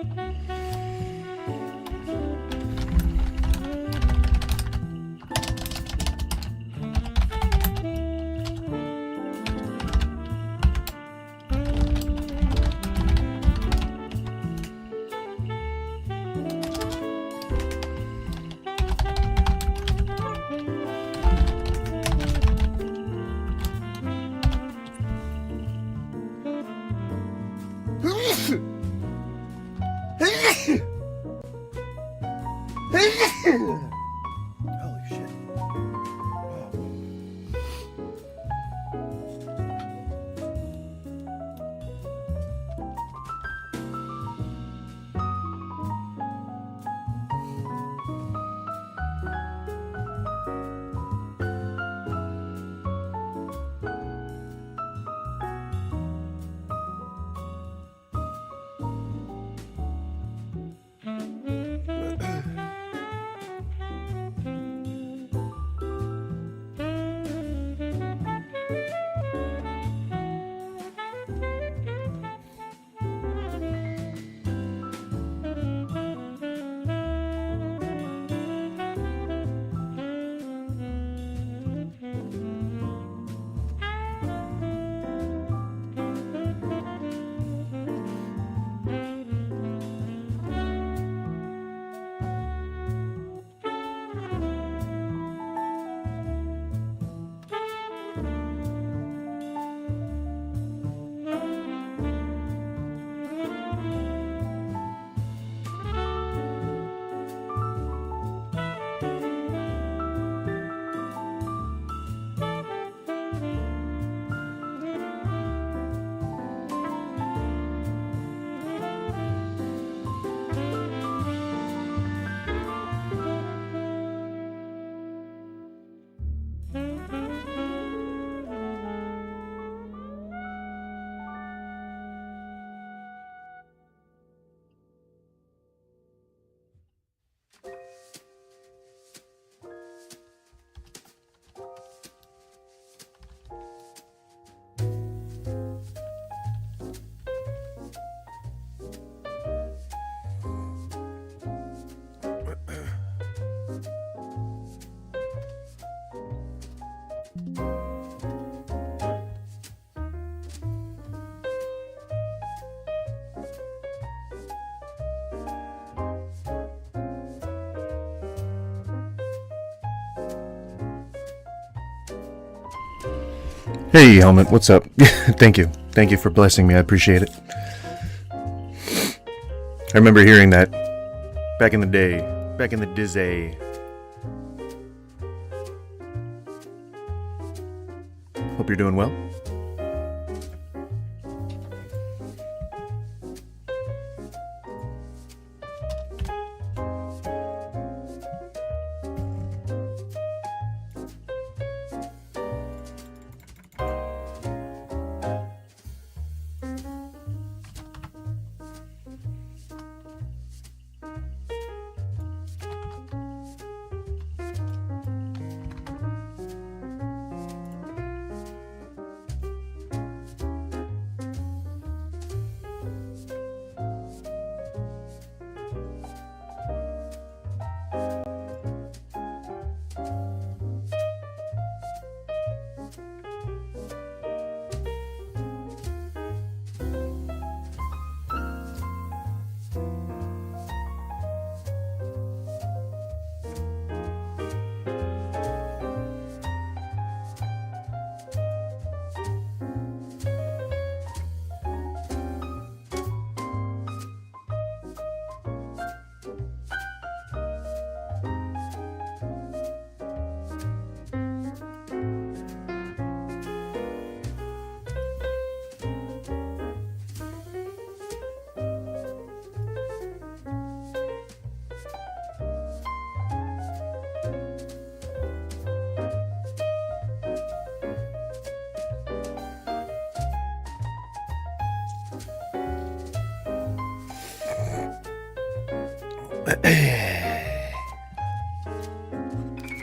Holy shit. Hey, Helmet, what's up? Thank you. Thank you for blessing me. I appreciate it. I remember hearing that back in the day, back in the dizzy. Hope you're doing well.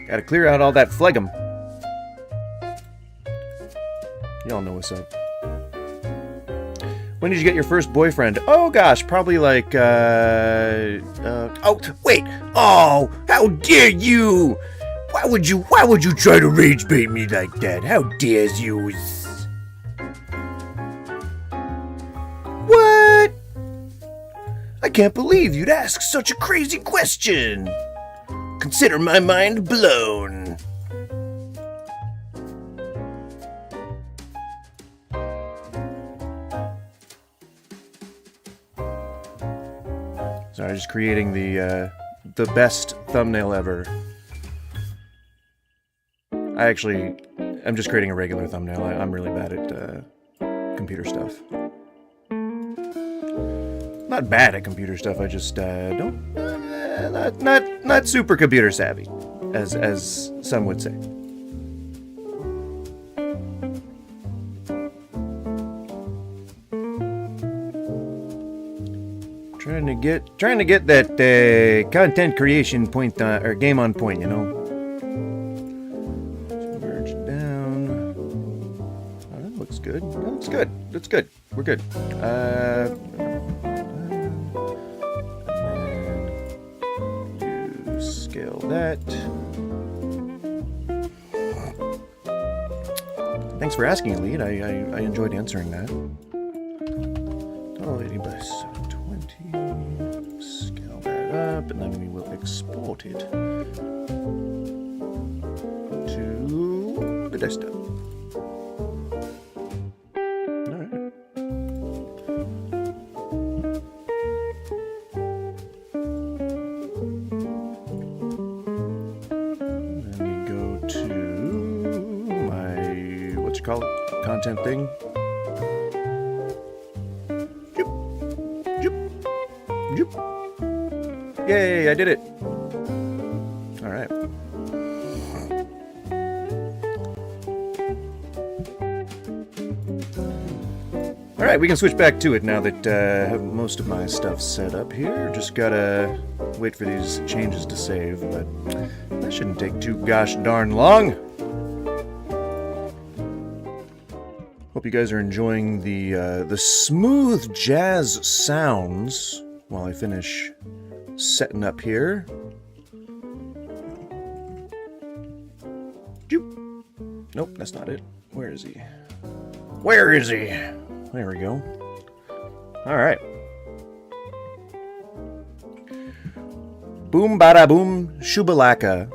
Gotta clear out all that phlegm. Y'all know what's up. When did you get your first boyfriend? Oh gosh, probably like, oh, wait! Oh, how dare you! Why would you try to rage bait me like that? How dare you? What? I can't believe you'd ask such a crazy question. Consider my mind blown. Sorry, just creating the best thumbnail ever. I'm just creating a regular thumbnail. I'm really bad at computer stuff. Not bad at computer stuff. I just don't not super computer savvy, as some would say. Trying to get that content creation point or game on point, you know. Merge down. Oh, that looks good. That looks good. That's good. We're good. You scale that. Thanks for asking, Elite. I enjoyed answering that. Oh, 80 by 720. Scale that up, and then we will export it to the desktop. All right. Then we go to my, what you call it, content thing. Yay, I did it! Alright. Alright, we can switch back to it now that I have most of my stuff set up here. Just gotta wait for these changes to save, but that shouldn't take too gosh darn long. Hope you guys are enjoying the smooth jazz sounds while I finish setting up here. Joop. Nope, that's not it. Where is he? Where is he? There we go. Alright. Boom bada boom shubalaka.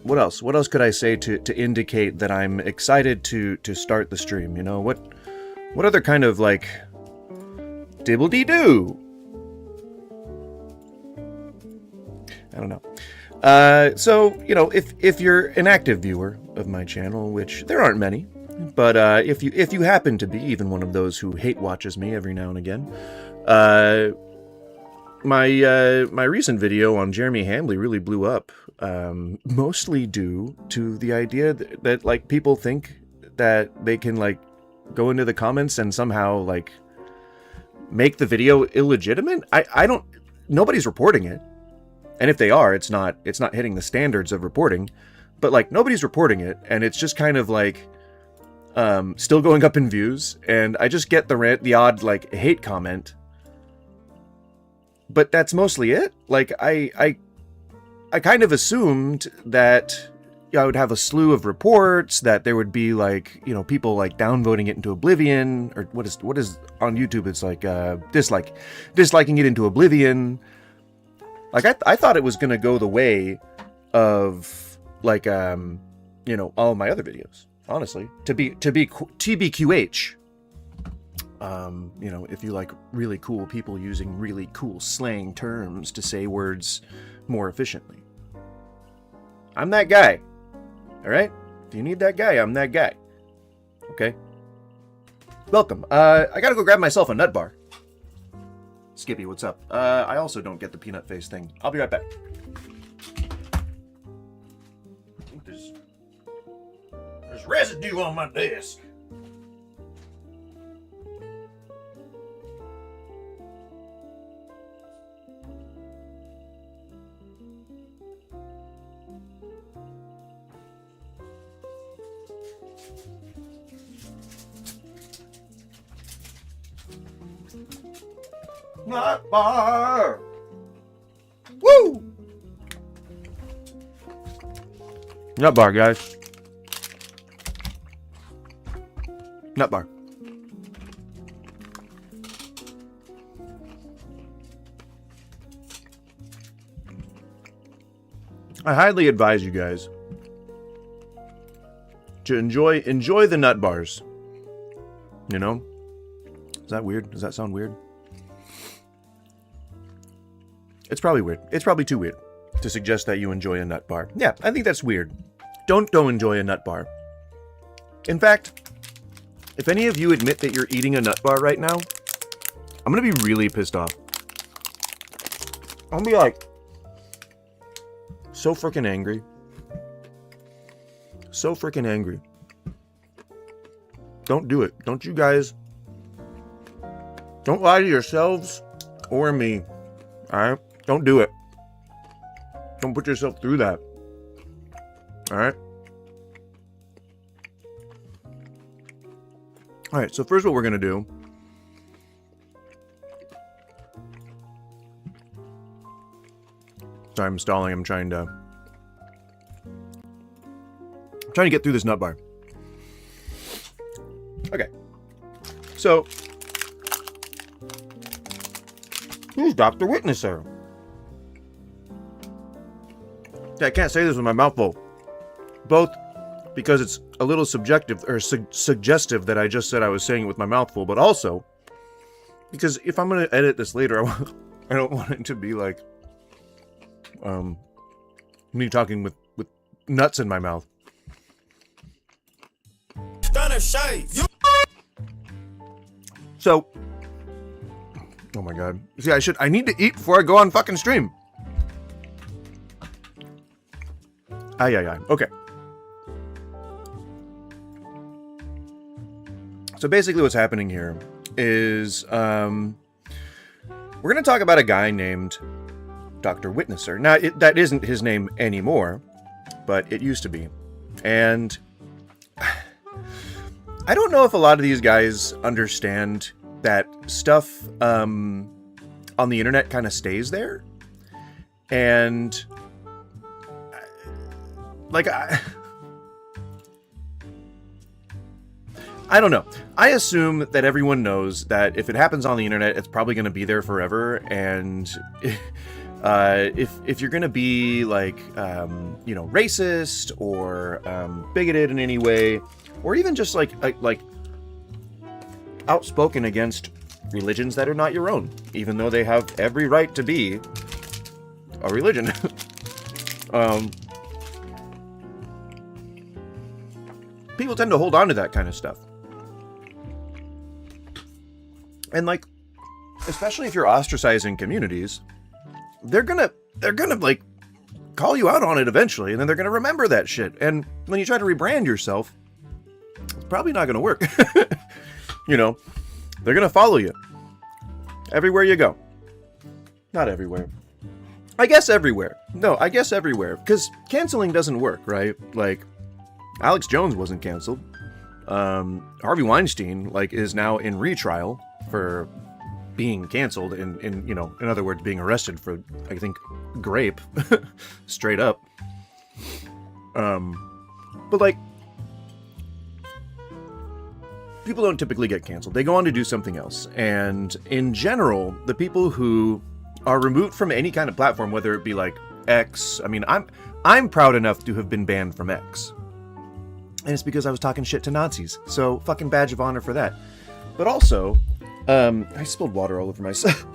What else? What else could I say to indicate that I'm excited to start the stream? You know, what other kind of like dibble-dee-doo? I don't know. So, you know, if you're an active viewer of my channel, which there aren't many, but if you happen to be even one of those who hate watches me every now and again, my recent video on Jeremy Hambley really blew up, mostly due to the idea that like people think that they can like go into the comments and somehow like make the video illegitimate. I don't, nobody's reporting it. And if they are, it's not hitting the standards of reporting, but like nobody's reporting it. And it's just kind of like, still going up in views. And I just get the odd like hate comment, but that's mostly it. Like I kind of assumed that I would have a slew of reports, that there would be like, you know, people like downvoting it into oblivion, or what is on YouTube, it's like disliking it into oblivion. Like I thought it was gonna go the way of like you know, all of my other videos, honestly, to be TBQH. You know, if you like really cool people using really cool slang terms to say words more efficiently. I'm that guy. All right? If you need that guy, I'm that guy. Okay? Welcome. I gotta go grab myself a nut bar. Skippy, what's up? I also don't get the peanut face thing. I'll be right back. There's residue on my desk. Nut bar! Woo! Nut bar, guys. Nut bar. I highly advise you guys to enjoy the nut bars. You know? Is that weird? Does that sound weird? It's probably weird. It's probably too weird to suggest that you enjoy a nut bar. Yeah, I think that's weird. Don't enjoy a nut bar. In fact, if any of you admit that you're eating a nut bar right now, I'm gonna be really pissed off. I'm gonna be like, so freaking angry. So freaking angry. Don't do it. Don't you guys. Don't lie to yourselves or me. Alright? Don't do it. Don't put yourself through that. Alright? Alright, so first what we're going to do. Sorry, I'm stalling. I'm trying to get through this nut bar. Okay. So, who's Dr. Witnesser? I can't say this with my mouth full. Both because it's a little subjective or suggestive that I just said I was saying it with my mouth full, but also because if I'm going to edit this later, I don't want it to be like me talking with nuts in my mouth. So, oh my god. See, I need to eat before I go on fucking stream. Ay. Okay. So basically what's happening here is, we're going to talk about a guy named Dr. Witnesser. Now, that isn't his name anymore, but it used to be. And I don't know if a lot of these guys understand that stuff on the internet kind of stays there. And like, I don't know. I assume that everyone knows that if it happens on the internet, it's probably going to be there forever. And if you're going to be like, racist or bigoted in any way, or even just like outspoken against religions that are not your own, even though they have every right to be a religion. People tend to hold on to that kind of stuff. And like, especially if you're ostracizing communities, they're gonna like call you out on it eventually, and then they're gonna remember that shit. And when you try to rebrand yourself, it's probably not gonna work. They're gonna follow you everywhere you go. Not everywhere. I guess everywhere. No, I guess everywhere. Because canceling doesn't work, right? Like, Alex Jones wasn't canceled. Harvey Weinstein, is now in retrial for being canceled, in other words, being arrested for, I think, grape. Straight up. But, people don't typically get canceled. They go on to do something else. And in general, the people who are removed from any kind of platform, whether it be X, I mean, I'm proud enough to have been banned from X. And it's because I was talking shit to Nazis. So, fucking badge of honor for that. But also, I spilled water all over myself.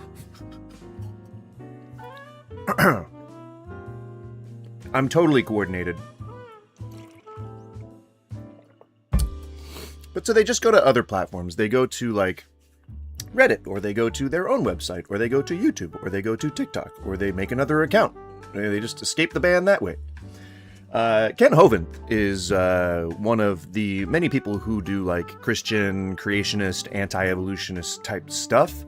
I'm totally coordinated. But so they just go to other platforms. They go to, Reddit, or they go to their own website, or they go to YouTube, or they go to TikTok, or they make another account. They just escape the ban that way. Ken Hovind is one of the many people who do Christian, creationist, anti-evolutionist type stuff,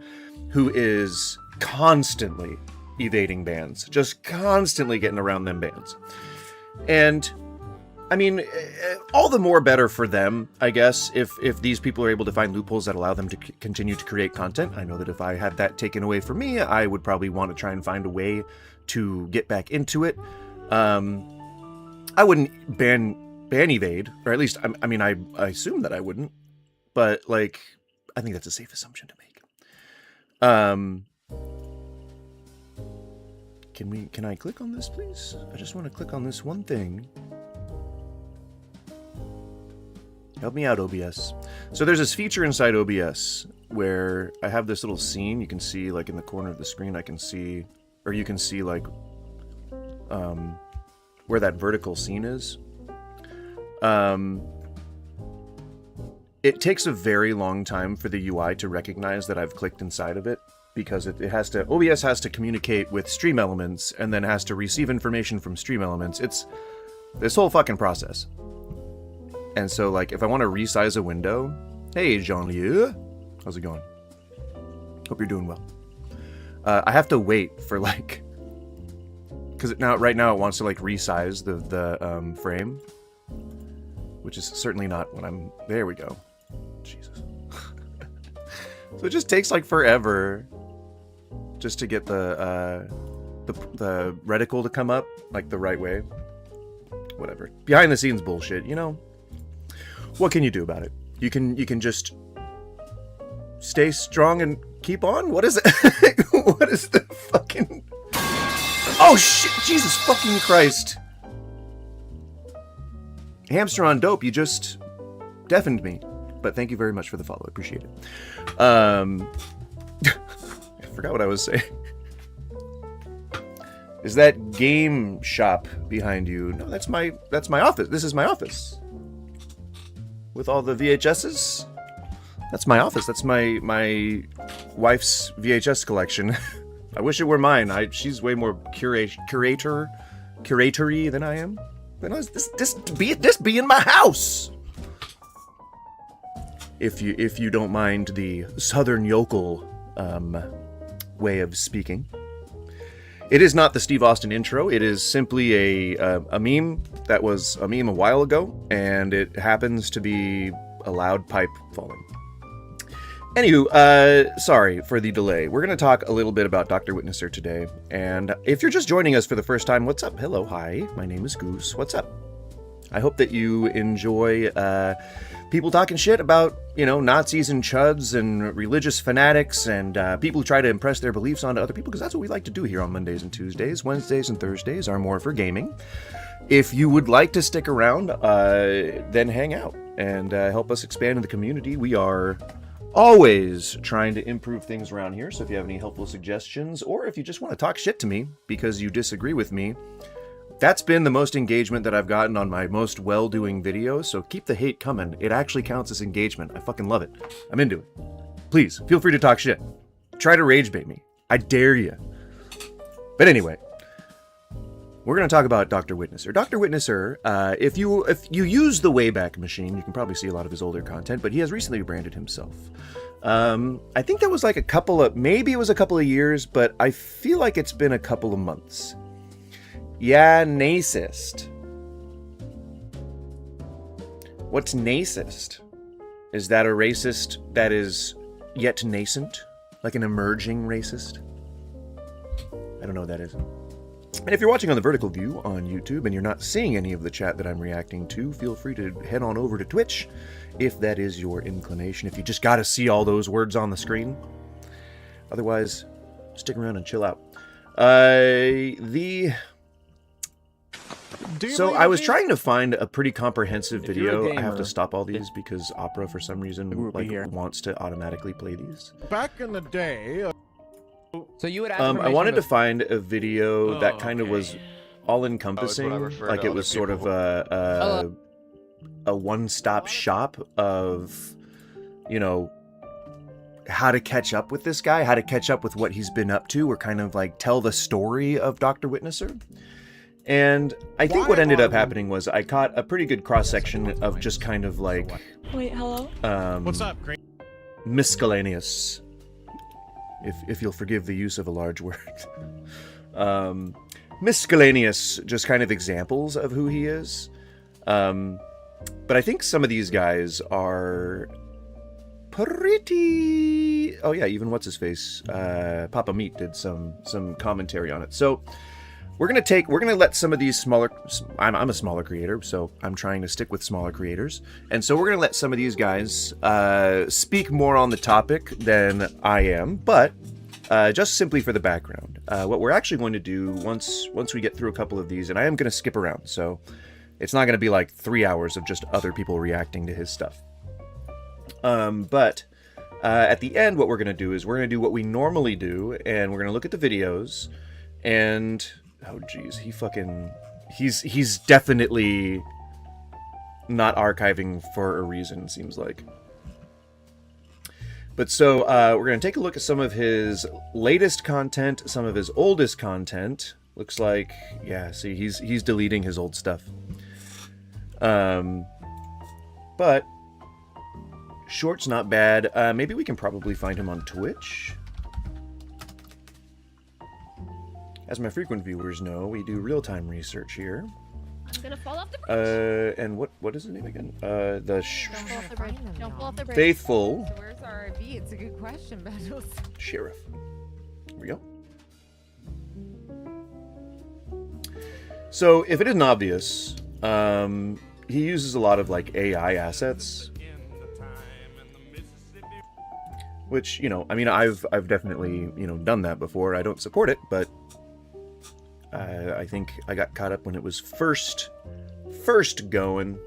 who is constantly evading bans, just constantly getting around them bans. And I mean, all the more better for them, I guess, if these people are able to find loopholes that allow them to continue to create content. I know that if I had that taken away from me, I would probably want to try and find a way to get back into it. I wouldn't ban evade, or at least, I mean, I assume that I wouldn't, but, like, I think that's a safe assumption to make. Can I click on this, please? I just want to click on this one thing. Help me out, OBS. So there's this feature inside OBS where I have this little scene. You can see, like, in the corner of the screen, I can see, or you can see, like, where that vertical scene is. It takes a very long time for the UI to recognize that I've clicked inside of it, because it has to, OBS has to communicate with stream elements and then has to receive information from stream elements. It's this whole fucking process. And so, like, if I want to resize a window, hey, Jean-Lieu, how's it going? Hope you're doing well. I have to wait for, like, because right now it wants to, like, resize the frame, which is certainly not what I'm. There we go. Jesus. So it just takes, like, forever just to get the reticle to come up, like, the right way. Whatever. Behind the scenes bullshit, you know. What can you do about it? You can just stay strong and keep on? What is it? What is the fucking... Oh shit! Jesus fucking Christ! Hamster on dope, you just deafened me. But thank you very much for the follow. I appreciate it. I forgot what I was saying. Is that game shop behind you? No, that's my office. This is my office. With all the VHSs? That's my office. That's my wife's VHS collection. I wish it were mine. She's way more curatory than I am. This be in my house. If you don't mind the Southern yokel way of speaking. It is not the Steve Austin intro. It is simply a meme that was a meme a while ago, and it happens to be a loud pipe falling. Anywho, sorry for the delay. We're going to talk a little bit about Dr. Witnesser today, and if you're just joining us for the first time, what's up? Hello, hi, my name is Goose. What's up? I hope that you enjoy people talking shit about, you know, Nazis and chuds and religious fanatics and people who try to impress their beliefs onto other people, because that's what we like to do here on Mondays and Tuesdays. Wednesdays and Thursdays are more for gaming. If you would like to stick around, then hang out and help us expand in the community. We are always trying to improve things around here, so if you have any helpful suggestions, or if you just want to talk shit to me because you disagree with me, that's been the most engagement that I've gotten on my most well-doing videos, so keep the hate coming. It actually counts as engagement. I fucking love it. I'm into it. Please, feel free to talk shit. Try to rage bait me. I dare you. But anyway, we're going to talk about Dr. Witnesser. Dr. Witnesser, if you use the Wayback Machine, you can probably see a lot of his older content, but he has recently rebranded himself. I think that was like maybe it was a couple of years, but I feel like it's been a couple of months. Yeah, nacist. What's nacist? Is that a racist that is yet nascent? Like an emerging racist? I don't know what that is. And if you're watching on the vertical view on YouTube and you're not seeing any of the chat that I'm reacting to, feel free to head on over to Twitch if that is your inclination, if you just gotta see all those words on the screen. Otherwise, stick around and chill out. So I was trying to find a pretty comprehensive video. I have to stop all these because Opera, for some reason, wants to automatically play these. Back in the day. So you would I wanted to find a video that kind of was all-encompassing, like it was sort of a one-stop shop of, you know, how to catch up with this guy, how to catch up with what he's been up to, or kind of like tell the story of Dr. Witnesser. And I think what ended up happening was I caught a pretty good cross-section of just kind of like... Wait, hello? What's up, Great? Miscellaneous. If you'll forgive the use of a large word. Miscellaneous, just kind of examples of who he is. But I think some of these guys are pretty... Oh yeah, even what's his face, Papa Meat did some commentary on it. So we're gonna let some of these smaller... I'm a smaller creator, so I'm trying to stick with smaller creators, and so we're gonna let some of these guys speak more on the topic than I am, but just simply for the background. What we're actually going to do once we get through a couple of these, and I am going to skip around, so it's not going to be like 3 hours of just other people reacting to his stuff. But at the end, what we're going to do is we're going to do what we normally do, and we're going to look at the videos, and oh geez, he's definitely not archiving for a reason, seems like. But so we're going to take a look at some of his latest content, some of his oldest content. Looks like, yeah, see, he's deleting his old stuff. But short's not bad. Maybe we can probably find him on Twitch. As my frequent viewers know, we do real-time research here. I'm gonna fall off the bridge. And what is his name again? Don't fall off the bridge. Don't fall off the bridge. Faithful. So where's our RV? It's a good question, Battles. Sherriff. Here we go. So, if it isn't obvious, he uses a lot of like AI assets, which, you know, I mean, I've definitely, you know, done that before. I don't support it, but I think I got caught up when it was first going,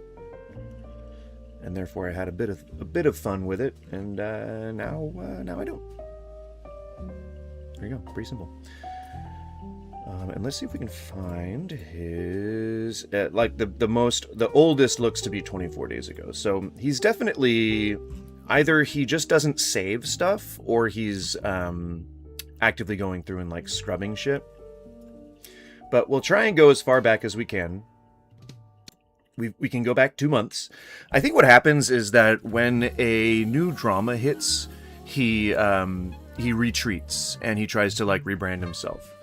and therefore I had a bit of fun with it, and now I don't. There you go, pretty simple. And let's see if we can find his like the oldest looks to be 24 days ago. So he's definitely either he just doesn't save stuff, or he's actively going through and like scrubbing shit. But we'll try and go as far back as we can. We can go back 2 months. I think what happens is that when a new drama hits, he retreats and he tries to like rebrand himself.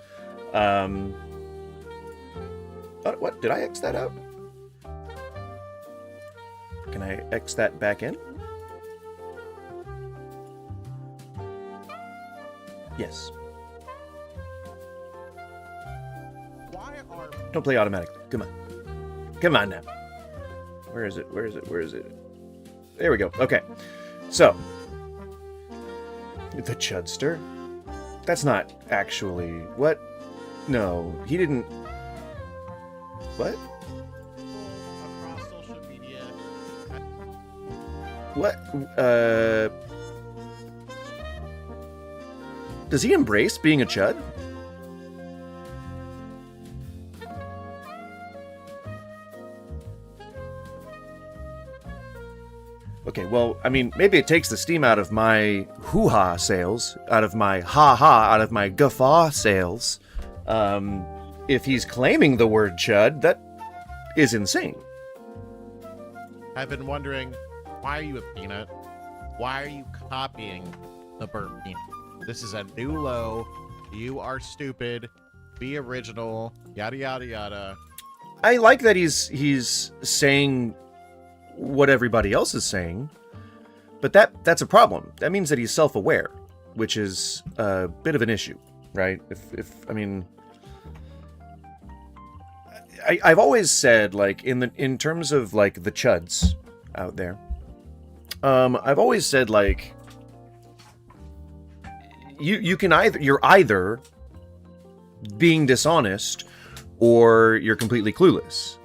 What? Did I X that out? Can I X that back in? Yes. Don't play automatically. Come on. Come on now. Where is it? Where is it? Where is it? There we go. Okay. So. The Chudster? That's not actually... What? No. He didn't... What? Across social media. What? Does he embrace being a chud? Okay, well, I mean, maybe it takes the steam out of my hoo-ha sales, out of my ha-ha, out of my guffaw sales. If he's claiming the word chud, that is insane. I've been wondering, why are you a peanut? Why are you copying the burnt peanut? This is a new low. You are stupid. Be original. Yada yada yada. I like that he's saying what everybody else is saying, but that's a problem. That means that he's self-aware, which is a bit of an issue, right? If I mean, I've always said, like, in terms of like the chuds out there, I've always said, like, you're either being dishonest or you're completely clueless,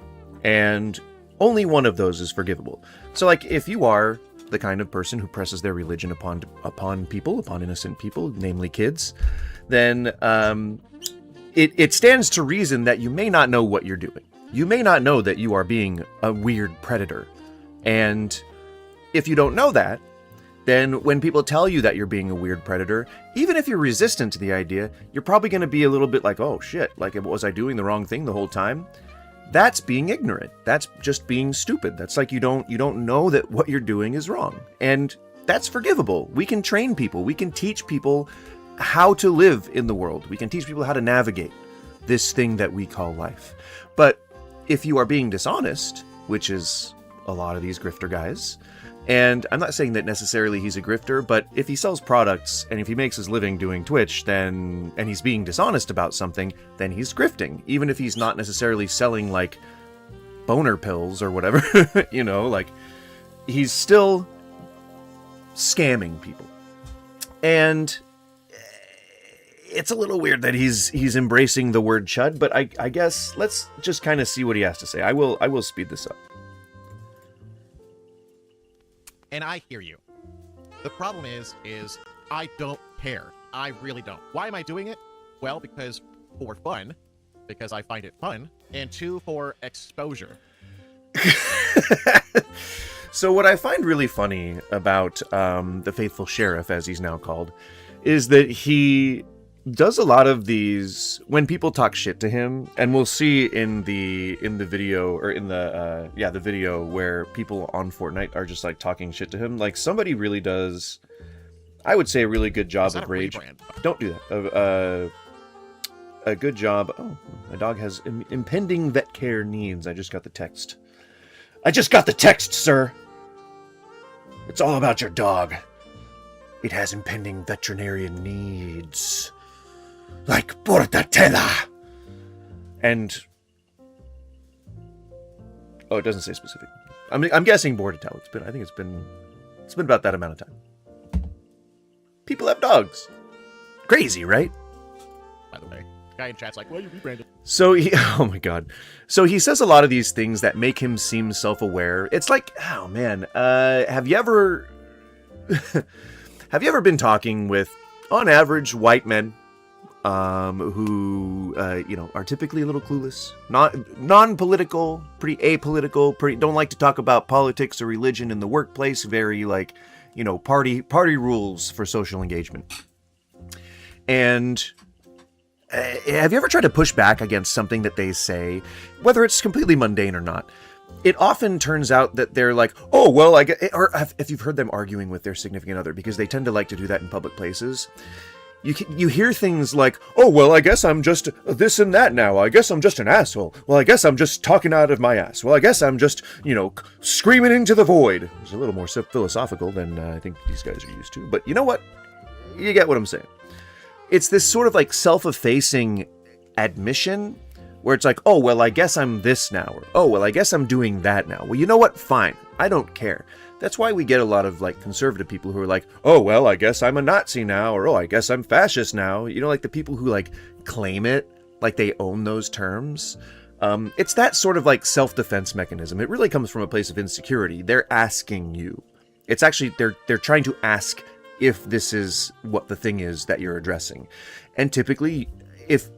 and only one of those is forgivable. So, like, if you are the kind of person who presses their religion upon people, upon innocent people, namely kids, then it stands to reason that you may not know what you're doing. You may not know that you are being a weird predator. And if you don't know that, then when people tell you that you're being a weird predator, even if you're resistant to the idea, you're probably going to be a little bit like, oh shit, like, was I doing the wrong thing the whole time? That's being ignorant. That's just being stupid. That's like you don't know that what you're doing is wrong. And that's forgivable. We can train people. We can teach people how to live in the world. We can teach people how to navigate this thing that we call life. But if you are being dishonest, which is a lot of these grifter guys. And I'm not saying that necessarily he's a grifter, but if he sells products and if he makes his living doing Twitch, and he's being dishonest about something, then he's grifting. Even if he's not necessarily selling, like, boner pills or whatever, you know, like, he's still scamming people. And it's a little weird that he's embracing the word chud, but I guess let's just kind of see what he has to say. I will speed this up. And I hear you. The problem is I don't care. I really don't. Why am I doing it? Well, because for fun, because I find it fun, and 2, for exposure. So what I find really funny about the faithful Sherriff, as he's now called, is that he does a lot of these when people talk shit to him, and we'll see in the video, or in the the video where people on Fortnite are just like talking shit to him. Like, somebody really does, I would say, a really good job of rage. Don't do that. A good job. Oh, my dog has impending vet care needs. I just got the text. Sir. It's all about your dog. It has impending veterinarian needs. Like Portatella. And oh, it doesn't say specific. I'm guessing Portatella. I think it's been about that amount of time. People have dogs. Crazy, right? By the way, guy in chat's like, "Well, you rebranded." So oh my god. So he says a lot of these things that make him seem self-aware. It's like, oh man, have you ever been talking with, on average, white men who are typically a little clueless, non-political, pretty apolitical, don't like to talk about politics or religion in the workplace, very like, party rules for social engagement. And have you ever tried to push back against something that they say, whether it's completely mundane or not? It often turns out that they're like, oh, well, I get, or if you've heard them arguing with their significant other, because they tend to like to do that in public places. You hear things like, oh, well, I guess I'm just this and that now. I guess I'm just an asshole. Well, I guess I'm just talking out of my ass. Well, I guess I'm just, screaming into the void. It's a little more philosophical than I think these guys are used to. But you know what? You get what I'm saying. It's this sort of like self-effacing admission where it's like, oh, well, I guess I'm this now. Or, oh, well, I guess I'm doing that now. Well, you know what? Fine. I don't care. That's why we get a lot of like conservative people who are like, oh, well, I guess I'm a Nazi now. Or, oh, I guess I'm fascist now. Like the people who like claim it, like they own those terms. It's that sort of like self-defense mechanism. It really comes from a place of insecurity. They're asking you. It's actually, they're trying to ask if this is what the thing is that you're addressing. And typically, if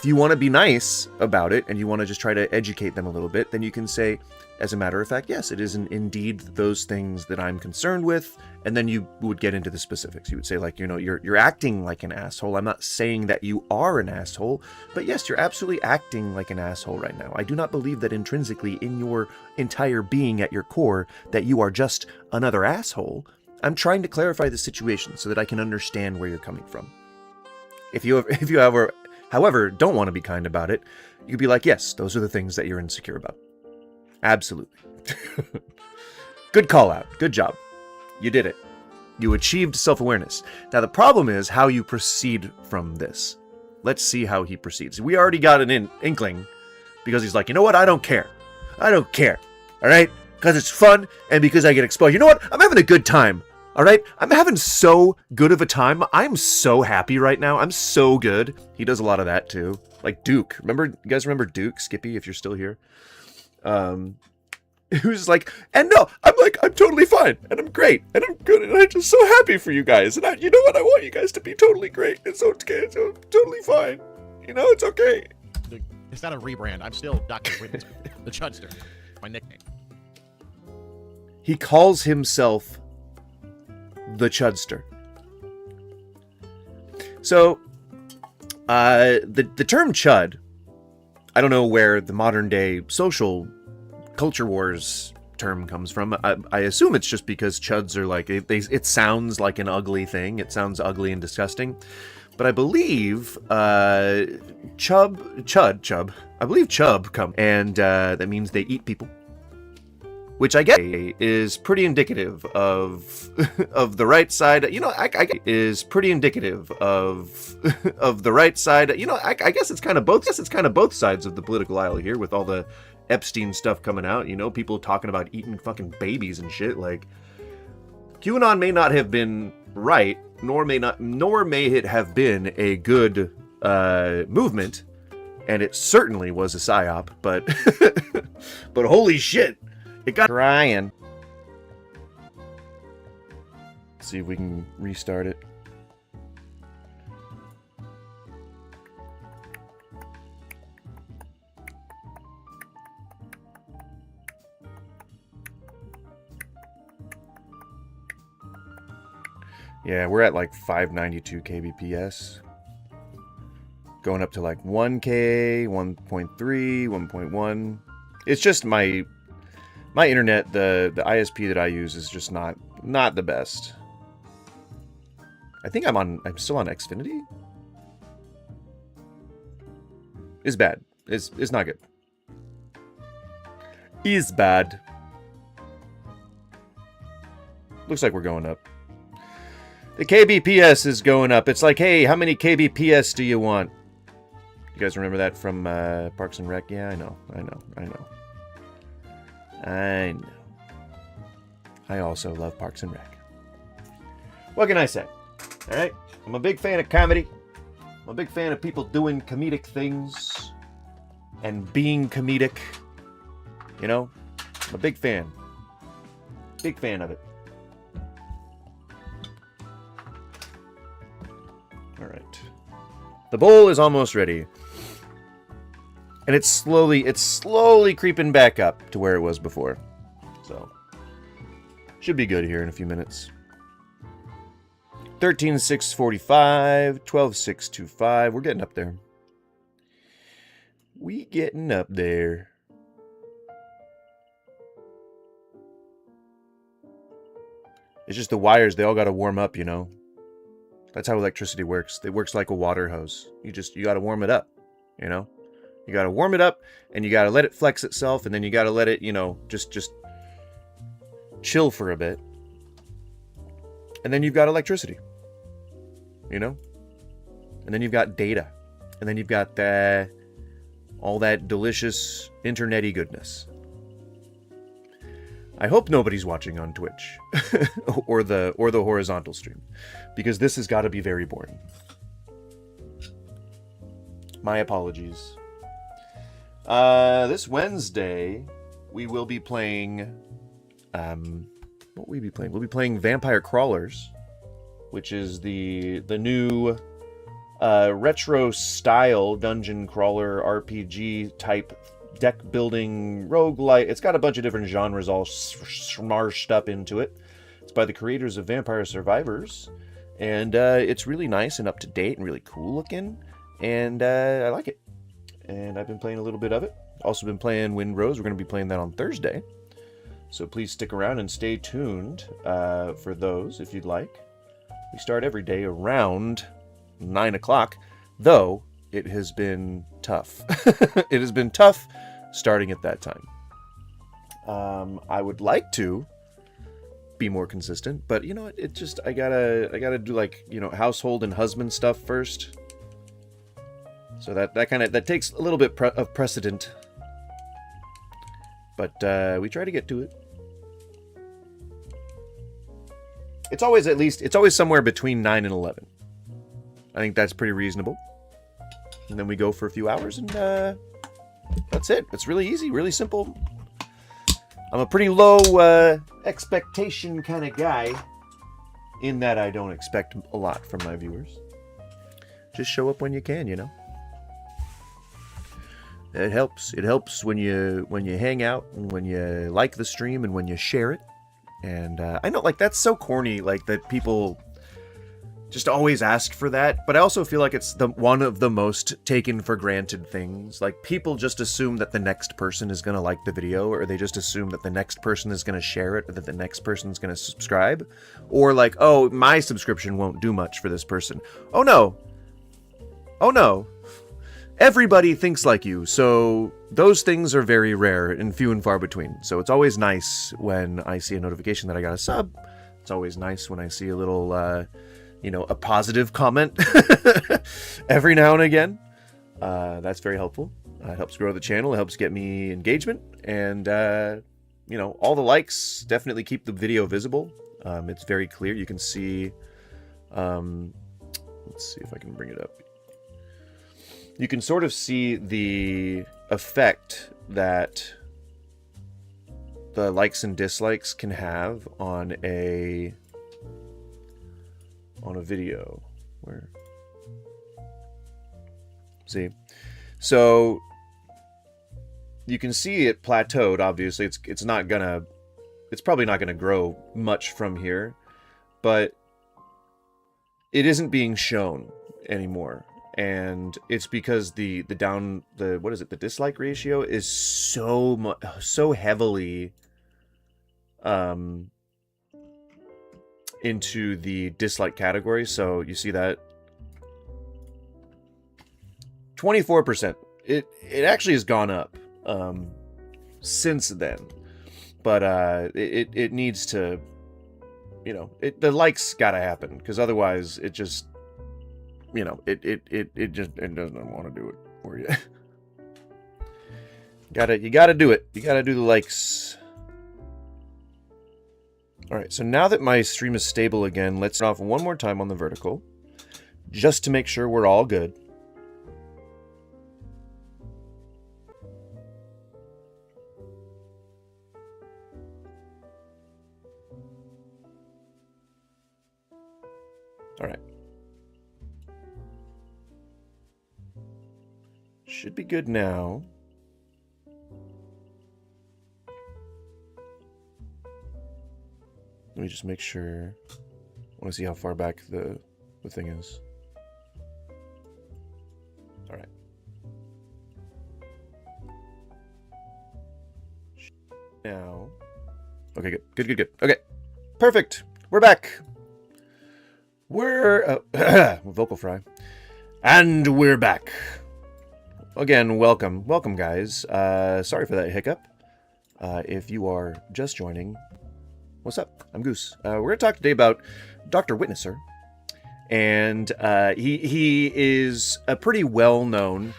you want to be nice about it and you want to just try to educate them a little bit, then you can say, as a matter of fact, yes, it is indeed those things that I'm concerned with. And then you would get into the specifics. You would say, like, you're acting like an asshole. I'm not saying that you are an asshole, but yes, you're absolutely acting like an asshole right now. I do not believe that intrinsically in your entire being at your core that you are just another asshole. I'm trying to clarify the situation so that I can understand where you're coming from. If you however, don't want to be kind about it, you could be like, yes, those are the things that you're insecure about. Absolutely. Good call out. Good job. You did it. You achieved self-awareness. Now, the problem is how you proceed from this. Let's see how he proceeds. We already got an inkling because he's like, you know what? I don't care. I don't care. All right? Because it's fun and because I get exposed. You know what? I'm having a good time. All right? I'm having so good of a time. I'm so happy right now. I'm so good. He does a lot of that too. Like Duke. You guys remember Duke, Skippy, if you're still here? Who's like, and no, I'm totally fine, and I'm great, and I'm good, and I'm just so happy for you guys, and you know what? I want you guys to be totally great. It's okay. It's totally fine. It's okay. It's not a rebrand. I'm still Dr. Winter, the Chudster, my nickname. He calls himself the Chudster. So, the term chud, I don't know where the modern day social culture wars term comes from. I assume it's just because chuds are like, it sounds like an ugly thing. It sounds ugly and disgusting. But I believe Chub. I believe Chub come, and that means they eat people. Which I guess is pretty indicative of of the right side. You know, I is pretty indicative of of the right side. You know, I guess it's kind of both. It's kind of both sides of the political aisle here, with all the Epstein stuff coming out. You know, people talking about eating fucking babies and shit. Like, QAnon may not have been right, nor may it have been a good movement, and it certainly was a psyop. But but holy shit. It got Ryan. See if we can restart it. Yeah, we're at like 592 kbps. Going up to like 1K, 1.3, 1.1. It's just my internet, the ISP that I use is just not the best. I think I'm still on Xfinity. Is bad. Is not good. Is bad. Looks like we're going up. The kbps is going up. It's like, hey, how many kbps do you want? You guys remember that from Parks and Rec? Yeah, I know. I know. I also love Parks and Rec. What can I say? Alright? I'm a big fan of comedy. I'm a big fan of people doing comedic things. And being comedic. You know? I'm a big fan. Big fan of it. Alright. The bowl is almost ready. And it's slowly creeping back up to where it was before. So, should be good here in a few minutes. 13,645, 12,625. We're getting up there. We getting up there. It's just the wires, they all got to warm up, you know. That's how electricity works. It works like a water hose. You got to warm it up, you know. You got to warm it up, and you got to let it flex itself, and then you got to let it, you know, just chill for a bit. And then you've got electricity, you know? And then you've got data. And then you've got all that delicious internet-y goodness. I hope nobody's watching on Twitch or the horizontal stream, because this has got to be very boring. My apologies. This Wednesday, we will be playing, what will we be playing? We'll be playing Vampire Crawlers, which is the new, retro-style dungeon crawler RPG type deck building roguelite. It's got a bunch of different genres all smashed up into it. It's by the creators of Vampire Survivors, and it's really nice and up to date and really cool looking, and I like it. And I've been playing a little bit of it. Also been playing Wind Rose. We're going to be playing that on Thursday. So please stick around and stay tuned for those if you'd like. We start every day around 9 o'clock, though it has been tough. It has been tough starting at that time. I would like to be more consistent, but you know, it just, I gotta do, like, you know, household and husband stuff first. So that takes a little bit of precedent. But we try to get to it. It's always somewhere between 9 and 11. I think that's pretty reasonable. And then we go for a few hours, and that's it. It's really easy, really simple. I'm a pretty low expectation kind of guy, in that I don't expect a lot from my viewers. Just show up when you can, you know. It helps. It helps when you hang out, and when you like the stream, and when you share it. And I know, like, that's so corny, like, that people just always ask for that. But I also feel like it's one of the most taken for granted things. Like, people just assume that the next person is going to like the video, or they just assume that the next person is going to share it, or that the next person is going to subscribe. Or like, oh, my subscription won't do much for this person. Oh no, Oh no. Everybody thinks like you, so those things are very rare and few and far between. So it's always nice when I see a notification that I got a sub. It's always nice when I see a little, a positive comment every now and again. That's very helpful. It helps grow the channel. It helps get me engagement. And, all the likes definitely keep the video visible. It's very clear. You can see... let's see if I can bring it up. You can sort of see the effect that the likes and dislikes can have on a video. Where? See? So you can see it plateaued. Obviously, it's probably not gonna grow much from here, but it isn't being shown anymore. And it's because the dislike ratio is so heavily into the dislike category. So you see that 24%. It actually has gone up since then, but it needs to, the likes gotta happen, because otherwise it just, it doesn't want to do it for you. You gotta do it. You gotta do the likes. All right, so now that my stream is stable again, let's turn off one more time on the vertical, just to make sure we're all good. All right. Should be good now. Let me just make sure. I want to see how far back the thing is. All right. Now. Okay, good. Okay, perfect. We're back. We're vocal fry, and we're back. Again, welcome guys. Sorry for that hiccup. If you are just joining, what's up? I'm Goose. We're going to talk today about Dr. Witnesser. And he is a pretty well-known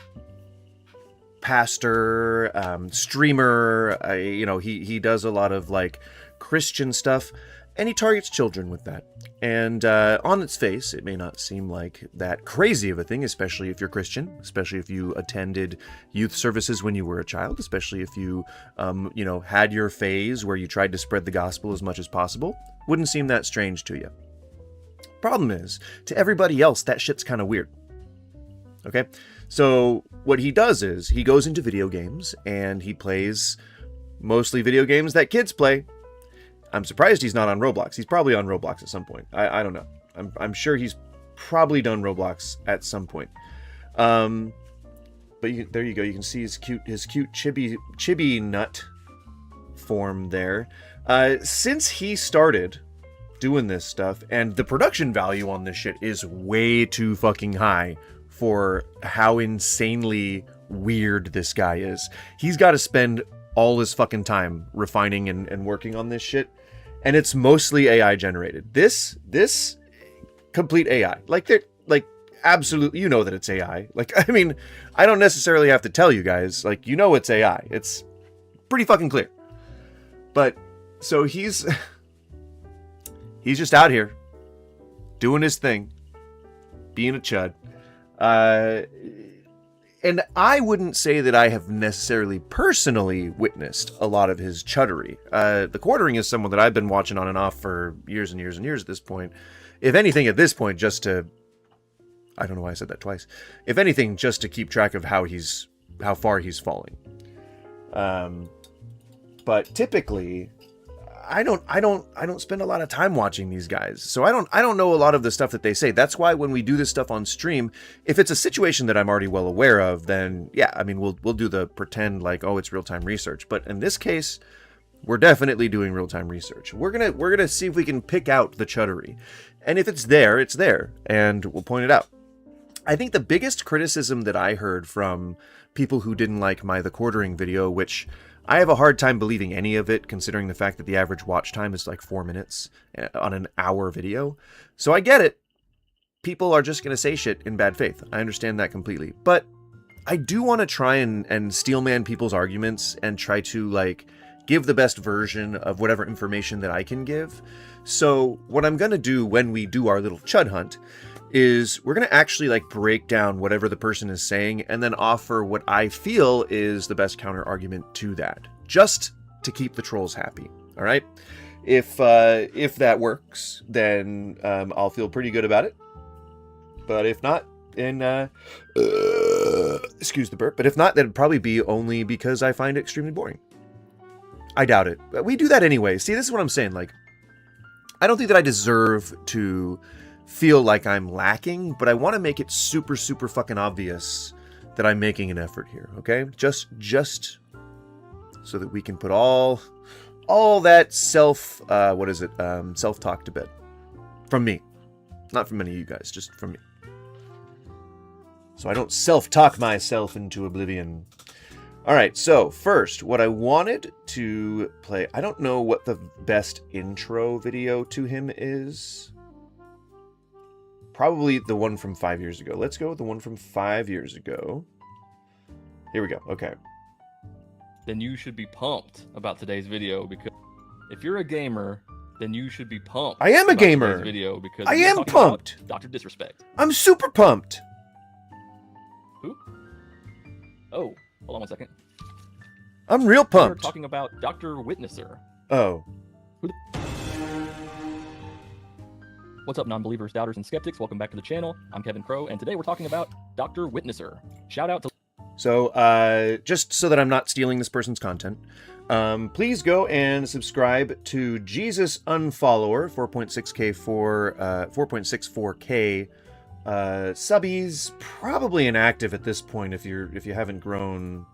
pastor, streamer. He does a lot of Christian stuff, and he targets children with that. And on its face, it may not seem like that crazy of a thing, especially if you're Christian, especially if you attended youth services when you were a child, especially if you, had your phase where you tried to spread the gospel as much as possible. Wouldn't seem that strange to you. Problem is, to everybody else, that shit's kind of weird. Okay? So what he does is he goes into video games and he plays mostly video games that kids play. I'm surprised he's not on Roblox. He's probably on Roblox at some point. I don't know. I'm sure he's probably done Roblox at some point. But there you go. You can see his cute chibi nut form there. Since he started doing this stuff, and the production value on this shit is way too fucking high for how insanely weird this guy is. He's got to spend all his fucking time refining and working on this shit, and it's mostly AI generated. This complete AI. Absolutely, you know that it's AI. I don't necessarily have to tell you guys. It's AI. It's pretty fucking clear. But so he's just out here doing his thing, being a chud. And I wouldn't say that I have necessarily personally witnessed a lot of his chuddery. The Quartering is someone that I've been watching on and off for years and years and years at this point. If anything, at this point, I don't know why I said that twice. If anything, just to keep track of how far he's falling. But typically, I don't spend a lot of time watching these guys, so I don't know a lot of the stuff that they say. That's why when we do this stuff on stream, if it's a situation that I'm already well aware of, then yeah, we'll do the pretend it's real-time research. But in this case, we're definitely doing real-time research. We're gonna see if we can pick out the chuddery, and if it's there, and we'll point it out. I think the biggest criticism that I heard from people who didn't like my The Quartering video, which I have a hard time believing any of it, considering the fact that the average watch time is like 4 minutes on an hour video. So I get it. People are just going to say shit in bad faith. I understand that completely. But I do want to try and steelman people's arguments and try to, like, give the best version of whatever information that I can give. So what I'm going to do when we do our little chud hunt is we're going to actually, like, break down whatever the person is saying and then offer what I feel is the best counter argument to that, just to keep the trolls happy. All right. If that works, then I'll feel pretty good about it. But if not, then excuse the burp. But if not, then it'd probably be only because I find it extremely boring. I doubt it. But we do that anyway. See, this is what I'm saying. Like, I don't think that I deserve to feel like I'm lacking, but I want to make it super, super fucking obvious that I'm making an effort here. Okay, just so that we can put all that self-talk to bed from me, not from any of you guys, just from me. So I don't self-talk myself into oblivion. All right, so first, what I wanted to play, I don't know what the best intro video to him is. Probably the one from 5 years ago. Let's go with the one from 5 years ago. Here we go. Okay. Then you should be pumped about today's video, because if you're a gamer, then you should be pumped. I am a about gamer. today's video because I we're am talking pumped. about Dr. Disrespect. I'm super pumped. Who? Oh, hold on one second. I'm real We're pumped. talking about Dr. Witnesser. Oh. What's up, non-believers, doubters, and skeptics? Welcome back to the channel. I'm Kevin Crow, and today we're talking about Dr. Witnesser. Shout out to... So, just so that I'm not stealing this person's content, please go and subscribe to Jesus Unfollower, 4.6K for 4.64K subbies, probably inactive at this point if you haven't grown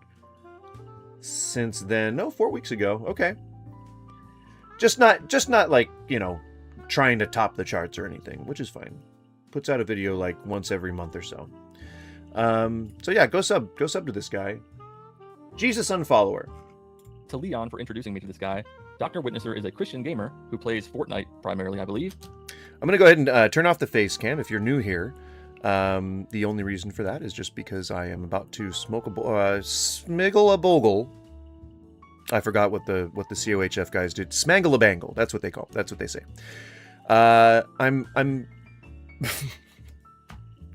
since then. No, 4 weeks ago. Okay. Just not like, you know, trying to top the charts or anything, which is fine. Puts out a video like once every month or so. So yeah, go sub to this guy. Jesus Unfollower. To Leon for introducing me to this guy. Dr. Witnesser is a Christian gamer who plays Fortnite primarily, I believe. I'm going to go ahead and turn off the face cam if you're new here. The only reason for that is just because I am about to smiggle a bogle. I forgot what the COHF guys did. Smangle a bangle. That's what they call. That's what they say. I'm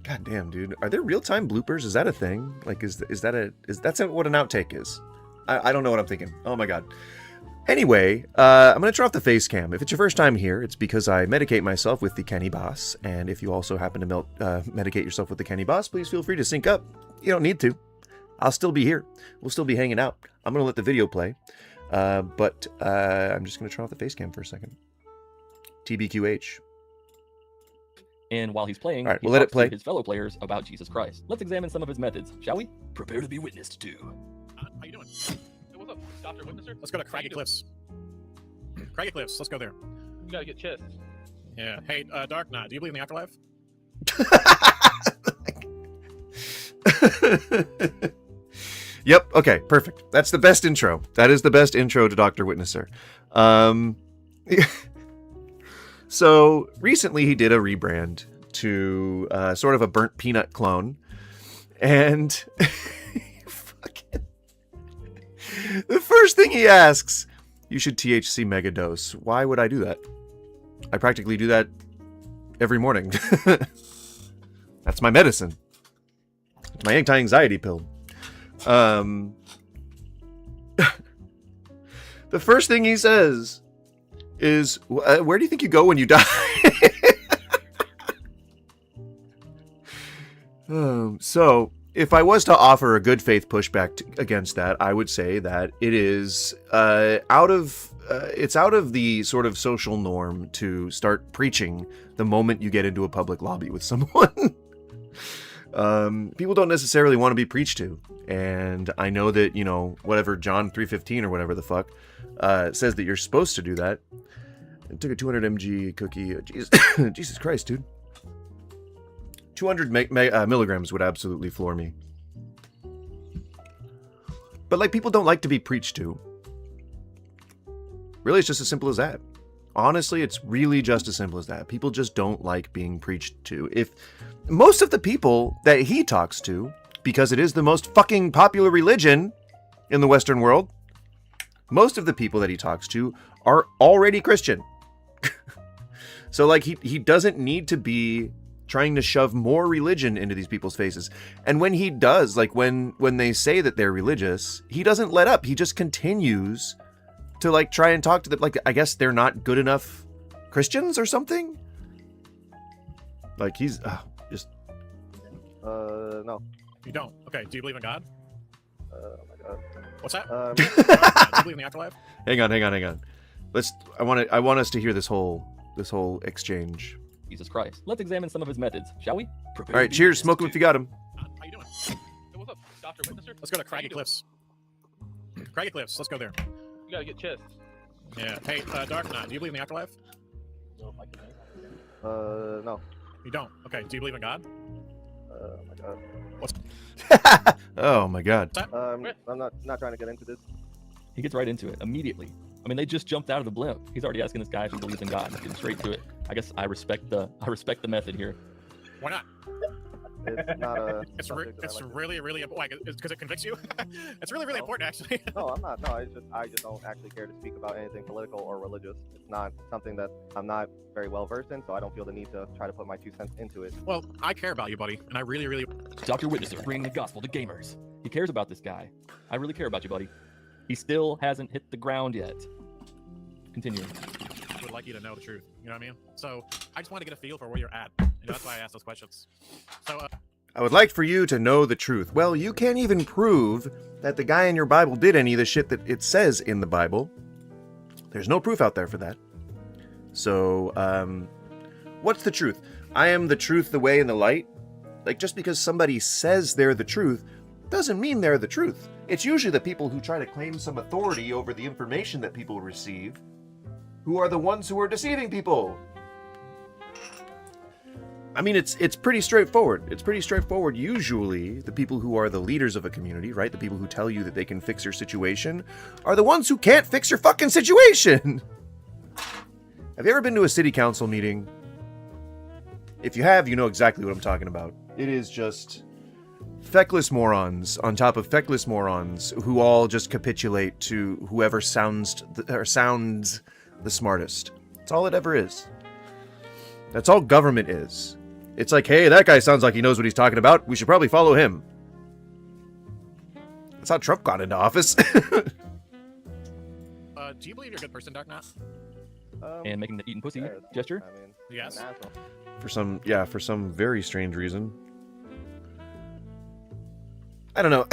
God damn, dude. Are there real-time bloopers? Is that a thing? Like, that's what an outtake is? I don't know what I'm thinking. Oh my god. Anyway, I'm going to turn off the face cam. If it's your first time here, it's because I medicate myself with the Kenny Boss. And if you also happen to medicate yourself with the Kenny Boss, please feel free to sync up. You don't need to. I'll still be here. We'll still be hanging out. I'm going to let the video play. But I'm just going to turn off the face cam for a second. TBQH. And while he's playing, all right, he we'll let it talks play. to his fellow players about Jesus Christ. Let's examine some of his methods, shall we? Prepare to be witnessed to. How you doing? Hey, what's up, Dr. Witnesser? Let's go to Craggy Cliffs. Craggy Cliffs, let's go there. You gotta get chest. Yeah. Hey, Dark Knight, do you believe in the afterlife? Yep, okay, perfect. That's the best intro. That is the best intro to Dr. Witnesser. So, recently he did a rebrand to sort of a burnt peanut clone. And the first thing he asks, you should THC megadose. Why would I do that? I practically do that every morning. That's my medicine. It's my anti-anxiety pill. The first thing he says is, where do you think you go when you die? So, if I was to offer a good faith pushback against that, I would say that it is out of the sort of social norm to start preaching the moment you get into a public lobby with someone. People don't necessarily want to be preached to, and I know that, you know, whatever John 3:15 or whatever the fuck says that you're supposed to do that. I took a 200 mg cookie. Jesus Christ, dude. 200 milligrams would absolutely floor me. But like, people don't like to be preached to. Really, it's just as simple as that. Honestly, it's really just as simple as that. People just don't like being preached to. If most of the people that he talks to, because it is the most fucking popular religion in the Western world, most of the people that he talks to are already Christian. So like, he doesn't need to be trying to shove more religion into these people's faces. And when he does, like when they say that they're religious, he doesn't let up. He just continues to like try and talk to them. Like, I guess they're not good enough Christians or something. Like, he's just... No. You don't? Okay, do you believe in God? Oh my god. What's that? Um, Do you believe in the afterlife? Hang on. I want us to hear this whole exchange. Jesus Christ. Let's examine some of his methods, shall we? All right, cheers. Smoke him if you got him. How you doing? Hey, what's up, Dr. Witnesser? Let's go to Craggy Cliffs. Craggy Cliffs, let's go there. You gotta get chest. Yeah. Hey, Dark Knight, do you believe in the afterlife? no. You don't? Okay, do you believe in God? Oh my god. Oh my god. I'm not trying to get into this. He gets right into it immediately. I mean, they just jumped out of the blimp. He's already asking this guy if he believes in God. Getting straight to it. I guess I respect the method here. Why not? It's not a. It's subject that I like to- really important. Because it convicts you. It's really No. important, actually. No, I'm not. No, I just don't actually care to speak about anything political or religious. It's not something that I'm not very well versed in, so I don't feel the need to try to put my 2 cents into it. Well, I care about you, buddy, and I really. Dr. Witnesser bringing the gospel to gamers. He cares about this guy. I really care about you, buddy. He still hasn't hit the ground yet. Continue. Would like you to know the truth. You know what I mean? So I just want to get a feel for where you're at. That's why I asked those questions. So, I would like for you to know the truth. Well, you can't even prove that the guy in your Bible did any of the shit that it says in the Bible. There's no proof out there for that. So, what's the truth? I am the truth, the way, and the light. Like, just because somebody says they're the truth doesn't mean they're the truth. It's usually the people who try to claim some authority over the information that people receive who are the ones who are deceiving people. I mean, it's pretty straightforward. It's pretty straightforward. Usually, the people who are the leaders of a community, right? The people who tell you that they can fix your situation are the ones who can't fix your fucking situation. Have you ever been to a city council meeting? If you have, you know exactly what I'm talking about. It is just feckless morons on top of feckless morons who all just capitulate to whoever sounds the smartest. That's all it ever is. That's all government is. It's like, hey, that guy sounds like he knows what he's talking about. We should probably follow him. That's how Trump got into office. do you believe you're a good person, Dark Knight? And making the eating pussy yeah, gesture. I mean, Yes. I'm an asshole. For some very strange reason. I don't know.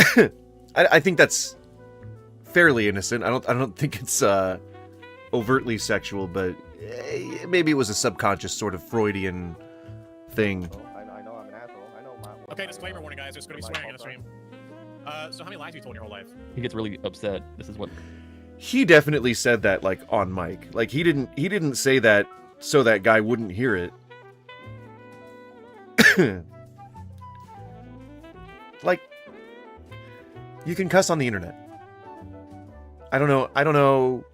I think that's fairly innocent. I don't think it's overtly sexual, but maybe it was a subconscious sort of Freudian thing. So I know I'm an asshole. I know my. Okay, disclaimer warning, guys. There's going to be swearing in the stream. So how many lies have you told in your whole life? He gets really upset. This is what He definitely said that, like, on mic. Like, he didn't say that so that guy wouldn't hear it. Like, you can cuss on the internet. I don't know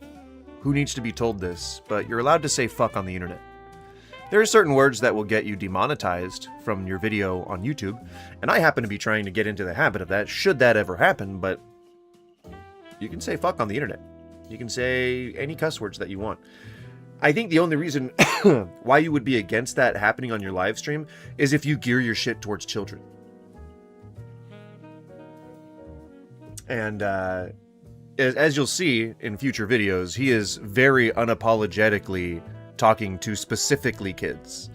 who needs to be told this, but you're allowed to say fuck on the internet. There are certain words that will get you demonetized from your video on YouTube, and I happen to be trying to get into the habit of that, should that ever happen, but you can say fuck on the internet. You can say any cuss words that you want. I think the only reason why you would be against that happening on your live stream is if you gear your shit towards children. And as you'll see in future videos, he is very unapologetically talking to specifically kids.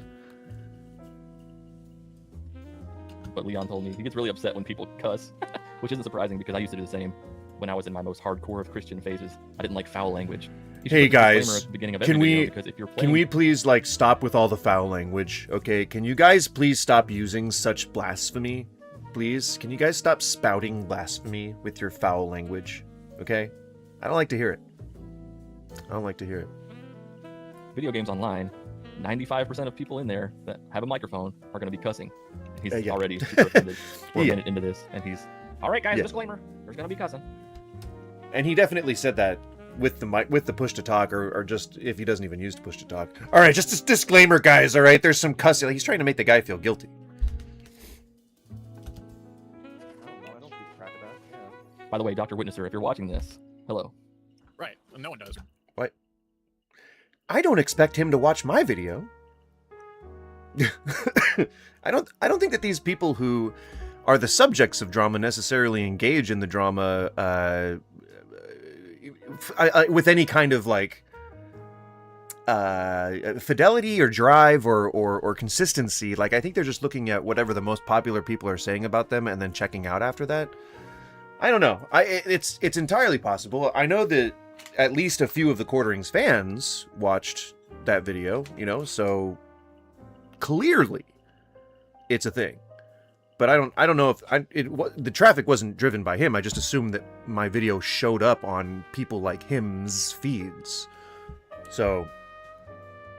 But Leon told me he gets really upset when people cuss, which isn't surprising because I used to do the same when I was in my most hardcore of Christian phases. I didn't like foul language. You should Hey put a disclaimer guys, at the beginning of can every video we because if you're can playing, we please like stop with all the foul language? Okay, can you guys please stop using such blasphemy? Please, can you guys stop spouting blasphemy with your foul language? Okay, I don't like to hear it. I don't like to hear it. video games online, 95% of people in there that have a microphone are going to be cussing. He's Yeah. already super offended. We're a Yeah. minute into this, and he's all right, guys. Yeah. Disclaimer: there's gonna be cussing. And he definitely said that with the mic, with the push to talk, or just if he doesn't even use push to talk. All right, just a disclaimer, guys. All right, there's some cussing. Like, he's trying to make the guy feel guilty. I don't know. I don't keep track of that. Yeah. By the way, Dr. Witnesser, if you're watching this, hello. Right. No one does. I don't expect him to watch my video. I don't think that these people who are the subjects of drama necessarily engage in the drama with any kind of like fidelity or drive or consistency. Like, I think they're just looking at whatever the most popular people are saying about them and then checking out after that. I don't know. It's entirely possible. I know that at least a few of the Quarterings fans watched that video, you know, so clearly it's a thing. But I don't know if the traffic wasn't driven by him. I just assumed that my video showed up on people like him's feeds. So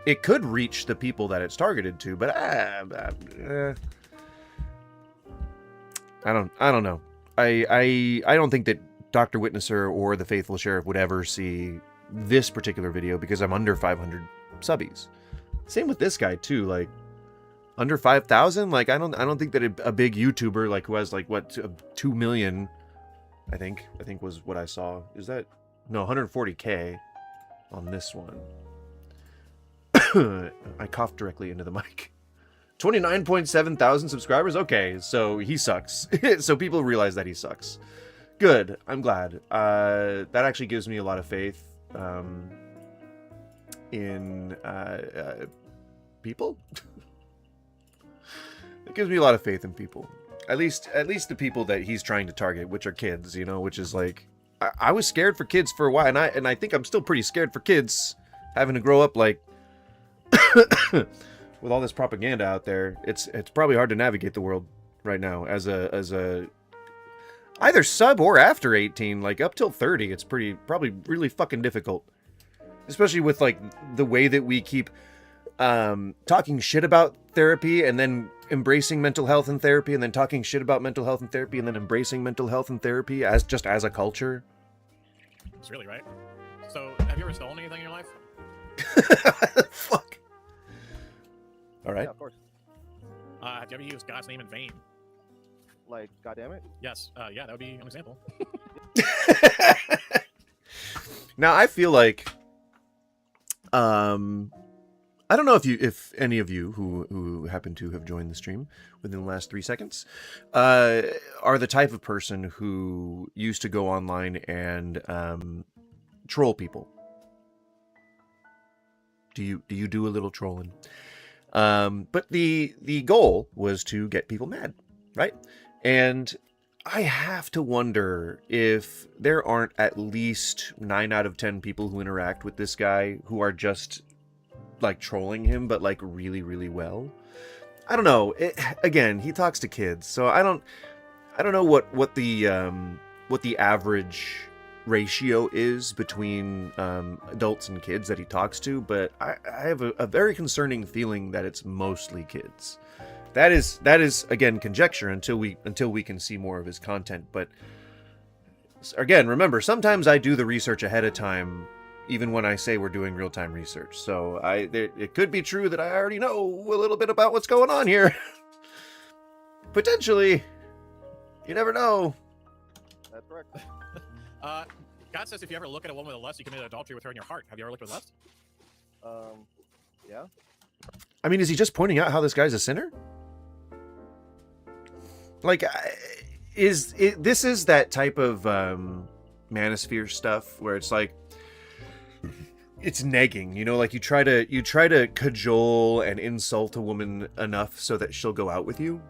it could reach the people that it's targeted to, but I don't know. I don't think that Dr. Witnesser or the Faithful Sheriff would ever see this particular video because I'm under 500 subbies. Same with this guy too, like under 5,000. Like, I don't think that a big YouTuber like who has like what 2 million, I think was what I saw. Is that no 140K on this one? I coughed directly into the mic. 29.7 thousand subscribers. Okay, so he sucks. So people realize that he sucks. Good. I'm glad. That actually gives me a lot of faith in people. It gives me a lot of faith in people. At least the people that he's trying to target, which are kids, you know, which is like I was scared for kids for a while, and I think I'm still pretty scared for kids having to grow up like with all this propaganda out there. It's probably hard to navigate the world right now as a either sub or after 18, like up till 30, it's probably really fucking difficult. Especially with like the way that we keep talking shit about therapy and then embracing mental health and therapy and then talking shit about mental health and therapy and then embracing mental health and therapy as a culture. It's really right. So, have you ever stolen anything in your life? Fuck. All right. Yeah, of course. Have you ever used God's name in vain? Like, goddamn it. Yes. Yeah, that would be an example. Now I feel like I don't know if any of you who happen to have joined the stream within the last 3 seconds are the type of person who used to go online and troll people. Do you do a little trolling? But the goal was to get people mad, right? And I have to wonder if there aren't at least 9 out of 10 people who interact with this guy who are just like trolling him, but like really, really well. I don't know. Again, he talks to kids, so I don't know what the average ratio is between adults and kids that he talks to, but I have a very concerning feeling that it's mostly kids. That is again conjecture until we can see more of his content. But again, remember, sometimes I do the research ahead of time, even when I say we're doing real-time research. So it could be true that I already know a little bit about what's going on here. Potentially, you never know. That's correct. God says if you ever look at a woman with a lust, you commit adultery with her in your heart. Have you ever looked with lust? Yeah. I mean, is he just pointing out how this guy's a sinner? Like, this is that type of manosphere stuff where it's like it's negging, you know, like you try to cajole and insult a woman enough so that she'll go out with you.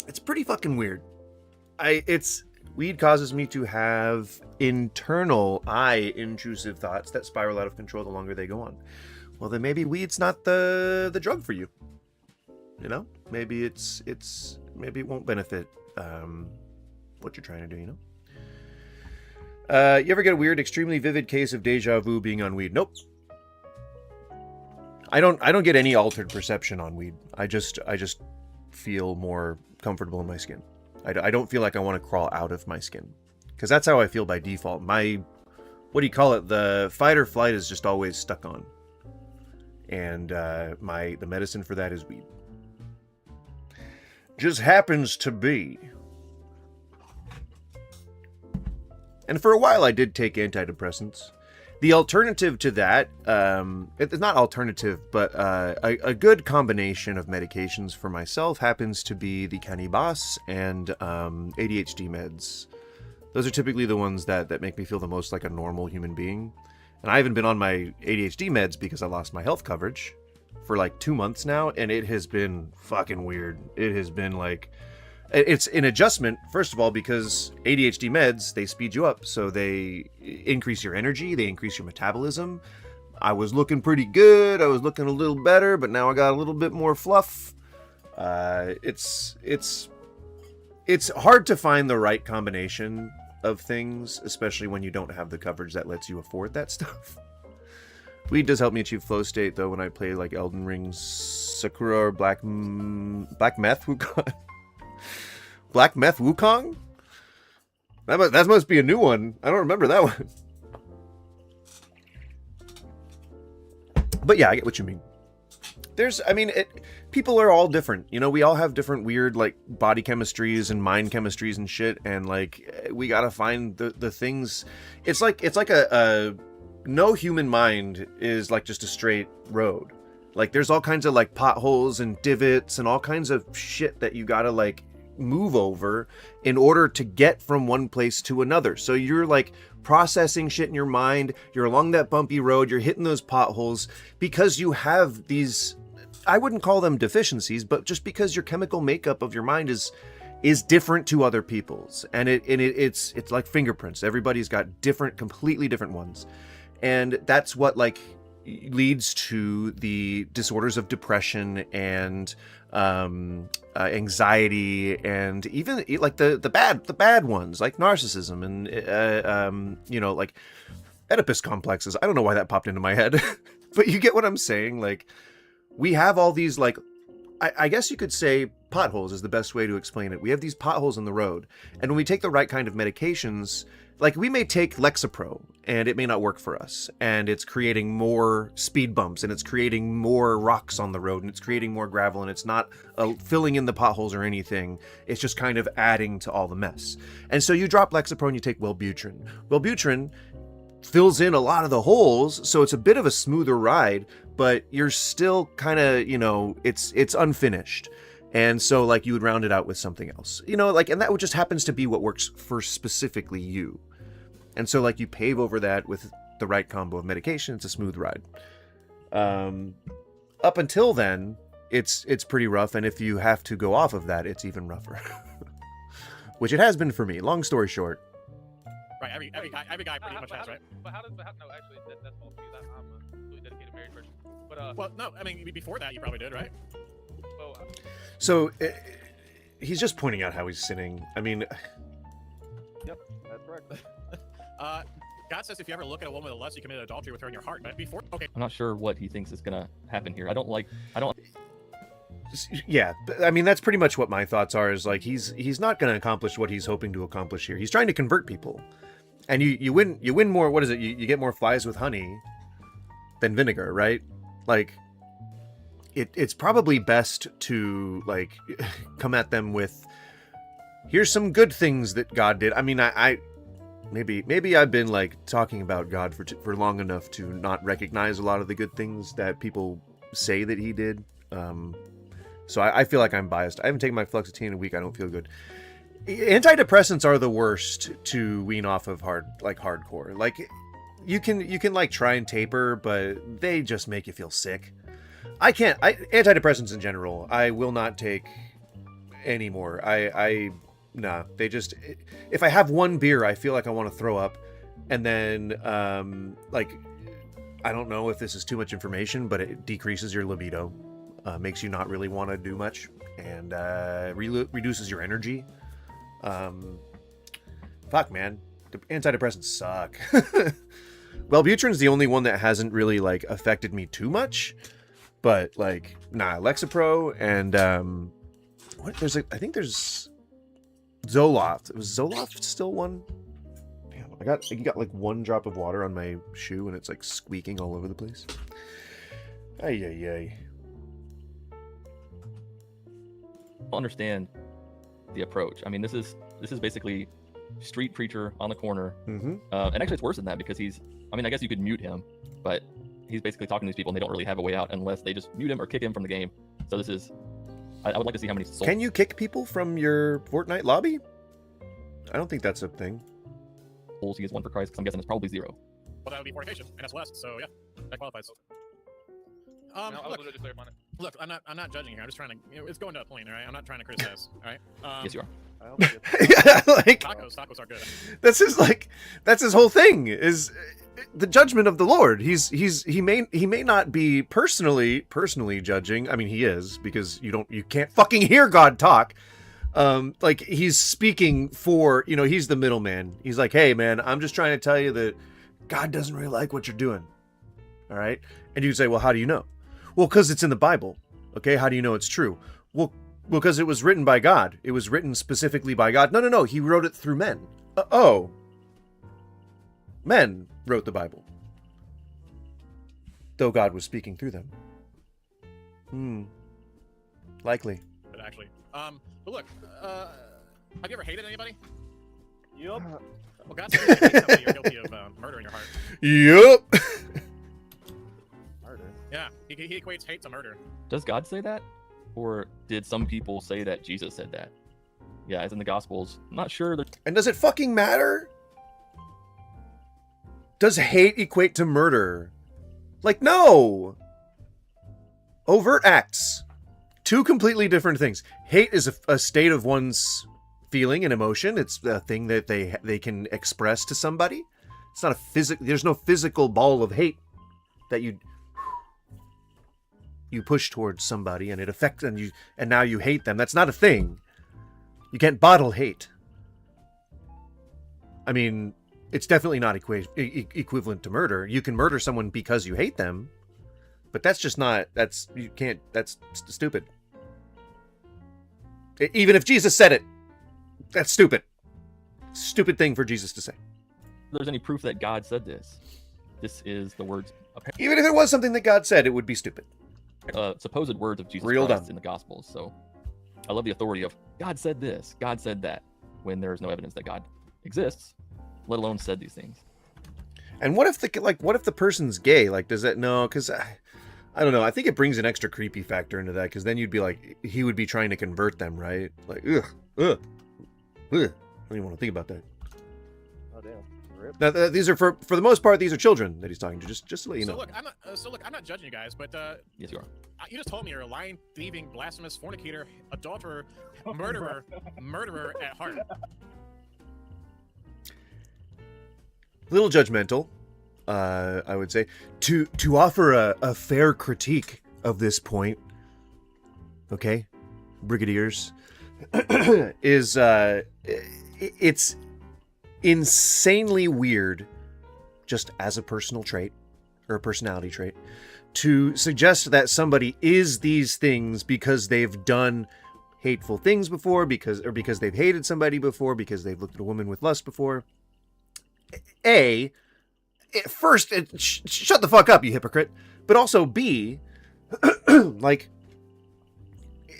It's pretty fucking weird. Weed causes me to have internal intrusive thoughts that spiral out of control the longer they go on. Well, then maybe weed's not the drug for you. You know, maybe maybe it won't benefit what you're trying to do, you know? You ever get a weird, extremely vivid case of deja vu being on weed? Nope. I don't get any altered perception on weed. I just feel more comfortable in my skin. I don't feel like I want to crawl out of my skin, because that's how I feel by default. My, what do you call it? The fight or flight is just always stuck on, and the medicine for that is weed. Just happens to be. And for a while, I did take antidepressants. The alternative to that, it's not alternative, but a good combination of medications for myself happens to be the Cannabis and ADHD meds. Those are typically the ones that make me feel the most like a normal human being. And I haven't been on my ADHD meds because I lost my health coverage for like 2 months now, and it has been fucking weird. It has been like... It's an adjustment, first of all, because ADHD meds, they speed you up. So they increase your energy, they increase your metabolism. I was looking pretty good, I was looking a little better, but now I got a little bit more fluff. It's hard to find the right combination of things, especially when you don't have the coverage that lets you afford that stuff. Weed does help me achieve flow state, though, when I play like Elden Ring, Sakura, or Black Meth Wukong. Black Meth Wukong? That must be a new one. I don't remember that one. But yeah, I get what you mean. People are all different. You know, we all have different weird, like, body chemistries and mind chemistries and shit, and, like, we gotta find the things... It's like a no human mind is, like, just a straight road. Like, there's all kinds of, like, potholes and divots and all kinds of shit that you gotta, like, move over in order to get from one place to another. So you're, like, processing shit in your mind, you're along that bumpy road, you're hitting those potholes because you have these, I wouldn't call them deficiencies, but just because your chemical makeup of your mind is different to other people's. And it's like fingerprints. Everybody's got different, completely different ones. And that's what, like, leads to the disorders of depression and anxiety, and even like the bad ones like narcissism and like Oedipus complexes. I don't know why that popped into my head, but you get what I'm saying. Like, we have all these, like, I guess you could say potholes is the best way to explain it. We have these potholes in the road, and when we take the right kind of medications, like, we may take Lexapro and it may not work for us, and it's creating more speed bumps, and it's creating more rocks on the road, and it's creating more gravel, and it's not filling in the potholes or anything. It's just kind of adding to all the mess. And so you drop Lexapro and you take Wellbutrin. Wellbutrin fills in a lot of the holes, so it's a bit of a smoother ride, but you're still kind of, it's unfinished. And so, like, you would round it out with something else, like, and that just happens to be what works for specifically you. And so, like, you pave over that with the right combo of medication. It's a smooth ride. Up until then, it's pretty rough. And if you have to go off of that, it's even rougher, which it has been for me. Long story short. Right. Every guy pretty much has, right? But how no, actually, that's false because I'm a completely dedicated married person. But well, no, I mean, before that, you probably did, right? Well, so he's just pointing out how he's sinning. I mean, Yep, that's correct. God says if you ever look at a woman with lust, you committed adultery with her in your heart. But before, okay. I'm not sure what he thinks is gonna happen here. I don't. Yeah, I mean, that's pretty much what my thoughts are. Is like he's not going to accomplish what he's hoping to accomplish here. He's trying to convert people, and you win more. What is it? You get more flies with honey than vinegar, right? Like, it's probably best to, like, come at them with, here's some good things that God did. I mean, I maybe I've been, like, talking about God for long enough to not recognize a lot of the good things that people say that he did. So I feel like I'm biased. I haven't taken my fluoxetine in a week. I don't feel good. Antidepressants are the worst to wean off of hardcore. Like, you can like try and taper, but they just make you feel sick. Antidepressants in general, I will not take anymore. Nah, they just, if I have one beer, I feel like I want to throw up. And then, like, I don't know if this is too much information, but it decreases your libido, makes you not really want to do much, and reduces your energy. Fuck, man. Antidepressants suck. Wellbutrin's the only one that hasn't really, like, affected me too much. But, like, nah, Lexapro and what? There's I think there's Zoloft. Was Zoloft still one? Damn, you got like one drop of water on my shoe and it's like squeaking all over the place. Ay ay ay. I understand the approach. I mean, this is basically street preacher on the corner. Mm-hmm. And actually, it's worse than that because I guess you could mute him, but he's basically talking to these people and they don't really have a way out unless they just mute him or kick him from the game. So this is, I would like to see how many souls. Can you kick people from your Fortnite lobby? I don't think that's a thing. He is one for Christ, because I'm guessing it's probably 0. Well, that would be fornication, and that's less. So yeah, that qualifies. No, I was literally just there on it. Look, I'm not judging here. I'm just trying to, it's going to a point, all right? I'm not trying to criticize, all right? Yes, you are. I hope you Yeah, like Tacos are good. that's his whole thing is the judgment of the Lord. He may not be personally judging. I mean, he is, because you can't fucking hear God talk. Like he's speaking for, he's the middleman. He's like, hey man, I'm just trying to tell you that God doesn't really like what you're doing. All right. And you say, well, how do you know? Well, because it's in the Bible. Okay. How do you know it's true? Well, because it was written by God. It was written specifically by God. No. He wrote it through men. Men wrote the Bible. Though God was speaking through them. Likely. But actually, but look, have you ever hated anybody? Yup. Well, God said if you hate somebody, you're guilty of murder in your heart. Yup. Murder. Yeah, he equates hate to murder. Does God say that? Or did some people say that Jesus said that? Yeah, it's in the Gospels. I'm not sure. And does it fucking matter? Does hate equate to murder? Like, no. Overt acts. Two completely different things. Hate is a state of one's feeling and emotion. It's a thing that they can express to somebody. It's not there's no physical ball of hate that you push towards somebody and it affects and now you hate them. That's not a thing. You can't bottle hate. I mean, it's definitely not equivalent to murder. You can murder someone because you hate them, but that's just not, that's stupid. Even if Jesus said it, that's stupid. Stupid thing for Jesus to say. If there's any proof that God said this, this is the words, Even if it was something that God said, it would be stupid. supposed words of Jesus Real Christ dumb. in the Gospels. So I love the authority of God said this, God said that, when there is no evidence that God exists, let alone said these things. And what if the person's gay? Like, does that, no, because I don't know. I think it brings an extra creepy factor into that, because then you'd be like, he would be trying to convert them, right? Like, ugh. I don't even want to think about that. Oh damn. Rip. Now, these are for the most part, these are children that he's talking to. Just to let you know. So look, I'm not judging you guys, but Yes, you are. you just told me you're a lying, thieving, blasphemous, fornicator, adulterer, murderer at heart. A little judgmental, I would say. To offer a fair critique of this point, okay, brigadiers, is it's insanely weird, just as a personal trait or a personality trait, to suggest that somebody is these things because they've done hateful things before, because they've hated somebody before, because they've looked at a woman with lust before. First, shut the fuck up, you hypocrite. But also, B, like,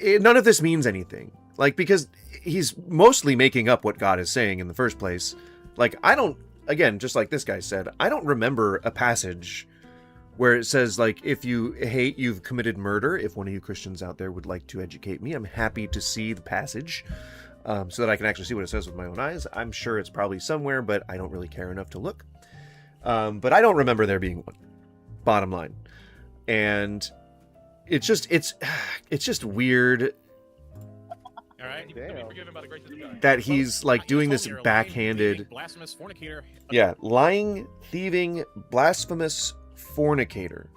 none of this means anything. Like, because he's mostly making up what God is saying in the first place. Like, again, just like this guy said, I don't remember a passage where it says, like, if you hate, you've committed murder. If one of you Christians out there would like to educate me, I'm happy to see the passage. So that I can actually see what it says with my own eyes. I'm sure it's probably somewhere, but I don't really care enough to look. But I don't remember there being one. Bottom line. And it's just weird All right. Damn. Forgiven by the graces of God. that he's like You doing told this me you're a lying, backhanded. thieving, blasphemous, fornicator. Yeah, lying, thieving, blasphemous fornicator.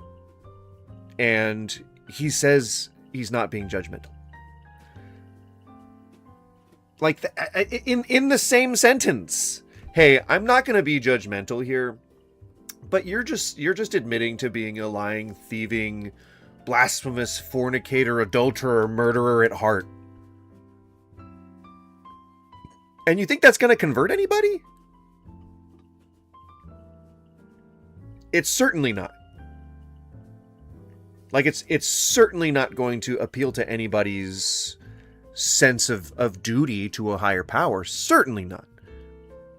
And he says he's not being judgmental. Like, in the same sentence. Hey, I'm not going to be judgmental here, but you're just admitting to being a lying, thieving, blasphemous fornicator, adulterer, murderer at heart. And you think that's going to convert anybody? It's certainly not. Like, it's certainly not going to appeal to anybody's sense of duty to a higher power. Certainly not.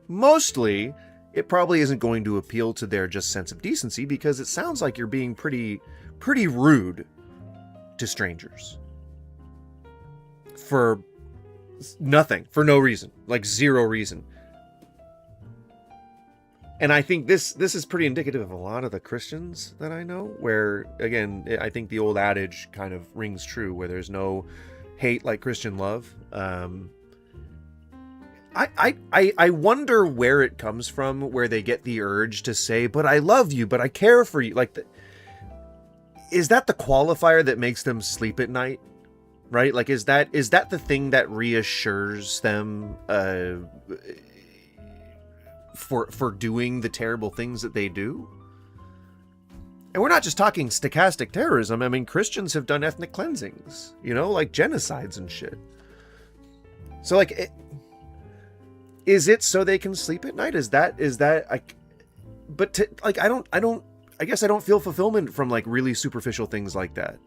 Mostly, it probably isn't going to appeal to their just sense of decency, because it sounds like you're being pretty rude to strangers. For nothing. For no reason. Like, zero reason. And I think this is pretty indicative of a lot of the Christians that I know, where, again, I think the old adage kind of rings true, where there's no hate like Christian love. I wonder where it comes from, where they get the urge to say, but I love you, but I care for you. Like, is that the qualifier that makes them sleep at night? Right? Like, is that the thing that reassures them for doing the terrible things that they do? And we're not just talking stochastic terrorism. I mean, Christians have done ethnic cleansings, like genocides and shit. So, like, is it so they can sleep at night? Is that like, but I guess I don't feel fulfillment from, like, really superficial things like that.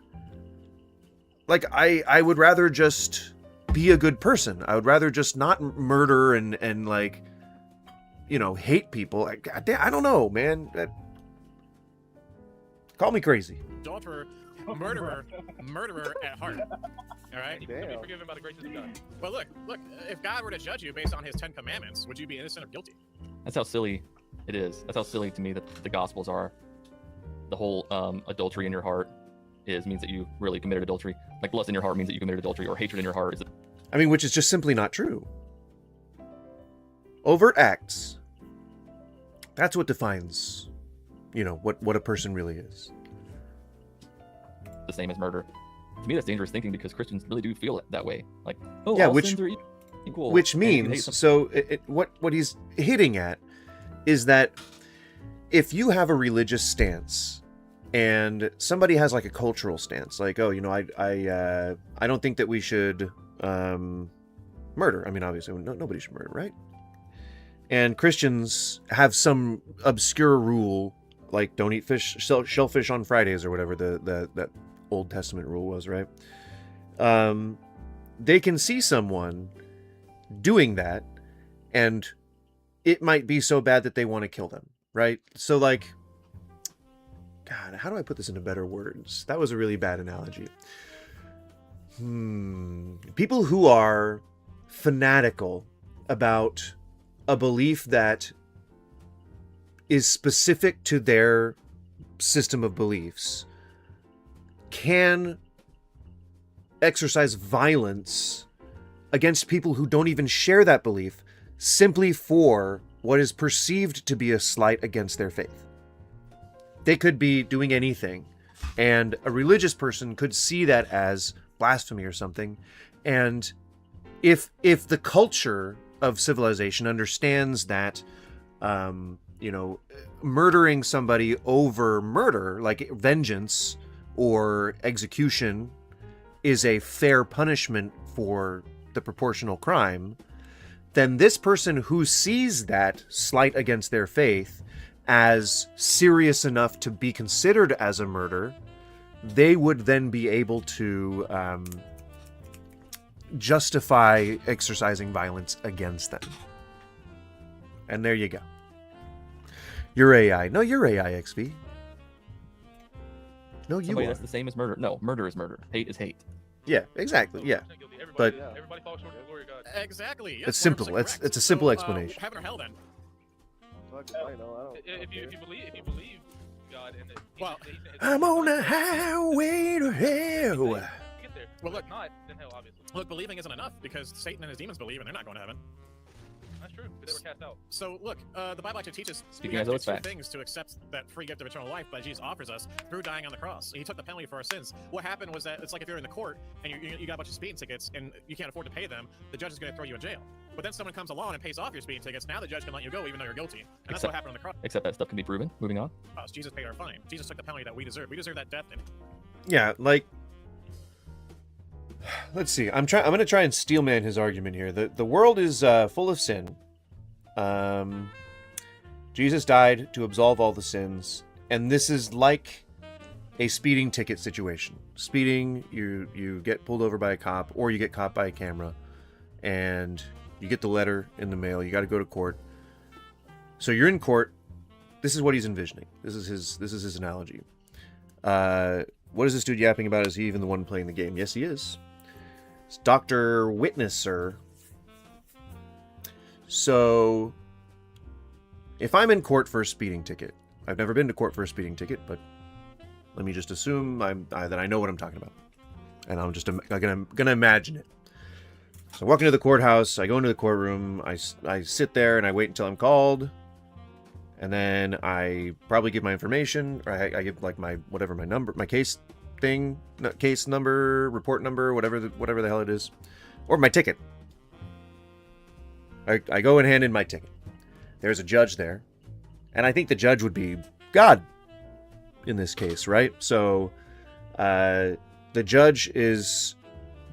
Like, I would rather just be a good person. I would rather just not murder and like, hate people. I don't know, man. Call me crazy. Adulterer, murderer at heart. All right? And you can be forgiven by the grace of God. But look, if God were to judge you based on his 10 commandments, would you be innocent or guilty? That's how silly it is. That's how silly to me that the Gospels are. The whole adultery in your heart means that you really committed adultery. Like, lust in your heart means that you committed adultery, or hatred in your heart is. I mean, which is just simply not true. Overt acts. That's what defines, what a person really is. The same as murder. To me, that's dangerous thinking, because Christians really do feel it that way. Like, oh, yeah, all sins are equal. Which means, so what he's hitting at is that if you have a religious stance and somebody has, like, a cultural stance, like, oh, I don't think that we should murder. I mean, obviously, nobody should murder, right? And Christians have some obscure rule, like, don't eat shellfish on Fridays, or whatever that Old Testament rule was, right? They can see someone doing that, and it might be so bad that they want to kill them, right? So, like, God, how do I put this into better words? That was a really bad analogy. People who are fanatical about a belief that is specific to their system of beliefs can exercise violence against people who don't even share that belief, simply for what is perceived to be a slight against their faith. They could be doing anything, and a religious person could see that as blasphemy or something. And if the culture of civilization understands that, murdering somebody over murder, like vengeance or execution, is a fair punishment for the proportional crime, then this person who sees that slight against their faith as serious enough to be considered as a murder, they would then be able to justify exercising violence against them. And there you go. You're AI. No, you're AI, XV. No, you are. That's the same as murder. No, murder is murder. Hate is hate. Yeah, exactly. Yeah. Everybody, But everybody falls short of the glory of God. Exactly. Yes, it's simple. 100% It's correct. a simple So, explanation. Heaven or hell, then? If you believe God and that Well, I'm on the highway to hell. get there. Well, look. If not, then hell, obviously. Look, believing isn't enough, because Satan and his demons believe, and they're not going to heaven. That's true. Because they were cast out. So, look, the Bible actually teaches Speaking we have as though to it's do two fact. things to accept that free gift of eternal life that Jesus offers us through dying on the cross. He took the penalty for our sins. What happened was that it's like if you're in the court and you got a bunch of speeding tickets and you can't afford to pay them, the judge is going to throw you in jail. But then someone comes along and pays off your speeding tickets. Now the judge can let you go even though you're guilty. And that's Except- what happened on the cross. Except that stuff can be proven. Moving on. Jesus paid our fine. Jesus took the penalty that we deserve. We deserve that death. And Yeah, like, Let's see. I'm going to try and steelman his argument here. The world is full of sin. Jesus died to absolve all the sins, and this is like a speeding ticket situation. Speeding, you get pulled over by a cop, or you get caught by a camera, and you get the letter in the mail. You got to go to court. So you're in court. This is what he's envisioning. This is his analogy. What is this dude yapping about? Is he even the one playing the game? Yes, he is. It's Dr. Witnesser. So, if I'm in court for a speeding ticket, I've never been to court for a speeding ticket, but let me just assume that I know what I'm talking about. And I'm just gonna imagine it. So I walk into the courthouse, I go into the courtroom, I sit there and I wait until I'm called. And then I probably give my information, or I give like my number, my case thing, case number, report number, whatever the hell it is, or my ticket. I go and hand in my ticket. There's a judge there, and I think the judge would be God in this case, right? So the judge is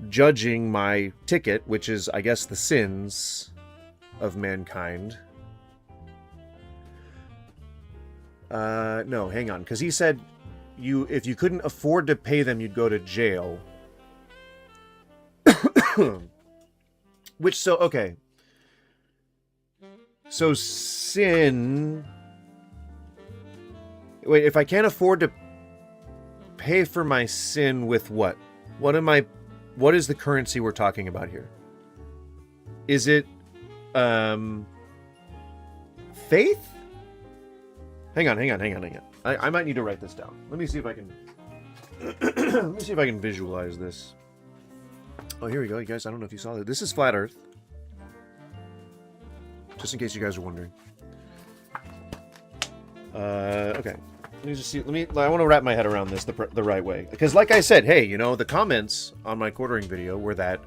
judging my ticket, which is, I guess, the sins of mankind. No, hang on, because he said if you couldn't afford to pay them, you'd go to jail. Okay. So sin... Wait, if I can't afford to pay for my sin with what? What is the currency we're talking about here? Is it, faith? Hang on. I might need to write this down. Let me see if I can... Let me see if I can visualize this. Oh, here we go, you guys. I don't know if you saw that. This is Flat Earth. Just in case you guys are wondering. Okay. Let me just see. I want to wrap my head around this the right way. Because like I said, hey, the comments on my quartering video were that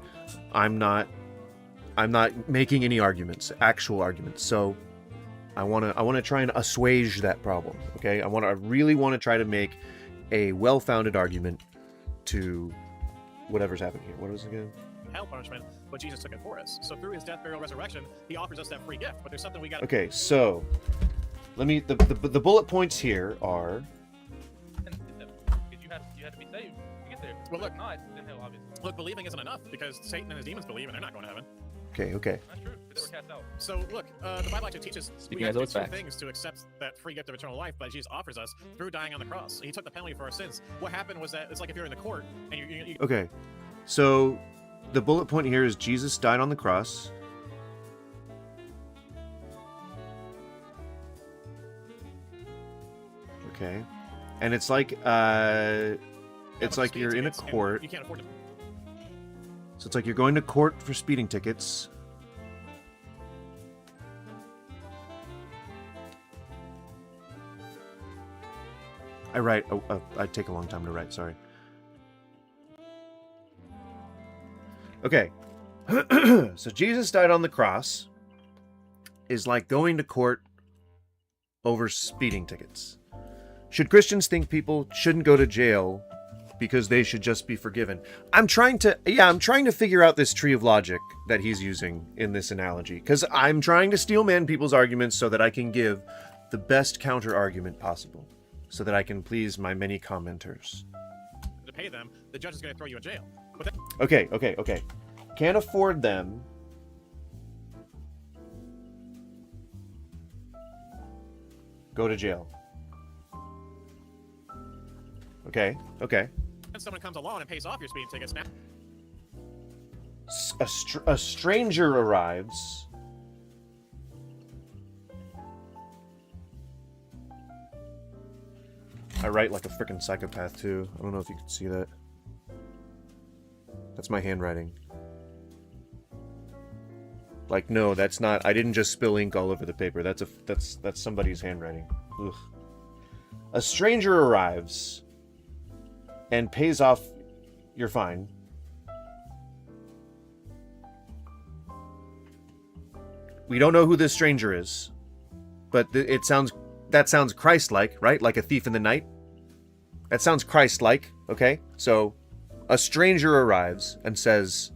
I'm not making any arguments, actual arguments. So I want to try and assuage that problem, okay? I really want to try to make a well-founded argument to whatever's happening here. What was it again? Hell punishment, but Jesus took it for us. So through his death, burial, resurrection, he offers us that free gift. But there's something we got. Okay, so the bullet points here are. You had to be saved to get there. Well, look, not then hell, obviously. Look, believing isn't enough because Satan and his demons believe and they're not going to heaven. Okay. That's true. They were cast out. So look, the Bible actually teaches Speaking we have as to do though two it's things to accept that free gift of eternal life, but Jesus offers us through dying on the cross. He took the penalty for our sins. What happened was that it's like if you're in the court and you Okay, so the bullet point here is Jesus died on the cross. Okay, and it's like you're in a court. You can't afford to. So it's like you're going to court for speeding tickets. I write. I take a long time to write. Sorry. Okay. So Jesus died on the cross is like going to court over speeding tickets. Should Christians think people shouldn't go to jail because they should just be forgiven? I'm trying to figure out this tree of logic that he's using in this analogy, because I'm trying to steelman people's arguments so that I can give the best counter argument possible, so that I can please my many commenters. To pay them, the judge is going to throw you in jail. But that, Okay. Can't afford them. Go to jail. Okay. when someone comes along and pays off your speeding tickets, now A stranger arrives. I write like a freaking psychopath too. I don't know if you can see that. That's my handwriting. Like, no, that's not. I didn't just spill ink all over the paper. That's somebody's handwriting. Ugh. A stranger arrives and pays off your fine. We don't know who this stranger is, but that sounds Christ-like, right? Like a thief in the night. That sounds Christ-like. Okay, so a stranger arrives and says,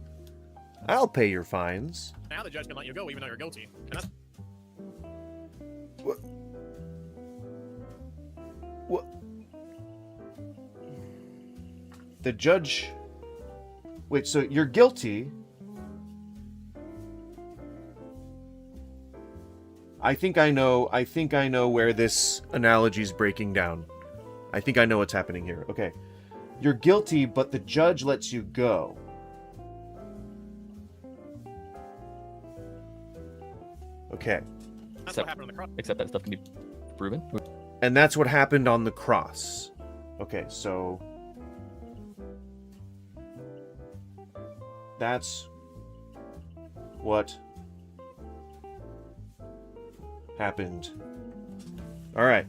I'll pay your fines. Now the judge can let you go even though you're guilty. And that's What? The judge... Wait, so you're guilty. I think I know where this analogy is breaking down. I think I know what's happening here. Okay. You're guilty, but the judge lets you go. Okay. that's what happened on the cross. Except that stuff can be proven. And that's what happened on the cross. Okay, so that's what happened. All right.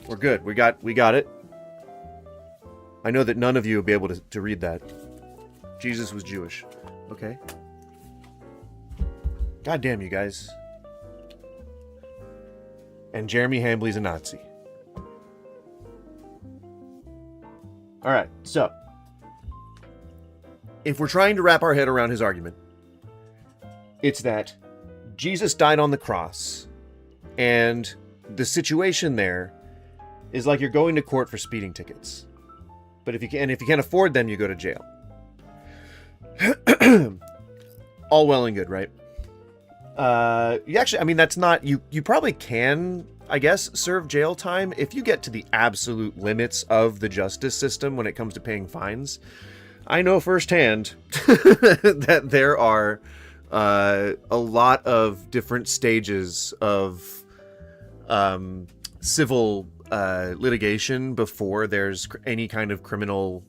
We're good. We got it. I know that none of you will be able to read that. Jesus was Jewish. Okay. God damn you guys. And Jeremy Hambley's a Nazi. All right, so if we're trying to wrap our head around his argument, it's that Jesus died on the cross, and the situation there is like you're going to court for speeding tickets. But if you can't afford them, you go to jail. All well and good, right? That's not, you probably can, I guess, serve jail time if you get to the absolute limits of the justice system when it comes to paying fines. I know firsthand that there are a lot of different stages of civil litigation before there's any kind of criminal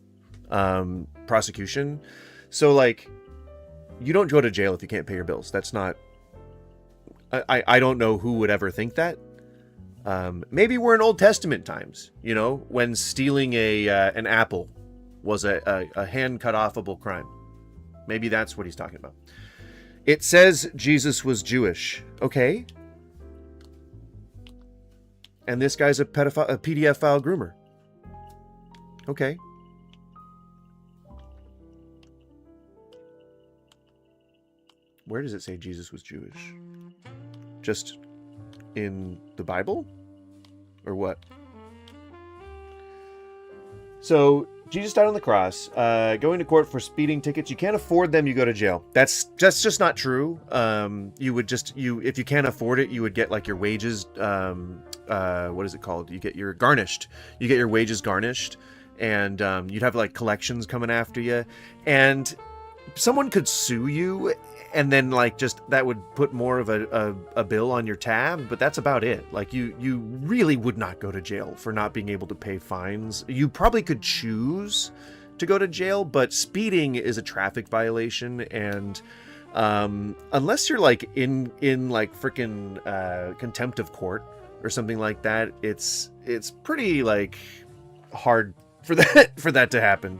prosecution. So, like, you don't go to jail if you can't pay your bills. That's not... I don't know who would ever think that. Maybe we're in Old Testament times, when stealing an apple was a hand cut offable crime. Maybe that's what he's talking about. It says Jesus was Jewish. Okay. And this guy's a PDF file groomer. Okay. Where does it say Jesus was Jewish? Just in the Bible? Or what? So, Jesus died on the cross. Going to court for speeding tickets. You can't afford them, you go to jail. That's just not true. If you can't afford it, you would get like your wages, what is it called? You get your wages garnished. And you'd have like collections coming after you. And someone could sue you, and then like just that would put more of a bill on your tab, but that's about it. Like you really would not go to jail for not being able to pay fines. You probably could choose to go to jail, but speeding is a traffic violation, and unless you're like in like freaking contempt of court or something like that, it's pretty like hard for that to happen.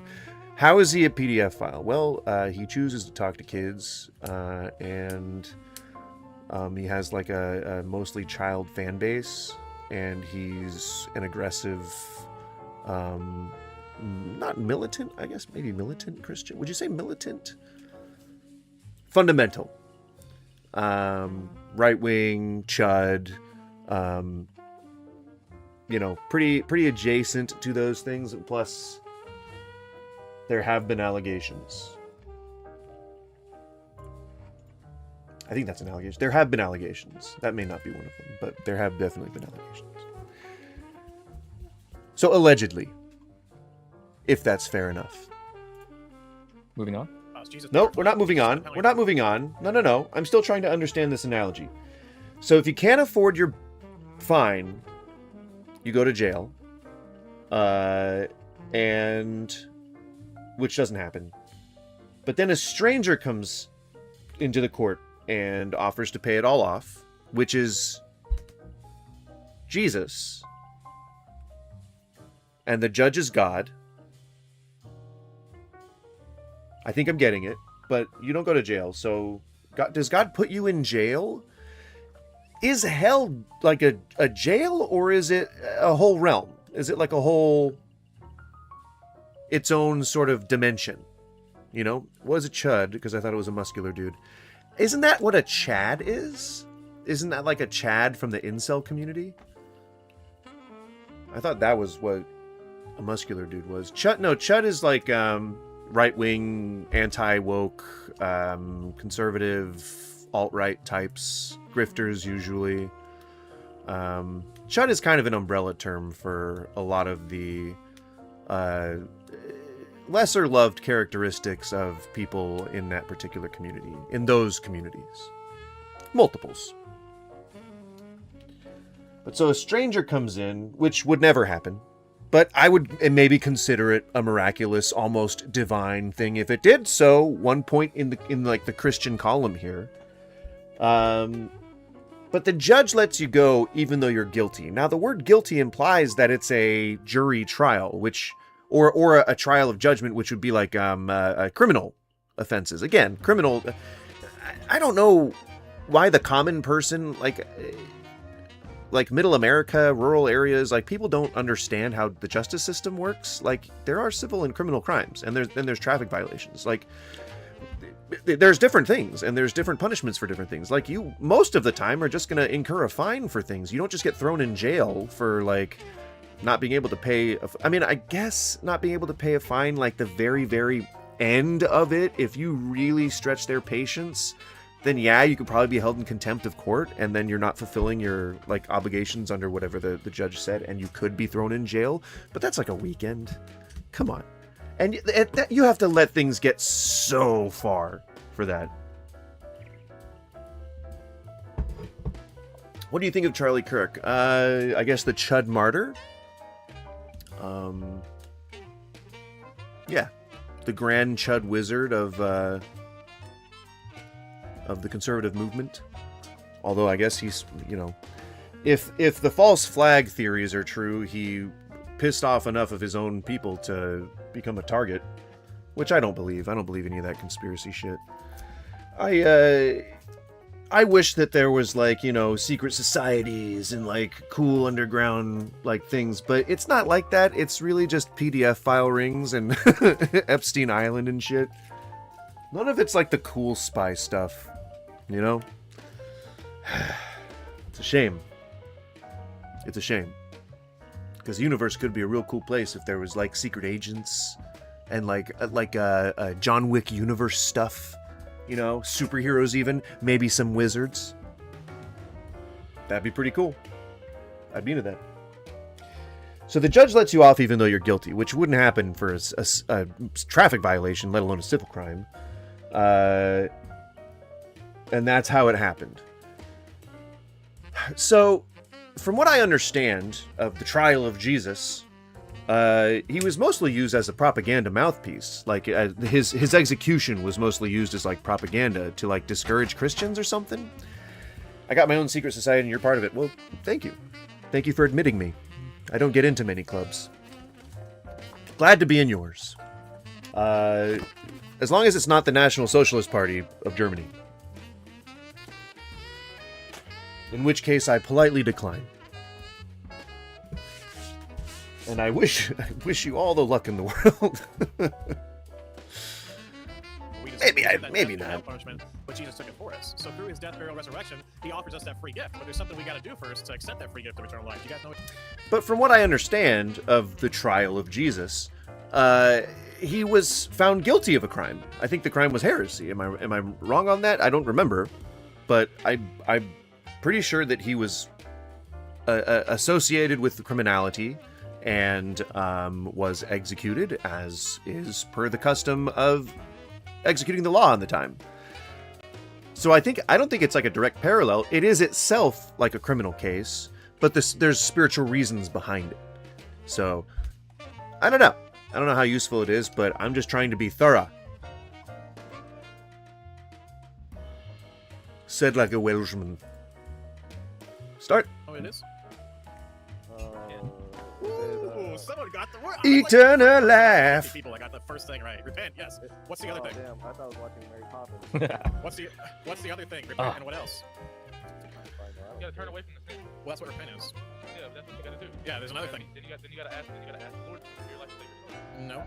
How is he a PDF file? Well, he chooses to talk to kids, and he has like a mostly child fan base, and he's an aggressive, not militant, I guess, maybe militant Christian. Would you say militant? Fundamental. Right-wing, chud, pretty adjacent to those things, plus... there have been allegations. I think that's an allegation. There have been allegations. That may not be one of them, but there have definitely been allegations. So allegedly, if that's fair enough. Moving on. No, we're not moving on. We're not moving on. No. I'm still trying to understand this analogy. So if you can't afford your fine, you go to jail. And... which doesn't happen. But then a stranger comes into the court and offers to pay it all off, which is Jesus. And the judge is God. I think I'm getting it, but you don't go to jail. So does God put you in jail? Is hell like a jail, or is it a whole realm? Is it like a whole... its own sort of dimension. You know, was a chud because I thought it was a muscular dude. Isn't that what a Chad is? Isn't that like a Chad from the incel community? I thought that was what a muscular dude was. Chud is like right-wing, anti-woke, conservative, alt-right types, grifters usually. Chud is kind of an umbrella term for a lot of the lesser loved characteristics of people in that particular community, in those communities. Multiples. But so a stranger comes in, which would never happen, but I would maybe consider it a miraculous, almost divine thing if it did so. One point in like the Christian column here. But the judge lets you go even though you're guilty. Now the word guilty implies that it's a jury trial, which or a trial of judgment, which would be like criminal offenses. Again, criminal. I don't know why the common person, like middle America, rural areas, like people don't understand how the justice system works. Like there are civil and criminal crimes, and there's traffic violations. Like there's different things, and there's different punishments for different things. Like you, most of the time, are just going to incur a fine for things. You don't just get thrown in jail for like not being able to pay. I mean, I guess not being able to pay a fine, like the very, very end of it. If you really stretch their patience, then yeah, you could probably be held in contempt of court, and then you're not fulfilling your like obligations under whatever the judge said, and you could be thrown in jail. But that's like a weekend. Come on. And you have to let things get so far for that. What do you think of Charlie Kirk? I guess the Chud Martyr. Yeah, the Grand Chud Wizard of the conservative movement. Although I guess he's, you know, if the false flag theories are true, he pissed off enough of his own people to become a target, which I don't believe. I don't believe any of that conspiracy shit. I wish that there was like, you know, secret societies and like cool underground like things, but it's not like that. It's really just PDF file rings and Epstein Island and shit. None of it's like the cool spy stuff, you know? It's a shame. It's a shame. Because the universe could be a real cool place if there was like secret agents and like John Wick universe stuff, you know, superheroes even, maybe some wizards. That'd be pretty cool. I'd be into that. So the judge lets you off even though you're guilty, which wouldn't happen for a traffic violation, let alone a civil crime. And that's how it happened. So, from what I understand of the trial of Jesus, he was mostly used as a propaganda mouthpiece. Like his execution was mostly used as like propaganda to like discourage Christians or something. I got my own secret society and you're part of it. Well, thank you. Thank you for admitting me. I don't get into many clubs. Glad to be in yours. As long as it's not the National Socialist Party of Germany. In which case I politely decline. And I wish you all the luck in the world. Maybe not. Punishment, but Jesus took it for us. So through his death, burial, resurrection, he offers us that free gift. But there's something we got to do first to accept that free gift of eternal life. You guys know it? But from what I understand of the trial of Jesus, he was found guilty of a crime. I think the crime was heresy. Am I wrong on that? I don't remember, but I'm pretty sure that he was associated with the criminality and was executed, as is per the custom of executing the law in the time. So I don't think it's like a direct parallel. It is itself like a criminal case, but there's spiritual reasons behind it. So I don't know. I don't know how useful it is, but I'm just trying to be thorough. Said like a Welshman. Start. Oh, it is? Ooh, someone got the word. Eternal life. People, I got the first thing right. Repent, yes. What's the other thing? Damn, I thought I was watching Mary Poppins. What's the other thing? Repent and what else? You gotta turn away from the snake. Well, that's what repent is. Yeah, but that's what you gotta do. Yeah, there's another thing. Then you gotta ask the Lord for your life to save your soul. No.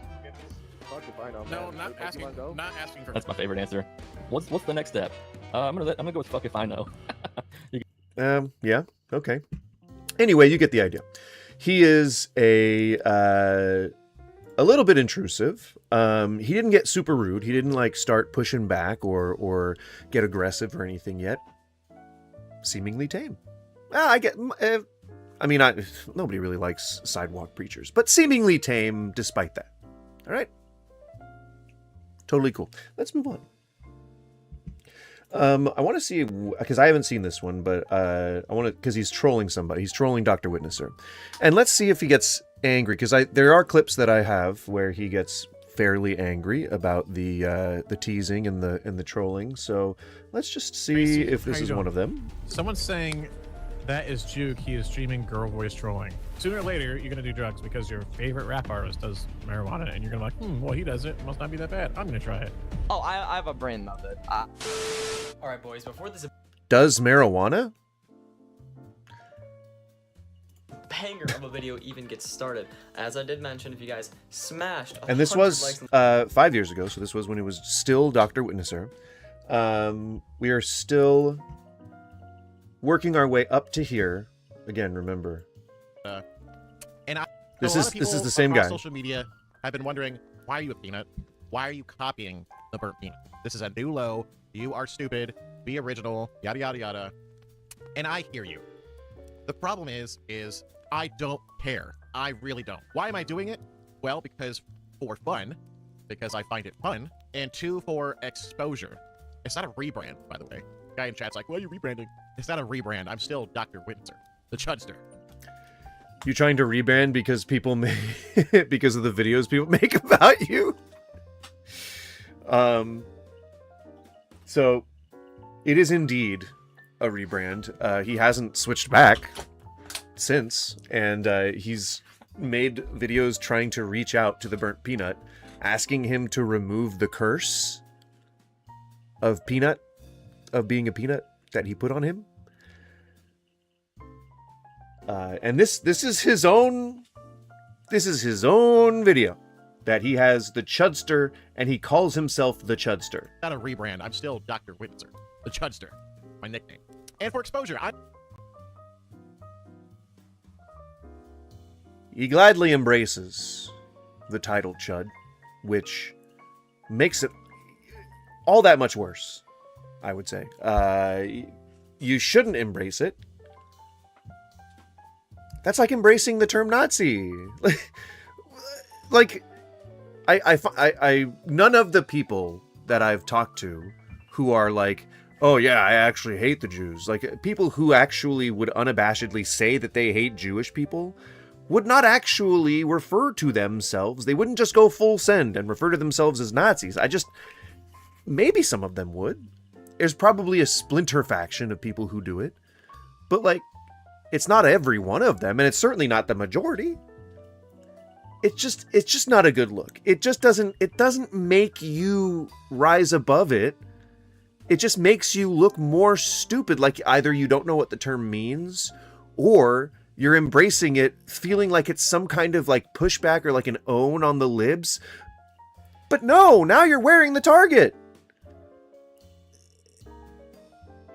Fuck if I know, No, man. not Hey, asking. Pokemon Go? Not asking for. That's my favorite answer. What's the next step? I'm gonna go with fuck if I know. Yeah, okay. Anyway, you get the idea. He is a little bit intrusive. He didn't get super rude. He didn't like start pushing back or get aggressive or anything yet. Seemingly tame. I get. I mean, nobody really likes sidewalk preachers, but seemingly tame despite that. All right. Totally cool. Let's move on. I want to see, because I haven't seen this one, but I want to, because he's trolling somebody. He's trolling Dr. Witnesser. And let's see if he gets angry, because there are clips that I have where he gets fairly angry about the teasing and the trolling. So let's just see if this is one of them. Someone's saying that is Juke. He is streaming girl voice trolling. Sooner or later, you're gonna do drugs because your favorite rap artist does marijuana, and you're gonna be like, well, he does it. It must not be that bad. I'm gonna try it. Oh, I have a brain of it. All right, boys. Before this Does marijuana? banger of a video even gets started, as I did mention, if you guys smashed, And this 100 was likes 5 years ago, so this was when it was still Dr. Witnesser. We are still working our way up to here. Again, remember. And this a lot is of people the same across guy. Social media have been wondering, why are you a peanut? Why are you copying the burnt peanut? This is a new low. You are stupid. Be original. Yada yada yada. And I hear you. The problem is I don't care. I really don't. Why am I doing it? Well, because for fun, because I find it fun, and 2, for exposure. It's not a rebrand, by the way. Guy in chat's like, "Why are you rebranding?" It's not a rebrand. I'm still Dr. Witzer, the Chudster. You trying to rebrand because people because of the videos people make about you? So it is indeed a rebrand. He hasn't switched back since, and he's made videos trying to reach out to the burnt peanut, asking him to remove the curse of being a peanut that he put on him. And this is his own video that he has, the Chudster, and he calls himself the Chudster. Not a rebrand. I'm still Dr. Witzer, the Chudster, my nickname. And for exposure, He gladly embraces the title Chud, which makes it all that much worse, I would say. You shouldn't embrace it. That's like embracing the term Nazi. Like, I none of the people that I've talked to who are like, oh yeah, I actually hate the Jews. Like, people who actually would unabashedly say that they hate Jewish people would not actually refer to themselves. They wouldn't just go full send and refer to themselves as Nazis. Maybe some of them would. There's probably a splinter faction of people who do it. But like, it's not every one of them, and it's certainly not the majority. It's just not a good look. It doesn't make you rise above it. It just makes you look more stupid, like either you don't know what the term means, or you're embracing it feeling like it's some kind of like pushback or like an own on the libs. But no, now you're wearing the target.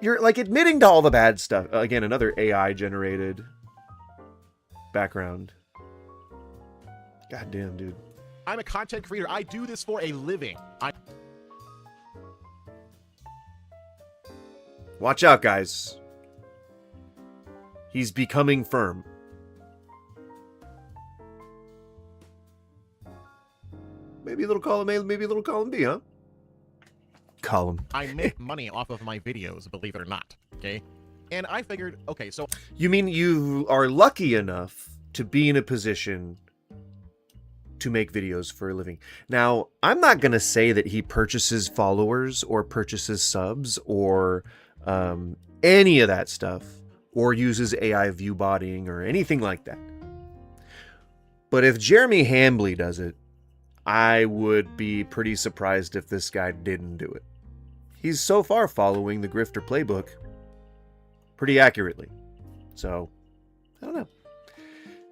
You're like admitting to all the bad stuff. Again, another AI generated background. God damn, dude. I'm a content creator. I do this for a living. Watch out, guys. He's becoming firm. Maybe a little column A, maybe a little column B, huh? Column. I make money off of my videos, believe it or not. Okay? And I figured, okay, so You mean you are lucky enough to be in a position to make videos for a living. Now, I'm not going to say that he purchases followers or purchases subs or any of that stuff, or uses AI view botting or anything like that. But if Jeremy Hambley does it, I would be pretty surprised if this guy didn't do it. He's so far following the grifter playbook. pretty accurately. So, I don't know.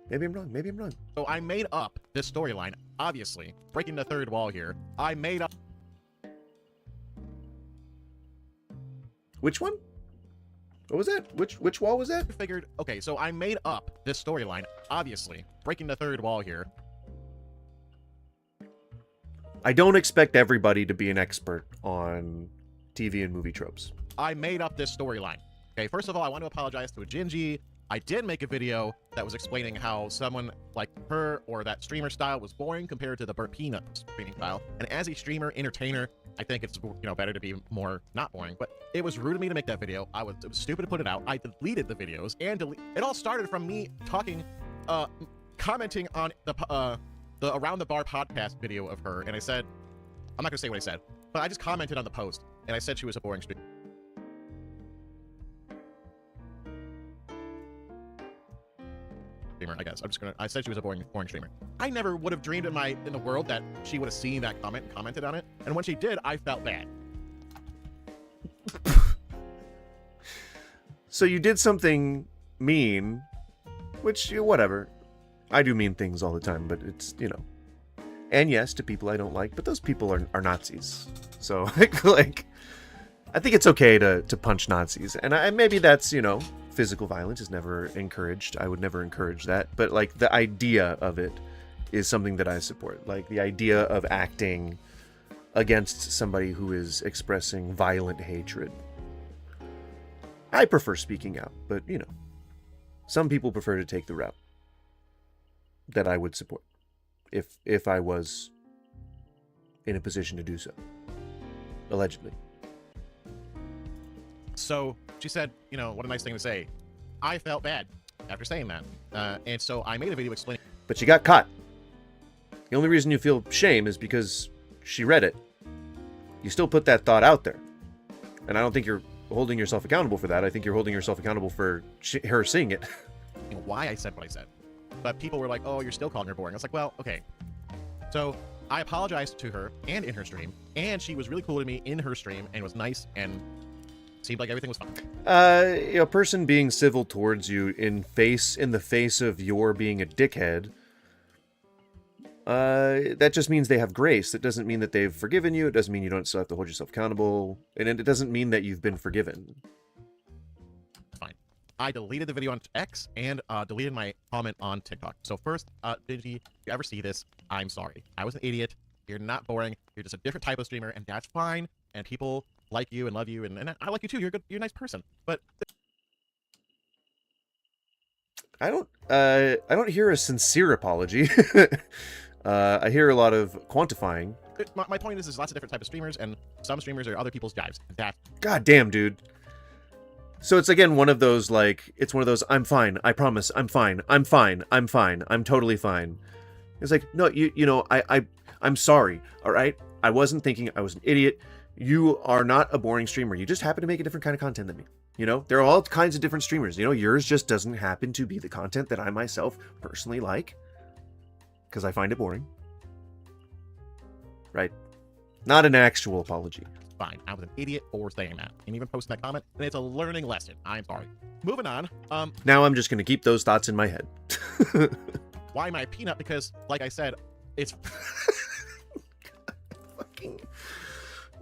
Maybe I'm wrong. Maybe I'm wrong. So I made up this storyline, obviously. Breaking the third wall here. I made up... Which one? What was that? Which wall was that? Figured, okay, so I made up this storyline, obviously. Breaking the third wall here. I don't expect everybody to be an expert on TV and movie tropes. I made up this storyline. Okay, first of all, I want to apologize to a Gingy. I did make a video that was explaining how someone like her or that streamer style was boring compared to the Burt Peanut streaming style. And as a streamer, entertainer, I think it's, you know, better to be more not boring. But it was rude of me to make that video. It was stupid to put it out. I deleted the videos and it all started from me talking, commenting on the Around the Bar podcast video of her. And I said, I'm not gonna say what I said, but I just commented on the post and I said she was a boring streamer. I guess I said she was a boring streamer. I never would have dreamed in the world that she would have seen that comment and commented on it. And when she did, I felt bad. So you did something mean, which, whatever. I do mean things all the time, but it's, you know. And yes, to people I don't like, but those people are Nazis. So, like, I think it's okay to punch Nazis. And maybe that's, you know, physical violence is never encouraged. I would never encourage that. But, like, the idea of it is something that I support. Like, the idea of acting against somebody who is expressing violent hatred. I prefer speaking out, but, you know, some people prefer to take the route that I would support if I was in a position to do so. Allegedly. So she said, you know, what a nice thing to say. I felt bad after saying that. And so I made a video explaining. But she got caught. The only reason you feel shame is because she read it. You still put that thought out there. And I don't think you're holding yourself accountable for that. I think you're holding yourself accountable for her seeing it. Why I said what I said. But people were like, oh, you're still calling her boring. I was like, well, okay. So I apologized to her and in her stream. And she was really cool to me in her stream and was nice and seemed like everything was fine. A person being civil towards you in the face of your being a dickhead, that just means they have grace. That doesn't mean that they've forgiven you. It doesn't mean you don't still have to hold yourself accountable. And it doesn't mean that you've been forgiven. Fine. I deleted the video on X and deleted my comment on TikTok. So first, Digi, if you ever see this, I'm sorry. I was an idiot. You're not boring. You're just a different type of streamer, and that's fine. And people like you and love you, and I like you too. You're good. You're a nice person. But I don't hear a sincere apology. I hear a lot of quantifying. My point is, there's lots of different types of streamers, and some streamers are other people's jives. God damn, dude. So it's again one of those, like, it's one of those, I'm fine, I promise, I'm fine, I'm fine, I'm fine, I'm totally fine. It's like, no, you know, I'm sorry, all right? I wasn't thinking, I was an idiot. You are not a boring streamer. You just happen to make a different kind of content than me. You know, there are all kinds of different streamers. You know, yours just doesn't happen to be the content that I myself personally like. Because I find it boring. Right? Not an actual apology. Fine. I was an idiot for saying that. And even posting that comment, and it's a learning lesson. I'm sorry. Moving on. Now I'm just going to keep those thoughts in my head. Why am I a peanut? Because, like I said, it's... Fucking...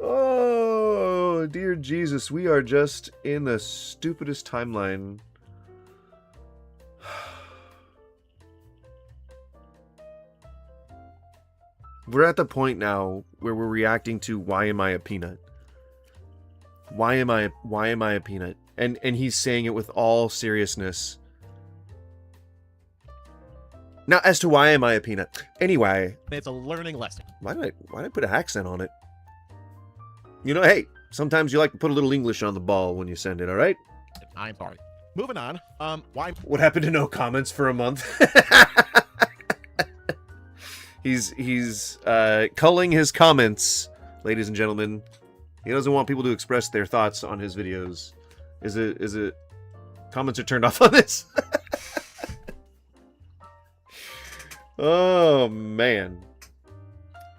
Oh, dear Jesus. We are just in the stupidest timeline. We're at the point now where we're reacting to why am I a peanut? Why am I a peanut? And he's saying it with all seriousness. Now, as to why am I a peanut? Anyway, it's a learning lesson. Why did I put an accent on it? You know, hey, sometimes you like to put a little English on the ball when you send it, all right? I'm sorry. Moving on. Why? What happened to no comments for a month? He's culling his comments, ladies and gentlemen. He doesn't want people to express their thoughts on his videos. Is it comments are turned off on this? Oh man.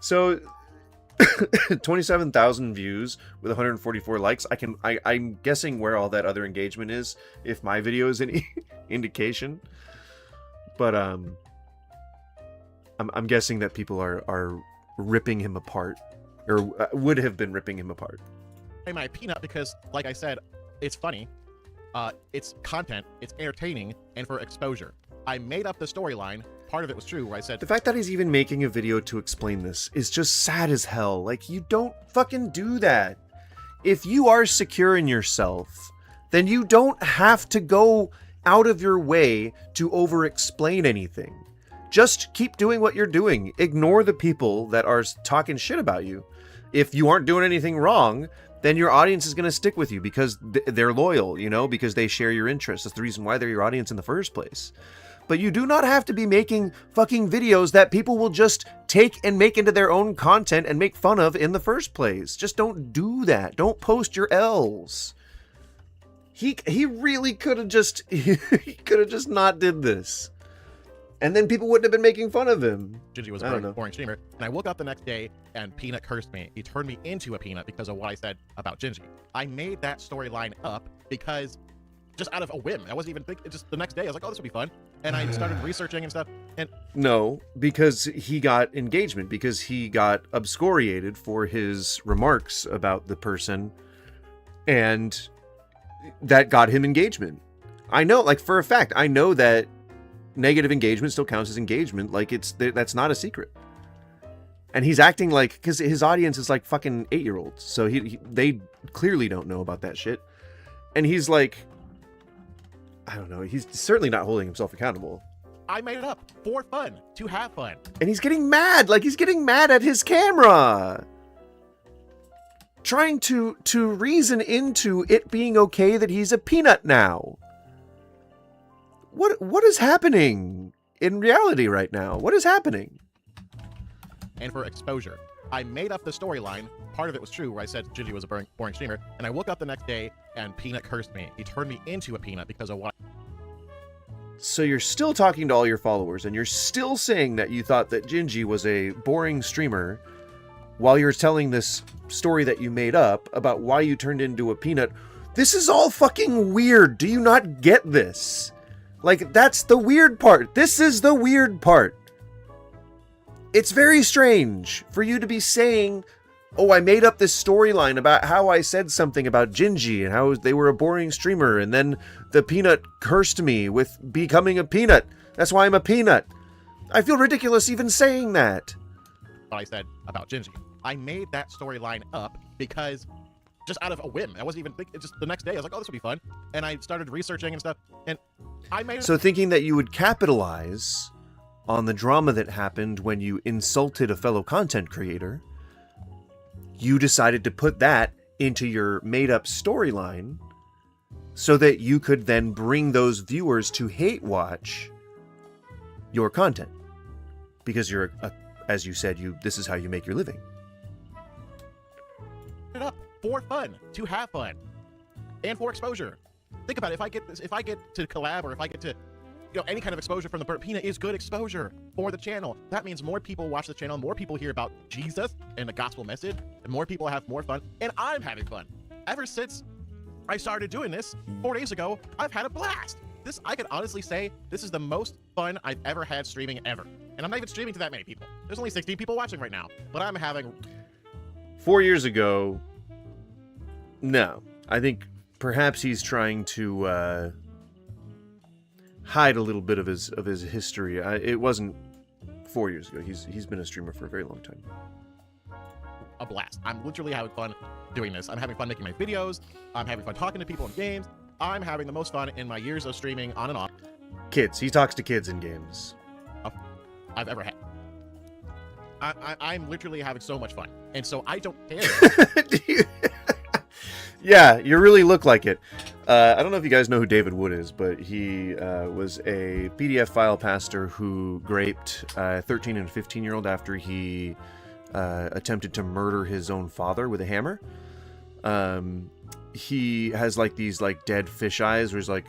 So 27,000 views with 144 likes. I'm guessing where all that other engagement is, if my video is any indication. But I'm guessing that people are ripping him apart, or would have been ripping him apart. My peanut because, like I said, it's funny, it's content, it's entertaining, and for exposure. I made up the storyline. Part of it was true, where I said The fact that he's even making a video to explain this is just sad as hell. Like, you don't fucking do that. If you are secure in yourself, then you don't have to go out of your way to over-explain anything. Just keep doing what you're doing. Ignore the people that are talking shit about you. If you aren't doing anything wrong, then your audience is going to stick with you because they're loyal, you know, because they share your interests. That's the reason why they're your audience in the first place. But you do not have to be making fucking videos that people will just take and make into their own content and make fun of in the first place. Just don't do that. Don't post your L's. He really could have just not did this. And then people wouldn't have been making fun of him. Gingy was a boring streamer, and I woke up the next day and Peanut cursed me. He turned me into a peanut because of what I said about Gingy. I made that storyline up because just out of a whim. I wasn't even thinking. Just the next day, I was like, "Oh, this will be fun," and I started researching and stuff. And no, because he got engagement, because he got excoriated for his remarks about the person, and that got him engagement. I know, like for a fact, I know that negative engagement still counts as engagement. Like that's not a secret. And he's acting like, because his audience is like fucking 8-year-olds, so they clearly don't know about that shit. And he's like, I don't know, he's certainly not holding himself accountable. I made it up for fun, to have fun. And he's getting mad, like he's getting mad at his camera. Trying to reason into it being okay that he's a peanut now. What is happening in reality right now? What is happening? And for exposure. I made up the storyline. Part of it was true, where I said Gingy was a boring streamer, and I woke up the next day and Peanut cursed me. He turned me into a peanut because of what. So you're still talking to all your followers, and you're still saying that you thought that Gingy was a boring streamer, while you're telling this story that you made up about why you turned into a peanut. This is all fucking weird. Do you not get this? Like, that's the weird part. This is the weird part. It's very strange for you to be saying, oh, I made up this storyline about how I said something about Gingy and how they were a boring streamer, and then the peanut cursed me with becoming a peanut. That's why I'm a peanut. I feel ridiculous even saying that. What I said about Gingy. I made that storyline up because just out of a whim. I wasn't even thinking. Just the next day, I was like, oh, this will be fun. And I started researching and stuff, and I made it. So thinking that you would capitalize on the drama that happened when you insulted a fellow content creator, you decided to put that into your made-up storyline so that you could then bring those viewers to hate watch your content. Because you're, as you said, this is how you make your living. It up for fun, to have fun, and for exposure. Think about it. If I get to collab, or if I get to, any kind of exposure from the Burnt Peanut is good exposure for the channel. That means more people watch the channel, more people hear about Jesus and the gospel message, and more people have more fun, and I'm having fun. Ever since I started doing this 4 days ago, I've had a blast. I could honestly say this is the most fun I've ever had streaming ever. And I'm not even streaming to that many people. There's only 16 people watching right now, but I'm having... 4 years ago, no. I think perhaps he's trying to hide a little bit of his history. It wasn't 4 years ago. He's been a streamer for a very long time. A blast. I'm literally having fun doing this. I'm having fun making my videos. I'm having fun talking to people in games. I'm having the most fun in my years of streaming on and off. Kids. He talks to kids in games. I've ever had. I'm literally having so much fun, and so I don't care. Yeah, you really look like it. I don't know if you guys know who David Wood is, but he was a PDF file pastor who raped a 13 and 15-year-old after he attempted to murder his own father with a hammer. He has like these like dead fish eyes where he's like,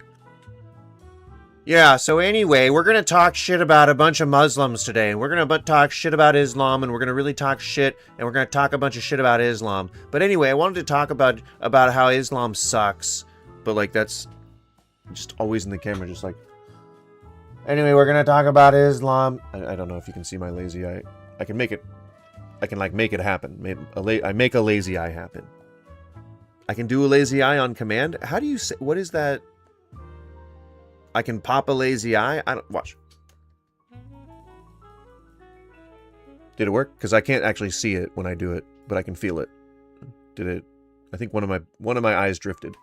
Yeah, so anyway, we're going to talk shit about a bunch of Muslims today, and we're going to talk shit about Islam, and we're going to really talk shit, and we're going to talk a bunch of shit about Islam. But anyway, I wanted to talk about how Islam sucks, but like that's just always in the camera, just like, anyway, we're going to talk about Islam. I don't know if you can see my lazy eye. I can make it happen. I make a lazy eye happen. I can do a lazy eye on command. How do you say, what is that? I can pop a lazy eye. I don't watch. Did it work? Because I can't actually see it when I do it, but I can feel it. Did it? I think one of my eyes drifted.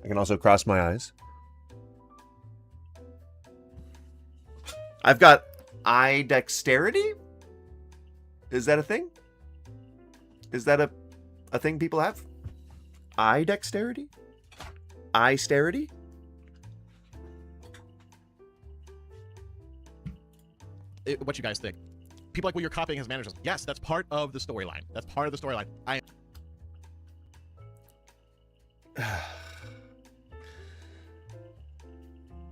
I can also cross my eyes. I've got eye dexterity. Is that a thing? Is that a thing people have? Eye dexterity? Eye-sterity? What you guys think? People like, well, you're copying his mannerisms. Yes, that's part of the storyline. That's part of the storyline.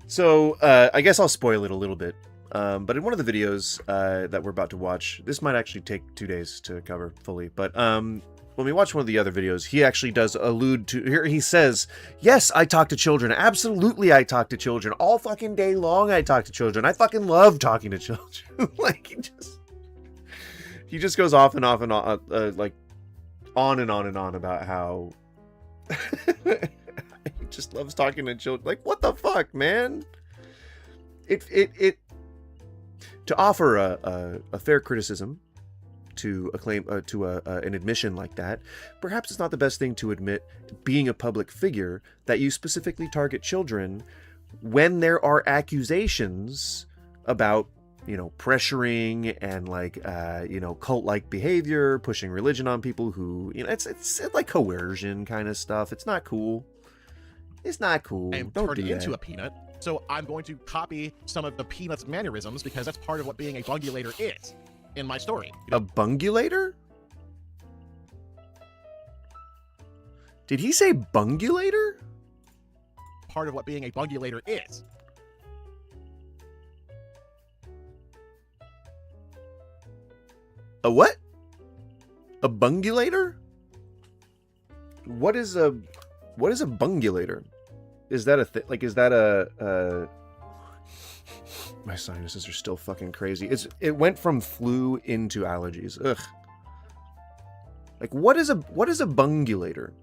So, I guess I'll spoil it a little bit. But in one of the videos that we're about to watch, this might actually take 2 days to cover fully, but when we watch one of the other videos, he actually does allude to, here he says, yes, I talk to children. Absolutely, I talk to children. All fucking day long, I talk to children. I fucking love talking to children. Like, he just goes off and off and on, like, on and on and on about how he just loves talking to children. Like, what the fuck, man? To offer a fair criticism to a claim to an admission like that, perhaps it's not the best thing to admit, being a public figure, that you specifically target children when there are accusations about, you know, pressuring and like cult-like behavior, pushing religion on people who, you know, it's like coercion kind of stuff. It's not cool. It's not cool. I am Don't turned do into that. a peanut, so I'm going to copy some of the peanut's mannerisms because that's part of what being a bungulator is in my story. A bungulator? Did he say bungulator? Part of what being a bungulator is. A what? A bungulator? What is a bungulator? Is that a thing? Like, is that a my sinuses are still fucking crazy. It went from flu into allergies. Ugh. Like, what is a bungulator?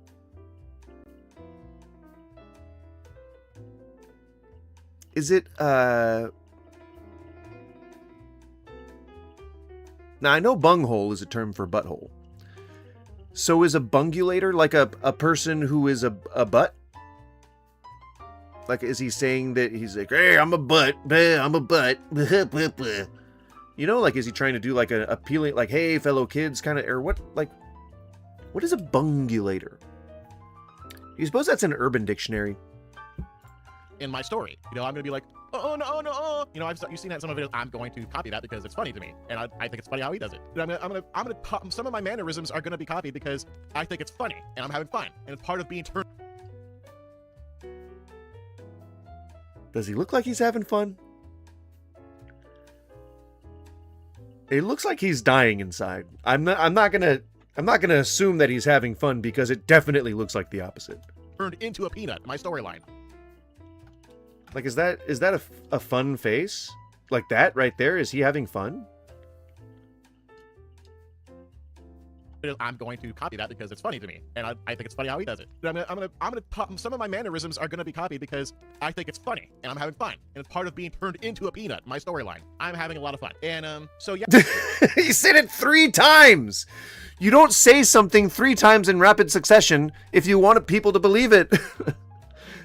Is it now I know bunghole is a term for butthole. So is a bungulator like a person who is a butt? Like, is he saying that he's like, hey, I'm a butt, I'm a butt. You know, like, is he trying to do like a appealing, like, hey, fellow kids kind of, or what, like, what is a bungulator? You suppose that's an Urban Dictionary? In my story, you know, I'm gonna be like, oh no, no, oh. You know, you've seen that in some of the videos. I'm going to copy that because it's funny to me, and I think it's funny how he does it. I'm gonna some of my mannerisms are gonna be copied because I think it's funny and I'm having fun, and it's part of being turned. Does he look like he's having fun? It looks like he's dying inside. I'm not gonna assume that he's having fun because it definitely looks like the opposite. Turned into a peanut. My storyline. Like, is that a fun face? Like that right there? Is he having fun? I'm going to copy that because it's funny to me, and I think it's funny how he does it. I'm gonna some of my mannerisms are gonna be copied because I think it's funny and I'm having fun, and it's part of being turned into a peanut. My storyline. I'm having a lot of fun, and so yeah. He said it 3 times. You don't say something 3 times in rapid succession if you want people to believe it.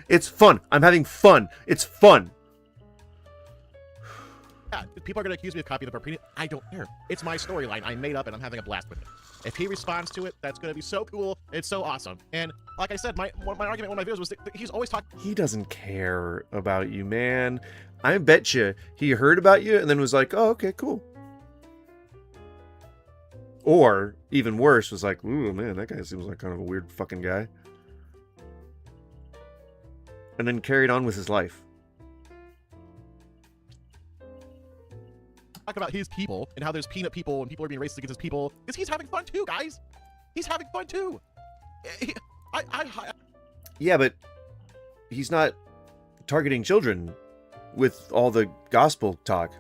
It's fun. I'm having fun. It's fun. Yeah, people are going to accuse me of copying the Burpini. I don't care. It's my storyline. I made up and I'm having a blast with it. If he responds to it, that's going to be so cool. It's so awesome. And like I said, my argument in one of my videos was that he's always talking. He doesn't care about you, man. I bet you he heard about you and then was like, oh, okay, cool. Or, even worse, was like, ooh, man, that guy seems like kind of a weird fucking guy. and then carried on with his life. Talk about his people and how there's peanut people and people are being racist against his people because he's having fun too, guys. He's having fun too. Yeah, but he's not targeting children with all the gospel talk.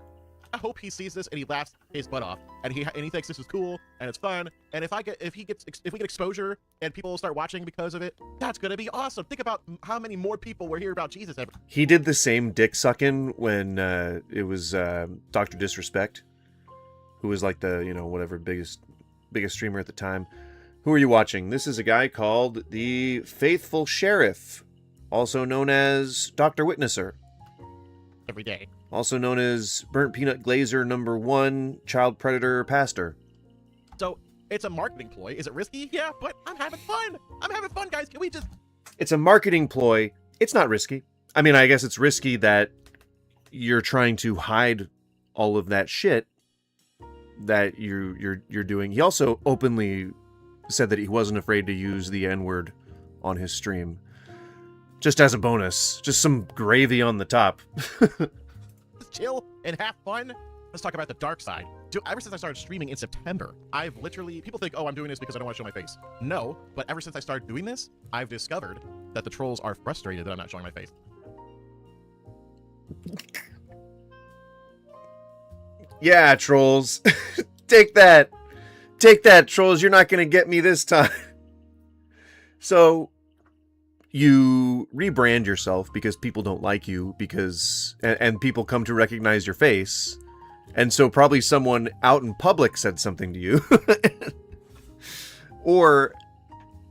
I hope he sees this and he laughs his butt off, and he thinks this is cool and it's fun. And if we get exposure and people start watching because of it, that's gonna be awesome. Think about how many more people will hear about Jesus ever. He did the same dick sucking when it was Dr. Disrespect, who was like the whatever biggest streamer at the time. Who are you watching? This is a guy called the Faithful Sherriff, also known as Dr. Witnesser. Every day. Also known as Burnt Peanut Glazer #1 Child Predator Pastor. So it's a marketing ploy. Is it risky? Yeah, but I'm having fun. I'm having fun, guys. Can we just... It's a marketing ploy. It's not risky. I mean, I guess it's risky that you're trying to hide all of that shit that you're doing. He also openly said that he wasn't afraid to use the N-word on his stream. Just as a bonus. Just some gravy on the top. chill and have fun. Let's talk about the dark side. Dude, ever since I started streaming in September, I've literally... People think, oh, I'm doing this because I don't want to show my face. No, but ever since I started doing this, I've discovered that the trolls are frustrated that I'm not showing my face. Yeah, trolls. Take that. Take that, trolls. You're not going to get me this time. So... you rebrand yourself because people don't like you and people come to recognize your face. And so probably someone out in public said something to you. Or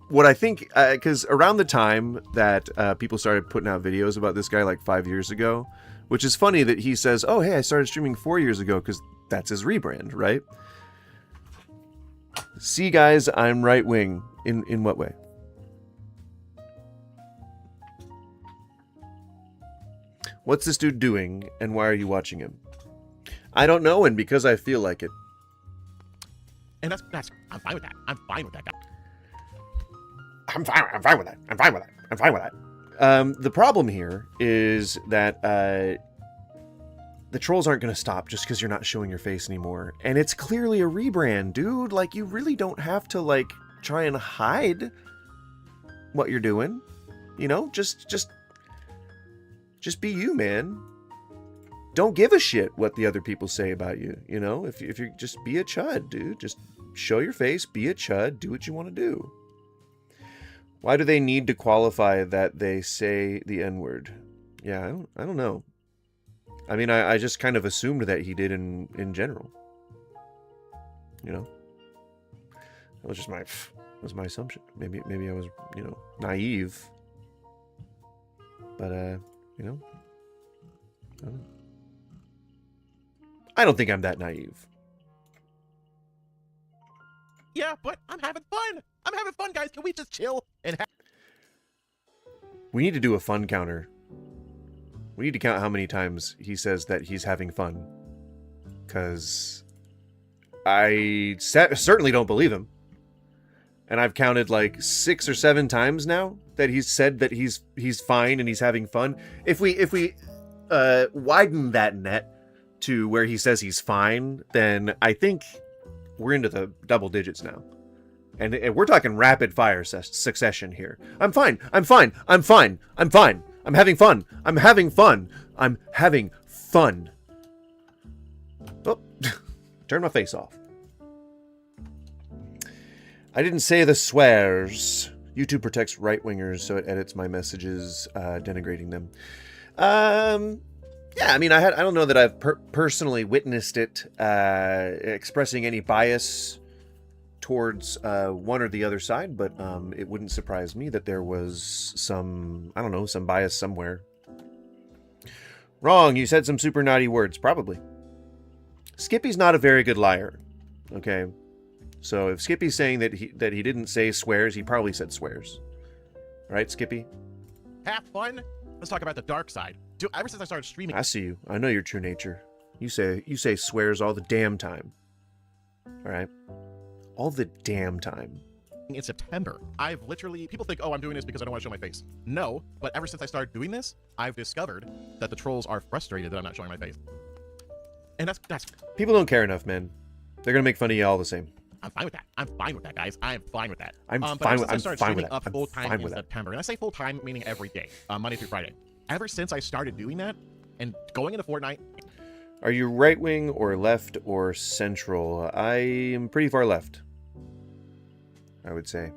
what I think, because around the time that people started putting out videos about this guy like 5 years ago, which is funny that he says, oh, hey, I started streaming 4 years ago because that's his rebrand, right? See, guys, I'm right wing. In what way? What's this dude doing, and why are you watching him? I don't know, and because I feel like it. And that's I'm fine with that. I'm fine with that guy. I'm fine with that. I'm fine with that. The problem here is that the trolls aren't going to stop just because you're not showing your face anymore. And it's clearly a rebrand, dude. Like, you really don't have to, like, try and hide what you're doing. You know, just be you, man. Don't give a shit what the other people say about you. You know, if you just be a chud, dude. Just show your face, be a chud, do what you want to do. Why do they need to qualify that they say the N-word? Yeah, I don't know. I mean, I just kind of assumed that he did in general. You know, that was just my assumption. Maybe I was, naive. But you know, I don't know. I don't think I'm that naive. Yeah, but I'm having fun. I'm having fun, guys. Can we just chill and have... We need to do a fun counter. We need to count how many times he says that he's having fun. Because I certainly don't believe him. And I've counted like 6 or 7 times now that he's said that he's fine and he's having fun. If we widen that net to where he says he's fine, then I think we're into the double digits now. And we're talking rapid fire succession here. I'm fine. I'm fine. I'm fine. I'm fine. I'm having fun. I'm having fun. I'm having fun. Oh, turn my face off. I didn't say the swears. YouTube protects right-wingers, so it edits my messages, denigrating them. Yeah, I mean, I don't know that I've personally witnessed it expressing any bias towards one or the other side, but it wouldn't surprise me that there was some, I don't know, some bias somewhere. Wrong, you said some super naughty words, probably. Skippy's not a very good liar, okay? So if Skippy's saying that he didn't say swears, he probably said swears. Right, Skippy? Have fun. Let's talk about the dark side. Dude, ever since I started streaming... I see you. I know your true nature. You say swears all the damn time. Alright? All the damn time. in September. I've literally, people think, oh, I'm doing this because I don't want to show my face. No, but ever since I started doing this, I've discovered that the trolls are frustrated that I'm not showing my face. And that's People don't care enough, man. They're gonna make fun of you all the same. I'm fine with that. I'm fine with that, guys. I'm fine with that. I'm But fine ever with- since I I'm started fine with streaming that. up I'm full time fine in with that. September, and I say full time meaning every day, Monday through Friday. Ever since I started doing that and going into Fortnite, Are you right wing or left or central? I am pretty far left, I would say.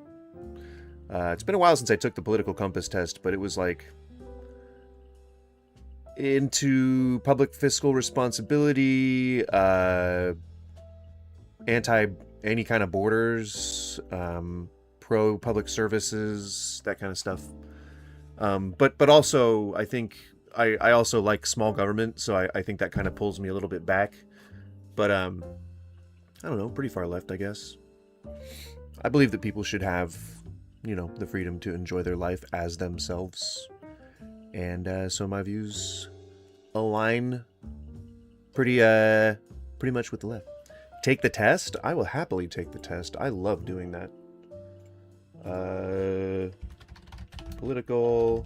It's been a while since I took the political compass test, but it was like into public fiscal responsibility, anti any kind of borders, pro public services, that kind of stuff. But also I think I also like small government, so I think that kind of pulls me a little bit back. But I don't know, pretty far left, I guess. I believe that people should have, you know, the freedom to enjoy their life as themselves. And so my views align pretty much with the left. Take the test? I will happily take the test. I love doing that. Political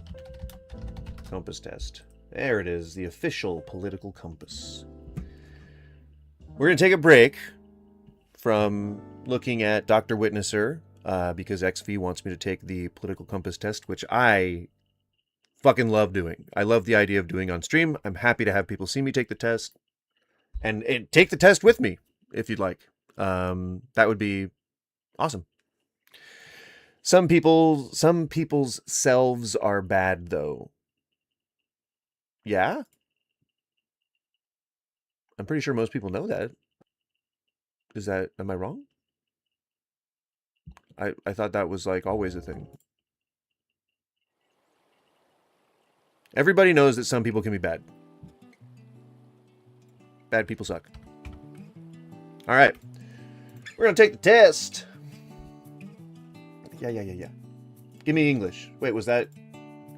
compass test. There it is, the official political compass. We're going to take a break from looking at Dr. Witnesser, because XV wants me to take the political compass test, which I fucking love doing. I love the idea of doing on stream. I'm happy to have people see me take the test. And take the test with me, if you'd like. That would be awesome. Some people's selves are bad, though. Yeah? I'm pretty sure most people know that. Am I wrong? I thought that was, like, always a thing. Everybody knows that some people can be bad. Bad people suck. Alright. We're gonna take the test. Yeah. Give me English. Wait, was that...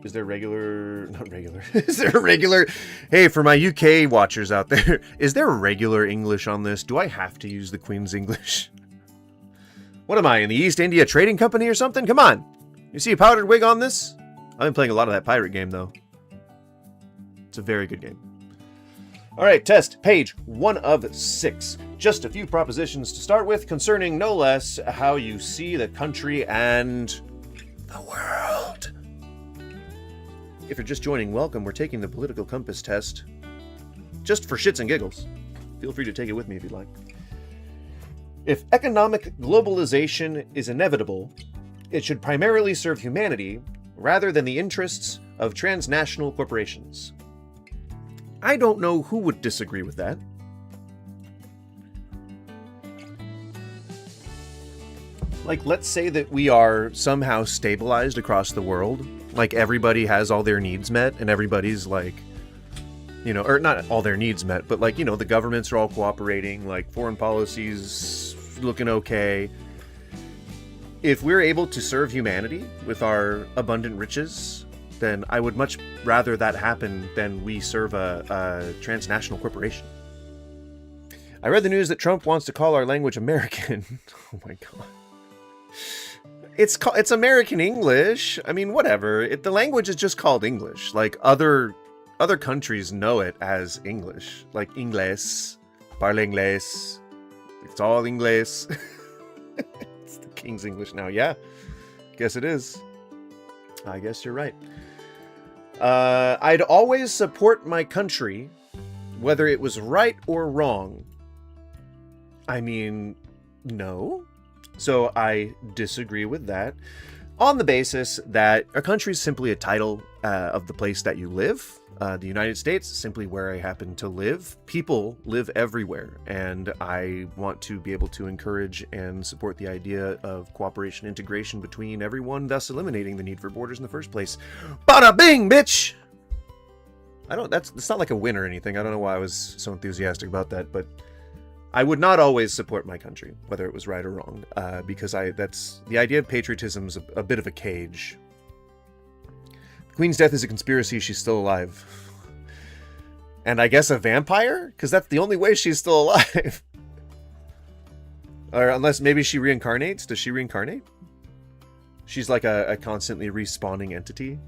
Is there regular... Not regular. Is there a regular... Hey, for my UK watchers out there, is there regular English on this? Do I have to use the Queen's English? What am I, in the East India Trading Company or something? Come on. You see a powdered wig on this? I've been playing a lot of that pirate game, though. It's a very good game. Alright, test. Page 1 of 6. Just a few propositions to start with concerning, no less, how you see the country and the world. If you're just joining, welcome. We're taking the political compass test. Just for shits and giggles. Feel free to take it with me if you'd like. If economic globalization is inevitable, it should primarily serve humanity rather than the interests of transnational corporations. I don't know who would disagree with that. Like, let's say that we are somehow stabilized across the world. Like, everybody has all their needs met, and everybody's like, you know, or not all their needs met, but like, you know, the governments are all cooperating, like, foreign policy's looking okay. If we're able to serve humanity with our abundant riches, then I would much rather that happen than we serve a transnational corporation. I read the news that Trump wants to call our language American. Oh my god. It's American English. I mean, whatever. The language is just called English. Like, other countries know it as English. Like, Inglés, parle inglés. It's all Inglés. It's the King's English now. Yeah, guess it is. I guess you're right. I'd always support my country, whether it was right or wrong. I mean, no. So I disagree with that on the basis that a country is simply a title of the place that you live. The United States is simply where I happen to live. People live everywhere, and I want to be able to encourage and support the idea of cooperation, integration between everyone, thus eliminating the need for borders in the first place. Bada bing, bitch! That's not like a win or anything. I don't know why I was so enthusiastic about that, but I would not always support my country, whether it was right or wrong, because that's the idea of patriotism is a bit of a cage. The Queen's death is a conspiracy. She's still alive. And I guess a vampire? Because that's the only way she's still alive. Or unless maybe she reincarnates. Does she reincarnate? She's like a constantly respawning entity.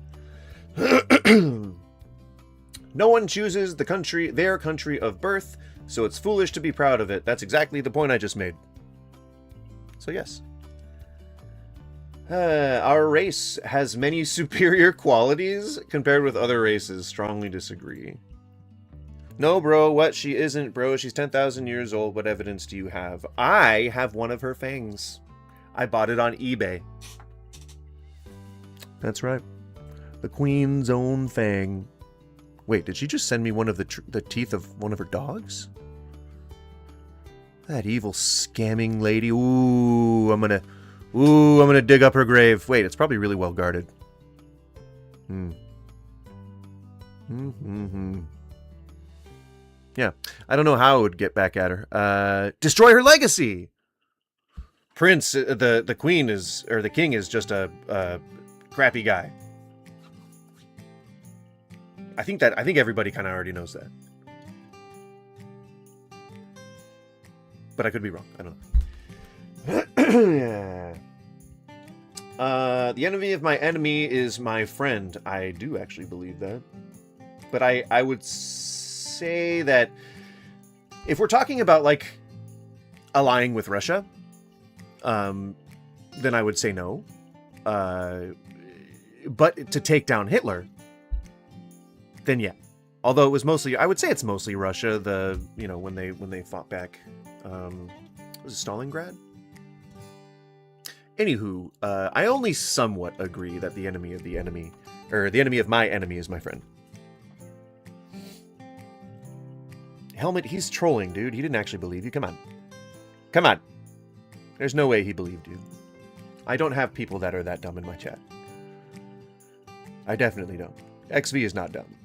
No one chooses their country of birth, so it's foolish to be proud of it. That's exactly the point I just made. So yes. Our race has many superior qualities compared with other races. Strongly disagree. No, bro, what? She isn't, bro. She's 10,000 years old. What evidence do you have? I have one of her fangs. I bought it on eBay. That's right. The queen's own fang. Wait, did she just send me one of the teeth of one of her dogs? That evil scamming lady. Ooh, I'm gonna dig up her grave. Wait, it's probably really well guarded. Yeah, I don't know how I would get back at her. Destroy her legacy. Prince, the queen is, or the king is just a crappy guy. I think everybody kind of already knows that. But I could be wrong. I don't know. Yeah. The enemy of my enemy is my friend. I do actually believe that. But I would say that if we're talking about, like, allying with Russia, then I would say no. But to take down Hitler, then yeah. Although it was mostly, I would say it's mostly Russia, when they fought back. Was it Stalingrad? Anywho, I only somewhat agree that the enemy of the enemy, or the enemy of my enemy is my friend. Helmet, he's trolling, dude. He didn't actually believe you. Come on. Come on. There's no way he believed you. I don't have people that are that dumb in my chat. I definitely don't. XV is not dumb.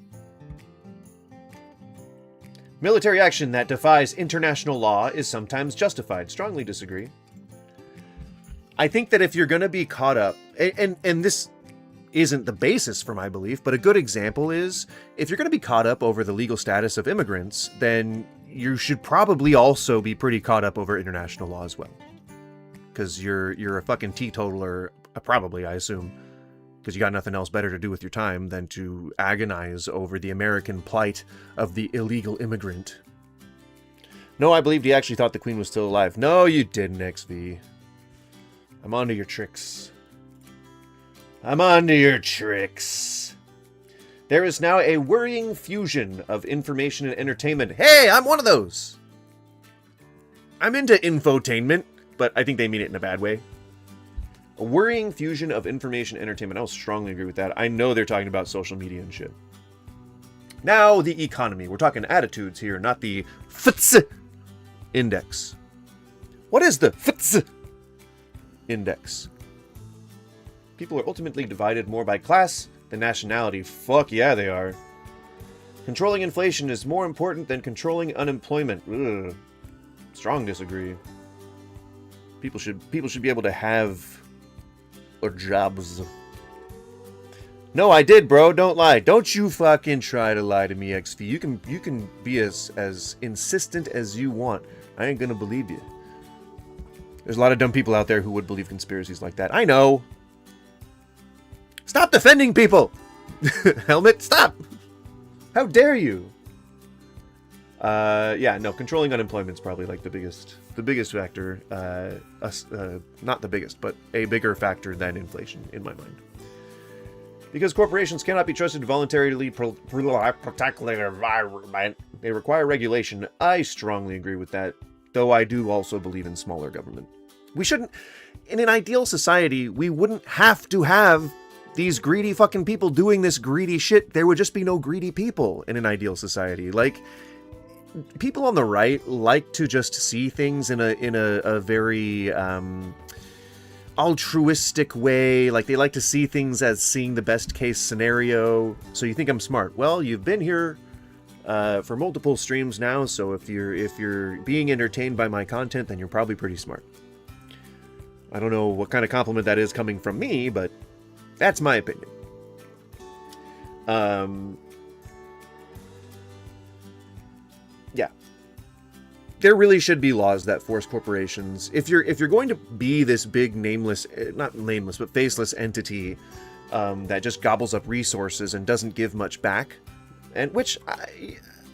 Military action that defies international law is sometimes justified. Strongly disagree. I think that if you're going to be caught up, and this isn't the basis for my belief, but a good example is, if you're going to be caught up over the legal status of immigrants, then you should probably also be pretty caught up over international law as well. Because you're a fucking teetotaler, probably, I assume. Because you got nothing else better to do with your time than to agonize over the American plight of the illegal immigrant. No, I believed he actually thought the queen was still alive. No, you didn't, XV. I'm onto your tricks. I'm onto your tricks. There is now a worrying fusion of information and entertainment. Hey, I'm one of those. I'm into infotainment, but I think they mean it in a bad way. A worrying fusion of information and entertainment. I'll strongly agree with that. I know they're talking about social media and shit. Now, the economy. We're talking attitudes here, not the FTSE index. What is the FTSE index? People are ultimately divided more by class than nationality. Fuck yeah, they are. Controlling inflation is more important than controlling unemployment. Ugh. Strong disagree. People should be able to have jobs. No, I did, bro. Don't lie. Don't you fucking try to lie to me, XV. You can be as insistent as you want. I ain't gonna believe you. There's a lot of dumb people out there who would believe conspiracies like that. I know. Stop defending people! Helmet, stop! How dare you? Yeah, no, controlling unemployment is probably like the biggest factor. Not the biggest, but a bigger factor than inflation in my mind. Because corporations cannot be trusted to voluntarily protect their environment. They require regulation. I strongly agree with that, though I do also believe in smaller government. We shouldn't, in an ideal society, we wouldn't have to have these greedy fucking people doing this greedy shit. There would just be no greedy people in an ideal society. Like, people on the right like to just see things in a very altruistic way. Like, they like to see things as seeing the best case scenario. So you think I'm smart? Well, you've been here for multiple streams now, so if you're being entertained by my content, then you're probably pretty smart. I don't know what kind of compliment that is coming from me, but that's my opinion. Yeah. there really should be laws that force corporations, if you're going to be this big nameless, not nameless, but faceless entity that just gobbles up resources and doesn't give much back, and which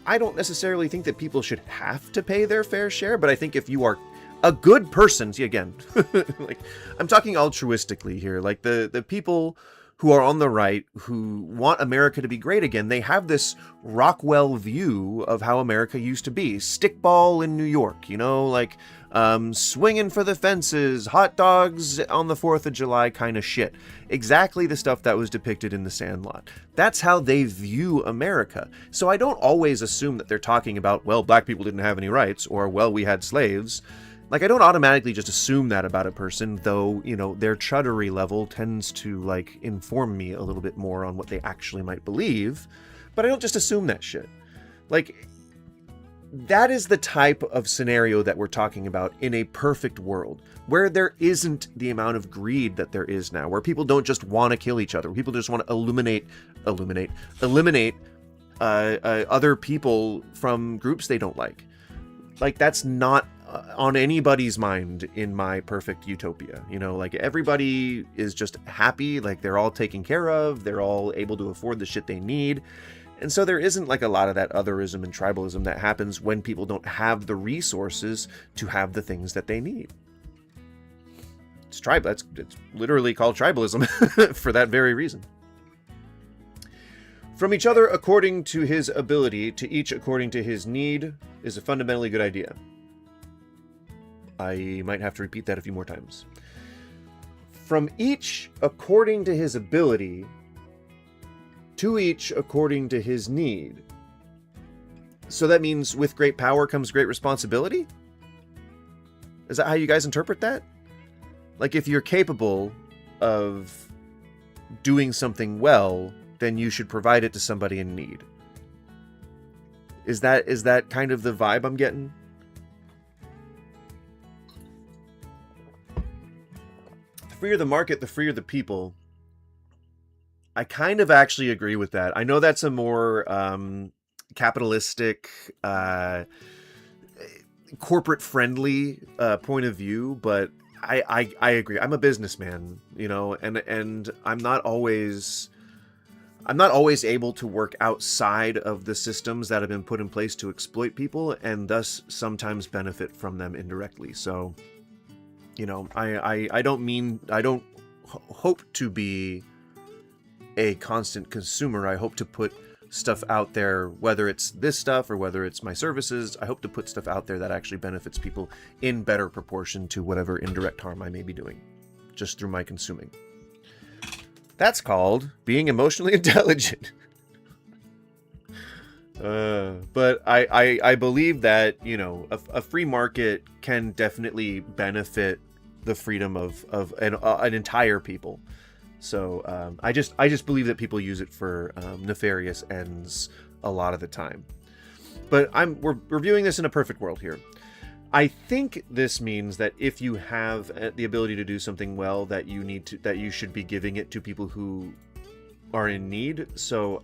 I don't necessarily think that people should have to pay their fair share, but I think if you are a good person, see again, like I'm talking altruistically here, like the people who are on the right, who want America to be great again, they have this Rockwell view of how America used to be. Stickball in New York, you know, like swinging for the fences, hot dogs on the 4th of July kind of shit. Exactly the stuff that was depicted in The Sandlot. That's how they view America. So I don't always assume that they're talking about, well, black people didn't have any rights, or, well, we had slaves. Like, I don't automatically just assume that about a person, though, you know, their chuddery level tends to, like, inform me a little bit more on what they actually might believe. But I don't just assume that shit. Like, that is the type of scenario that we're talking about in a perfect world, where there isn't the amount of greed that there is now, where people don't just want to kill each other, where people just want to eliminate other people from groups they don't like. Like, that's not on anybody's mind in my perfect utopia. You know, like, everybody is just happy, like, they're all taken care of, they're all able to afford the shit they need. And so there isn't like a lot of that otherism and tribalism that happens when people don't have the resources to have the things that they need. It's literally called tribalism for that very reason. From each other according to his ability, to each according to his need, is a fundamentally good idea. I might have to repeat that a few more times. From each according to his ability, to each according to his need. So that means with great power comes great responsibility? Is that how you guys interpret that? Like, if you're capable of doing something well, then you should provide it to somebody in need. Is that kind of the vibe I'm getting? The freer the market, the freer the people. I kind of actually agree with that. I know that's a more capitalistic, corporate-friendly point of view, but I agree. I'm a businessman, you know, and I'm not always able to work outside of the systems that have been put in place to exploit people, and thus sometimes benefit from them indirectly. So, you know, I don't hope to be a constant consumer. I hope to put stuff out there, whether it's this stuff or whether it's my services. I hope to put stuff out there that actually benefits people in better proportion to whatever indirect harm I may be doing, just through my consuming. That's called being emotionally intelligent. But I believe that, you know, a free market can definitely benefit the freedom of an entire people. So I just believe that people use it for nefarious ends a lot of the time. But we're reviewing this in a perfect world here. I think this means that if you have the ability to do something well, that you should be giving it to people who are in need. So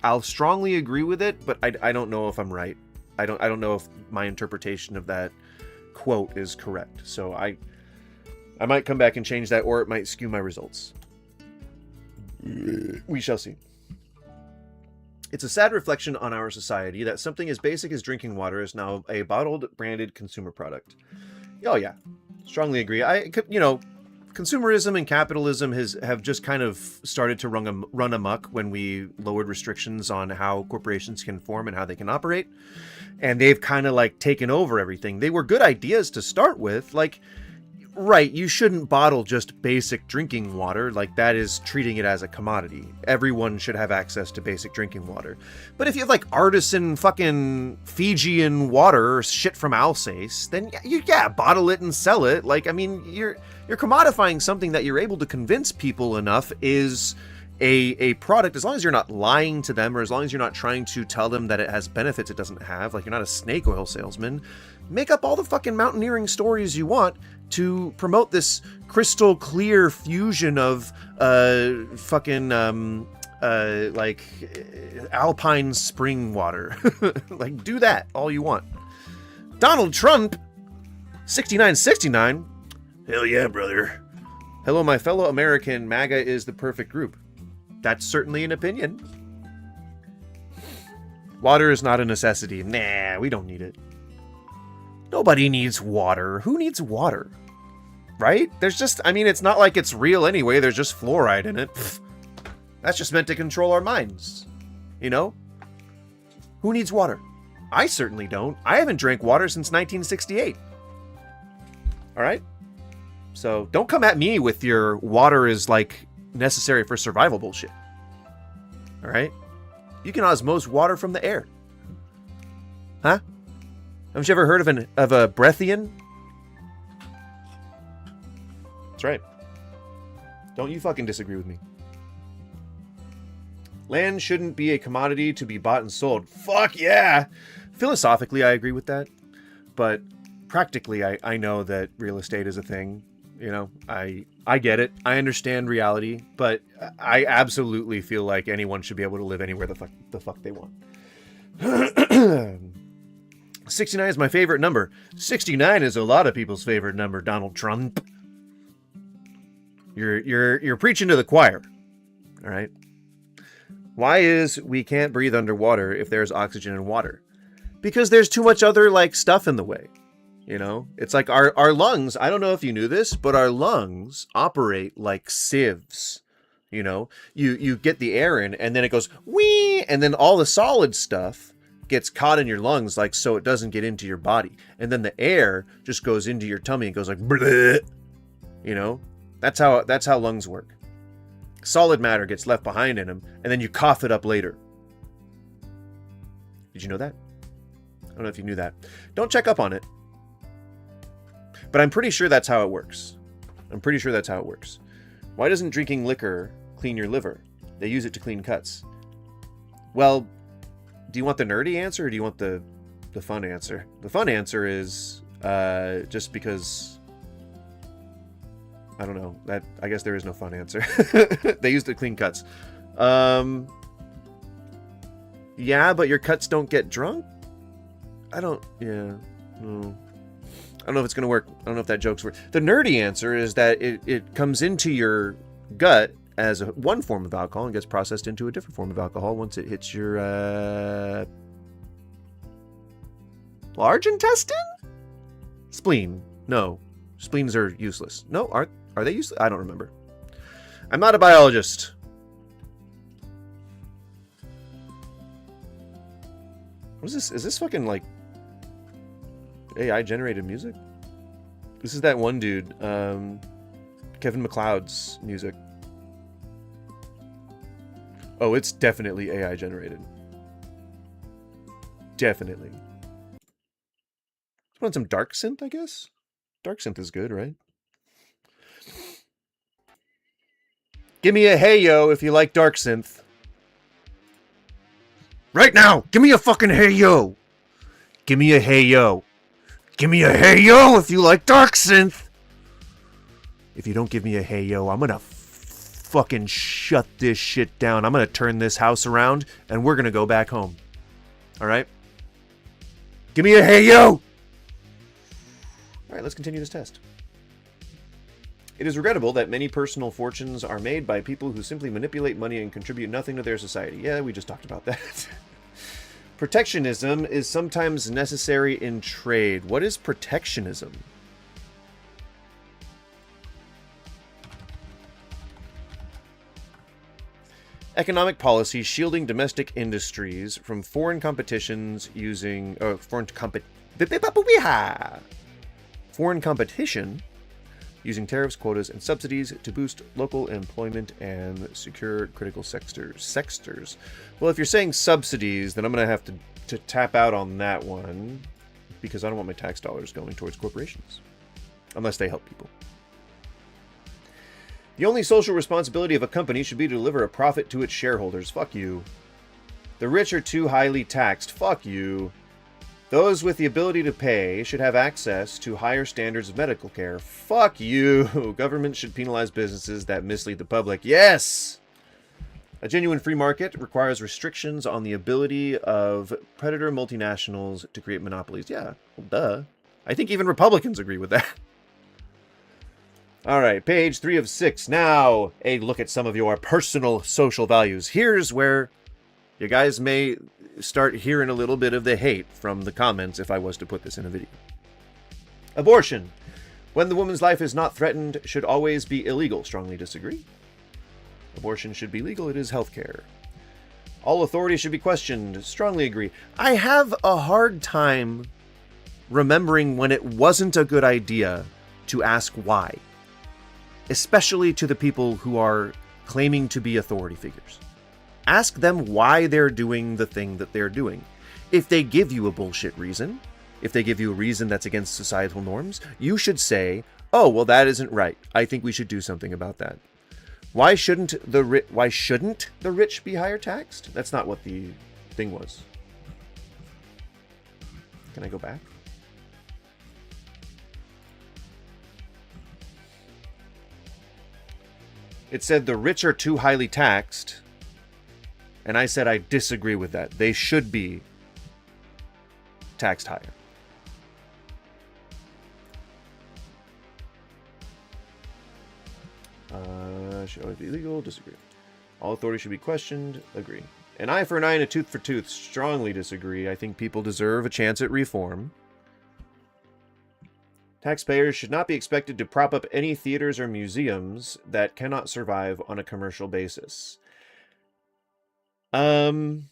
I'll strongly agree with it, but I don't know if I'm right. I don't know if my interpretation of that quote is correct. So I might come back and change that, or it might skew my results. We shall see. It's a sad reflection on our society that something as basic as drinking water is now a bottled, branded consumer product. Oh yeah, strongly agree. Consumerism and capitalism have just kind of started to run amok when we lowered restrictions on how corporations can form and how they can operate, and they've kind of like taken over everything. They were good ideas to start with, like. Right, you shouldn't bottle just basic drinking water, like that is treating it as a commodity. Everyone should have access to basic drinking water. But if you have like artisan fucking Fijian water or shit from Alsace, then yeah, bottle it and sell it. Like, I mean, you're commodifying something that you're able to convince people enough is a product, as long as you're not lying to them, or as long as you're not trying to tell them that it has benefits it doesn't have, like you're not a snake oil salesman. Make up all the fucking mountaineering stories you want to promote this crystal clear fusion of like alpine spring water. Like, do that all you want. Donald Trump? 6969? Hell yeah, brother. Hello, my fellow American. MAGA is the perfect group. That's certainly an opinion. Water is not a necessity. Nah, we don't need it. Nobody needs water. Who needs water? Right? There's just, I mean, it's not like it's real anyway. There's just fluoride in it. Pfft. That's just meant to control our minds. You know? Who needs water? I certainly don't. I haven't drank water since 1968. Alright? So, don't come at me with your water is, like, necessary for survival bullshit. Alright? You can osmose water from the air. Huh? Haven't you ever heard of a Breathian? That's right. Don't you fucking disagree with me. Land shouldn't be a commodity to be bought and sold. Fuck yeah! Philosophically, I agree with that. But practically, I know that real estate is a thing. You know, I get it. I understand reality. But I absolutely feel like anyone should be able to live anywhere the fuck they want. 69 is my favorite number. 69 is a lot of people's favorite number, Donald Trump. You're preaching to the choir. All right? Why is we can't breathe underwater if there's oxygen in water? Because there's too much other, like, stuff in the way. You know? It's like our lungs, I don't know if you knew this, but our lungs operate like sieves. You know? You get the air in, and then it goes, wee! And then all the solid stuff gets caught in your lungs, like, so it doesn't get into your body. And then the air just goes into your tummy and goes like, bleh. You know? That's how lungs work. Solid matter gets left behind in them, and then you cough it up later. Did you know that? I don't know if you knew that. Don't check up on it. But I'm pretty sure that's how it works. I'm pretty sure that's how it works. Why doesn't drinking liquor clean your liver? They use it to clean cuts. Well, do you want the nerdy answer, or do you want the fun answer? The fun answer is just because... I don't know. I guess there is no fun answer. They used to clean cuts. Yeah, but your cuts don't get drunk? I don't... Yeah. No. I don't know if it's going to work. I don't know if that joke's work. The nerdy answer is that it comes into your gut as one form of alcohol and gets processed into a different form of alcohol once it hits your... large intestine? Spleen. No. Spleens are useless. No, are they useless? I don't remember. I'm not a biologist. What is this? Is this fucking, like, AI generated music? This is that one dude, Kevin MacLeod's music. Oh, it's definitely AI generated. Definitely. Want some dark synth, I guess? Dark synth is good, right? Give me a hey yo if you like dark synth. Right now! Give me a fucking hey yo! Give me a hey yo! Give me a hey yo if you like dark synth! If you don't give me a hey yo, I'm gonna fucking shut this shit down. I'm gonna turn this house around and we're gonna go back home. Alright? Give me a hey yo! Alright, let's continue this test. It is regrettable that many personal fortunes are made by people who simply manipulate money and contribute nothing to their society. Yeah, we just talked about that. Protectionism is sometimes necessary in trade. What is protectionism? Economic policy shielding domestic industries from foreign competitions using foreign competition using tariffs, quotas, and subsidies to boost local employment and secure critical sectors. Well, if you're saying subsidies, then I'm going to have to tap out on that one because I don't want my tax dollars going towards corporations unless they help people. The only social responsibility of a company should be to deliver a profit to its shareholders. Fuck you. The rich are too highly taxed. Fuck you. Those with the ability to pay should have access to higher standards of medical care. Fuck you. Government should penalize businesses that mislead the public. Yes! A genuine free market requires restrictions on the ability of predator multinationals to create monopolies. Yeah, well, duh. I think even Republicans agree with that. All right, page 3 of 6. Now, a look at some of your personal social values. Here's where you guys may start hearing a little bit of the hate from the comments if I was to put this in a video. Abortion. When the woman's life is not threatened, should always be illegal. Strongly disagree. Abortion should be legal. It is healthcare. All authority should be questioned. Strongly agree. I have a hard time remembering when it wasn't a good idea to ask why, especially to the people who are claiming to be authority figures. Ask them why they're doing the thing that they're doing. If they give you a bullshit reason, if they give you a reason that's against societal norms, you should say, oh, well, that isn't right. I think we should do something about that. Why shouldn't the rich be higher taxed? That's not what the thing was. Can I go back? It said the rich are too highly taxed, and I said I disagree with that. They should be taxed higher. Should always be illegal. Disagree. All authority should be questioned. Agree. An eye for an eye and a tooth for tooth. Strongly disagree. I think people deserve a chance at reform. Taxpayers should not be expected to prop up any theaters or museums that cannot survive on a commercial basis. If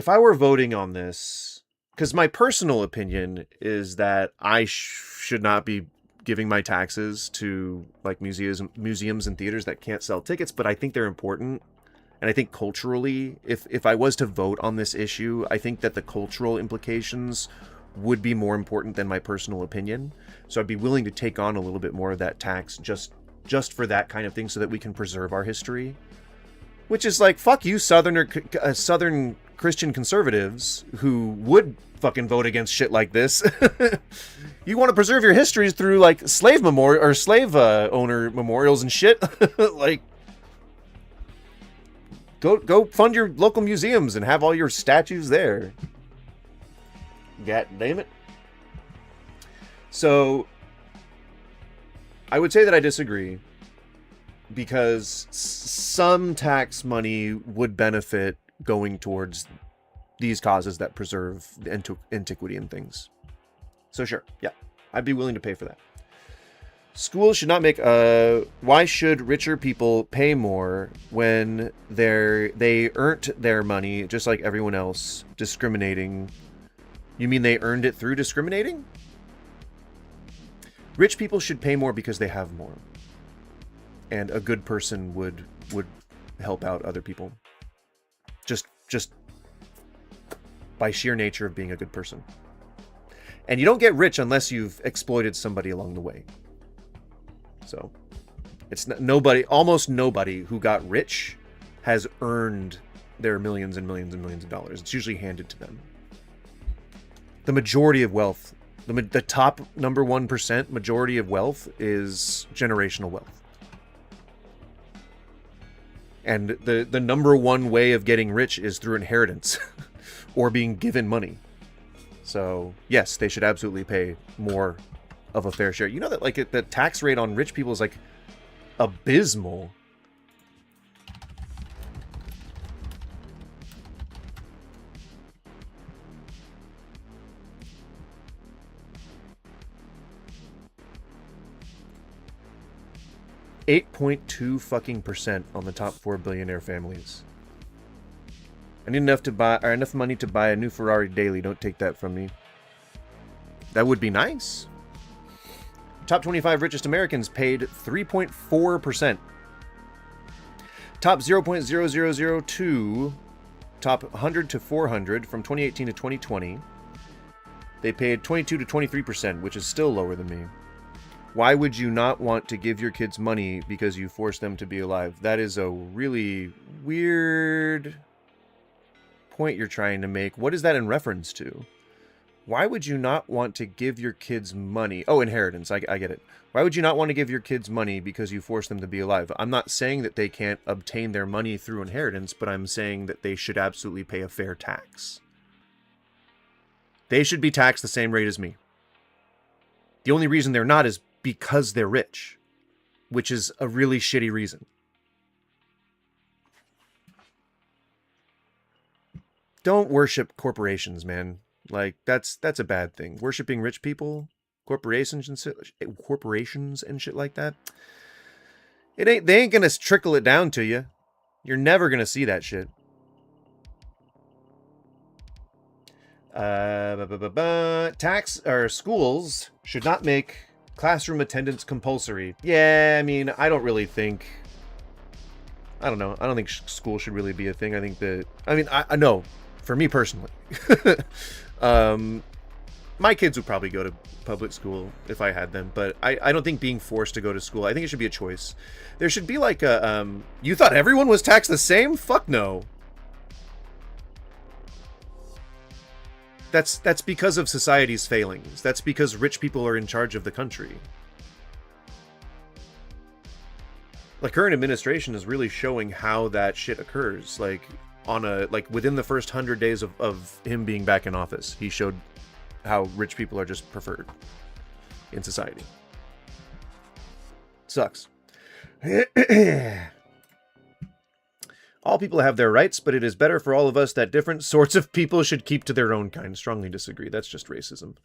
I were voting on this, because my personal opinion is that I should not be giving my taxes to like museums and theaters that can't sell tickets, but I think they're important. And I think culturally, if I was to vote on this issue, I think that the cultural implications would be more important than my personal opinion. So I'd be willing to take on a little bit more of that tax just for that kind of thing so that we can preserve our history. Which is like, fuck you, Southern Christian conservatives who would fucking vote against shit like this. You want to preserve your histories through like slave owner memorials and shit. Like, go fund your local museums and have all your statues there. God damn it. So I would say that I disagree, because some tax money would benefit going towards these causes that preserve antiquity and things. So sure, yeah, I'd be willing to pay for that. Schools should not make why should richer people pay more when they earned their money just like everyone else? Discriminating. You mean they earned it through discriminating? Rich people should pay more because they have more. And a good person would help out other people. Just by sheer nature of being a good person. And you don't get rich unless you've exploited somebody along the way. So, it's almost nobody who got rich has earned their millions and millions and millions of dollars. It's usually handed to them. The majority of wealth, the top number 1% majority of wealth is generational wealth. And the number one way of getting rich is through inheritance or being given money. So, yes, they should absolutely pay more of a fair share. You know that like the tax rate on rich people is like abysmal. %8.2% on the top 4 billionaire families. I need enough money to buy a new Ferrari daily. Don't take that from me. That would be nice. Top 25 richest Americans paid 3.4%. Top 0.0002, top 100 to 400 from 2018 to 2020. They paid 22 to 23%, which is still lower than me. Why would you not want to give your kids money because you force them to be alive? That is a really weird point you're trying to make. What is that in reference to? Why would you not want to give your kids money? Oh, inheritance. I get it. Why would you not want to give your kids money because you force them to be alive? I'm not saying that they can't obtain their money through inheritance, but I'm saying that they should absolutely pay a fair tax. They should be taxed the same rate as me. The only reason they're not is because they're rich, which is a really shitty reason. Don't worship corporations, man. Like, that's a bad thing. Worshipping rich people, corporations and shit like that. They ain't gonna trickle it down to you. You're never gonna see that shit. Tax or schools should not make classroom attendance compulsory. Yeah, I mean, I don't know. I don't think school should really be a thing. I think that, I know, for me personally, my kids would probably go to public school if I had them, but I don't think being forced to go to school, I think it should be a choice. There should be like a, you thought everyone was taxed the same? Fuck no. That's because of society's failings. That's because rich people are in charge of the country. The current administration is really showing how that shit occurs. Like, within the first 100 days of him being back in office, he showed how rich people are just preferred in society. Sucks. All people have their rights, but it is better for all of us that different sorts of people should keep to their own kind. Strongly disagree. That's just racism.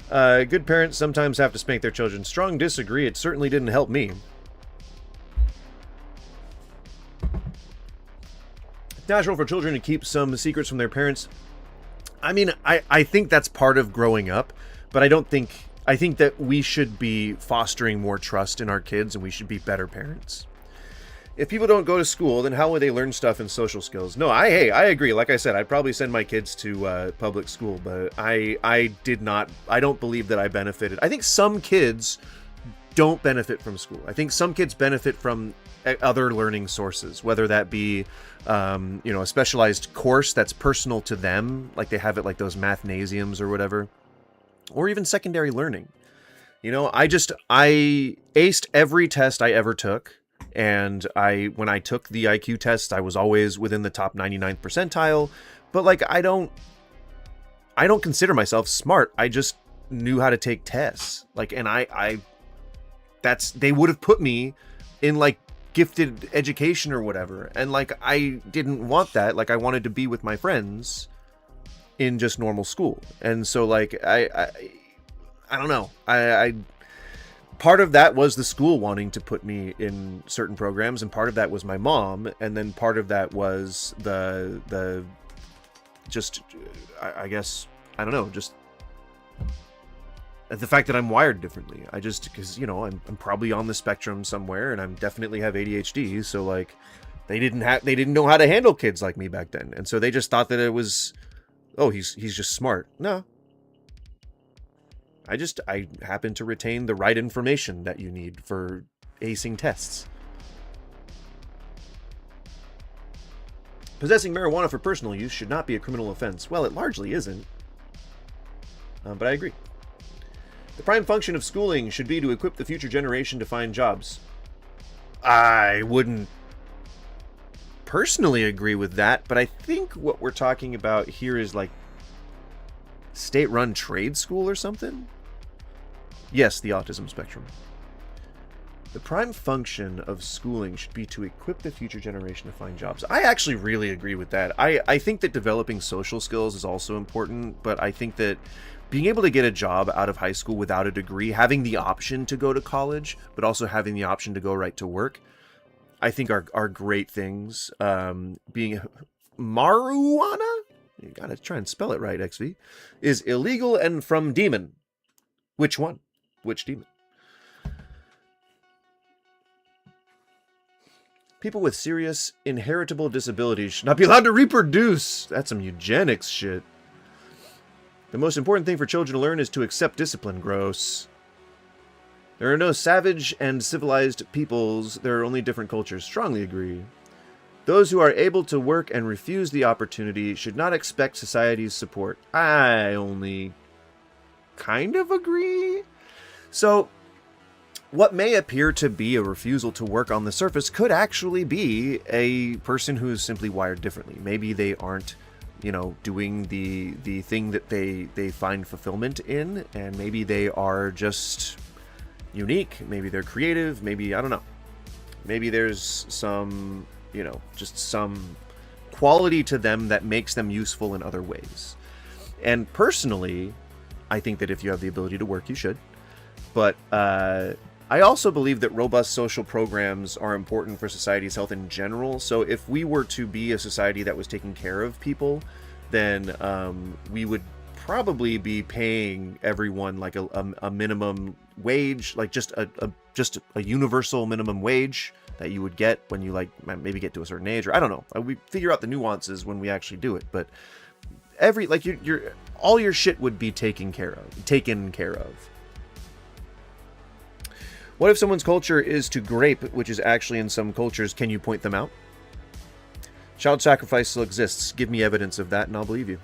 Good parents sometimes have to spank their children. Strong disagree. It certainly didn't help me. It's natural for children to keep some secrets from their parents. I mean, I think that's part of growing up, but I think that we should be fostering more trust in our kids, and we should be better parents. If people don't go to school, then how will they learn stuff and social skills? No, I agree. Like I said, I'd probably send my kids to public school, but I don't believe that I benefited. I think some kids don't benefit from school. I think some kids benefit from other learning sources, whether that be, a specialized course that's personal to them, like they have it like those mathnasiums or whatever, or even secondary learning. I aced every test I ever took. And when I took the IQ test, I was always within the top 99th percentile. But like, I don't consider myself smart. I just knew how to take tests. Like, and they would have put me in like gifted education or whatever. And like, I didn't want that. Like, I wanted to be with my friends in just normal school. And so like, I don't know. Part of that was the school wanting to put me in certain programs, and part of that was my mom, and then part of that was the just, I guess, I don't know, just the fact that I'm wired differently. Because I'm probably on the spectrum somewhere, and I definitely have ADHD, so like they didn't know how to handle kids like me back then, and so they just thought that it was, oh, he's just smart. No. I happen to retain the right information that you need for acing tests. Possessing marijuana for personal use should not be a criminal offense. Well, it largely isn't. But I agree. The prime function of schooling should be to equip the future generation to find jobs. I wouldn't personally agree with that, but I think what we're talking about here is like state-run trade school or something? Yes, the autism spectrum. The prime function of schooling should be to equip the future generation to find jobs. I actually really agree with that. I think that developing social skills is also important, but I think that being able to get a job out of high school without a degree, having the option to go to college, but also having the option to go right to work, I think are great things. Being marijuana? You gotta try and spell it right, XV. Is illegal and from demon. Which one? Which demon? People with serious inheritable disabilities should not be allowed to reproduce. That's some eugenics shit. The most important thing for children to learn is to accept discipline. Gross. There are no savage and civilized peoples. There are only different cultures. Strongly agree. Those who are able to work and refuse the opportunity should not expect society's support. I only kind of agree. So, what may appear to be a refusal to work on the surface could actually be a person who is simply wired differently. Maybe they aren't, doing the thing that they find fulfillment in, and maybe they are just unique. Maybe they're creative. Maybe, I don't know. Maybe there's some, just some quality to them that makes them useful in other ways. And personally, I think that if you have the ability to work, you should. But I also believe that robust social programs are important for society's health in general. So if we were to be a society that was taking care of people, then we would probably be paying everyone like a minimum wage, like just a universal minimum wage that you would get when you like maybe get to a certain age, or I don't know. We figure out the nuances when we actually do it, but all your shit would be taken care of. What if someone's culture is to grape, which is actually in some cultures? Can you point them out? Child sacrifice still exists. Give me evidence of that and I'll believe you.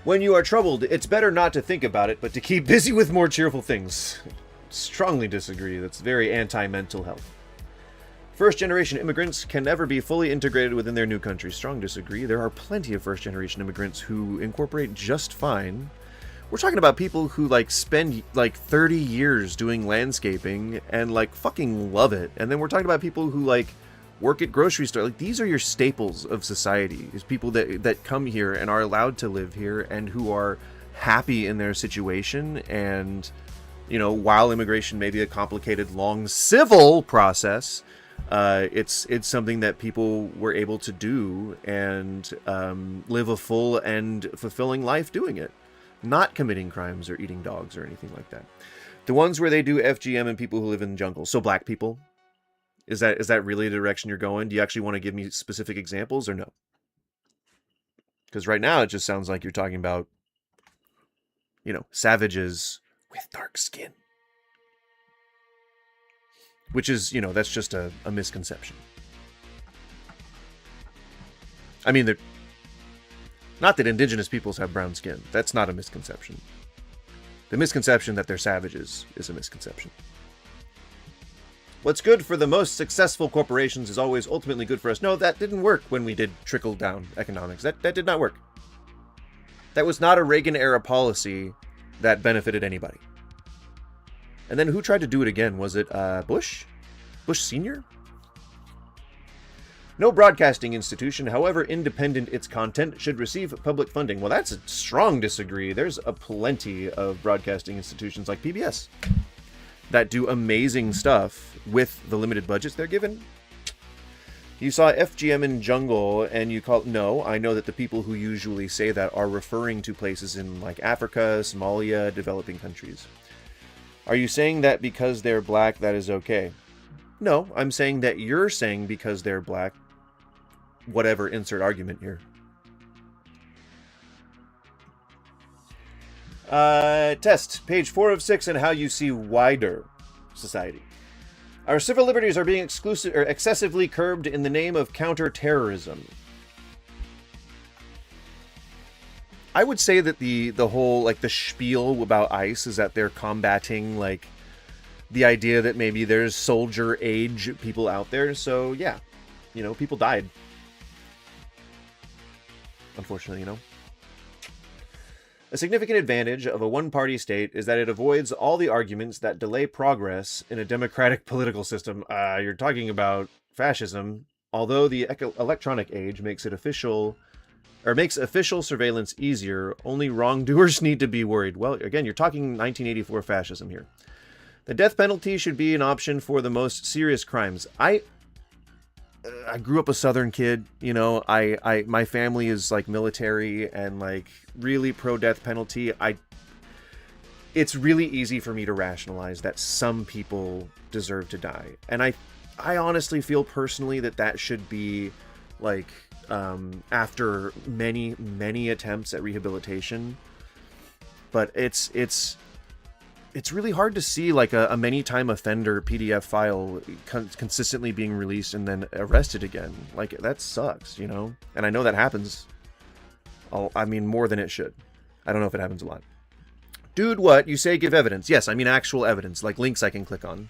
When you are troubled, it's better not to think about it, but to keep busy with more cheerful things. Strongly disagree. That's very anti-mental health. First-generation immigrants can never be fully integrated within their new country. Strong disagree. There are plenty of first-generation immigrants who incorporate just fine. We're talking about people who like spend like 30 years doing landscaping and like fucking love it. And then we're talking about people who like work at grocery store. Like these are your staples of society. Is people that come here and are allowed to live here and who are happy in their situation. And while immigration may be a complicated, long civil process, it's something that people were able to do and live a full and fulfilling life doing it. Not committing crimes or eating dogs or anything like that. The ones where they do FGM and people who live in the jungle. So black people. Is that really the direction you're going? Do you actually want to give me specific examples or no? Because right now it just sounds like you're talking about, savages with dark skin. Which is, that's just a misconception. I mean, not that indigenous peoples have brown skin. That's not a misconception. The misconception that they're savages is a misconception. What's good for the most successful corporations is always ultimately good for us. No, that didn't work when we did trickle-down economics. That did not work. That was not a Reagan-era policy that benefited anybody. And then who tried to do it again? Was it Bush? Bush Sr.? No broadcasting institution, however independent its content, should receive public funding. Well, that's a strong disagree. There's a plenty of broadcasting institutions like PBS that do amazing stuff with the limited budgets they're given. You saw FGM in Jungle, and you call... No, I know that the people who usually say that are referring to places in like Africa, Somalia, developing countries. Are you saying that because they're black, that is okay? No, I'm saying that you're saying because they're black, whatever, insert argument here. Test, page 4 of 6, and how you see wider society. Our civil liberties are being excessively curbed in the name of counter-terrorism. I would say that the whole, like, the spiel about ICE is that they're combating, like, the idea that maybe there's soldier-age people out there. So, yeah, people died. Unfortunately, A significant advantage of a one-party state is that it avoids all the arguments that delay progress in a democratic political system. You're talking about fascism. Although the electronic age makes official surveillance easier, only wrongdoers need to be worried. Well, again, you're talking 1984 fascism here. The death penalty should be an option for the most serious crimes. I grew up a Southern kid, my family is like military and like really pro death penalty. It's really easy for me to rationalize that some people deserve to die. And I honestly feel personally that should be like, after many, many attempts at rehabilitation, but it's really hard to see like a many-time offender PDF file consistently being released and then arrested again. Like, that sucks, And I know that happens, more than it should. I don't know if it happens a lot. Dude, what? You say give evidence. Yes, I mean actual evidence, like links I can click on.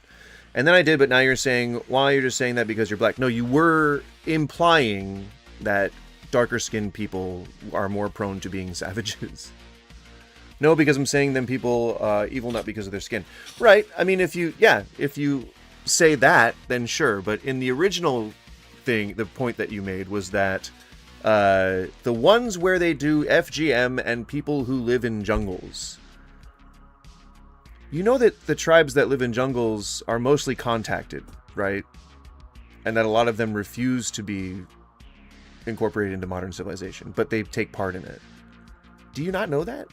And then I did, but now you're saying, why you're just saying that because you're black. No, you were implying that darker skinned people are more prone to being savages. No, because I'm saying them people evil not because of their skin. Right. I mean, if you say that, then sure. But in the original thing, the point that you made was that the ones where they do FGM and people who live in jungles. You know that the tribes that live in jungles are mostly contacted, right? And that a lot of them refuse to be incorporated into modern civilization, but they take part in it. Do you not know that?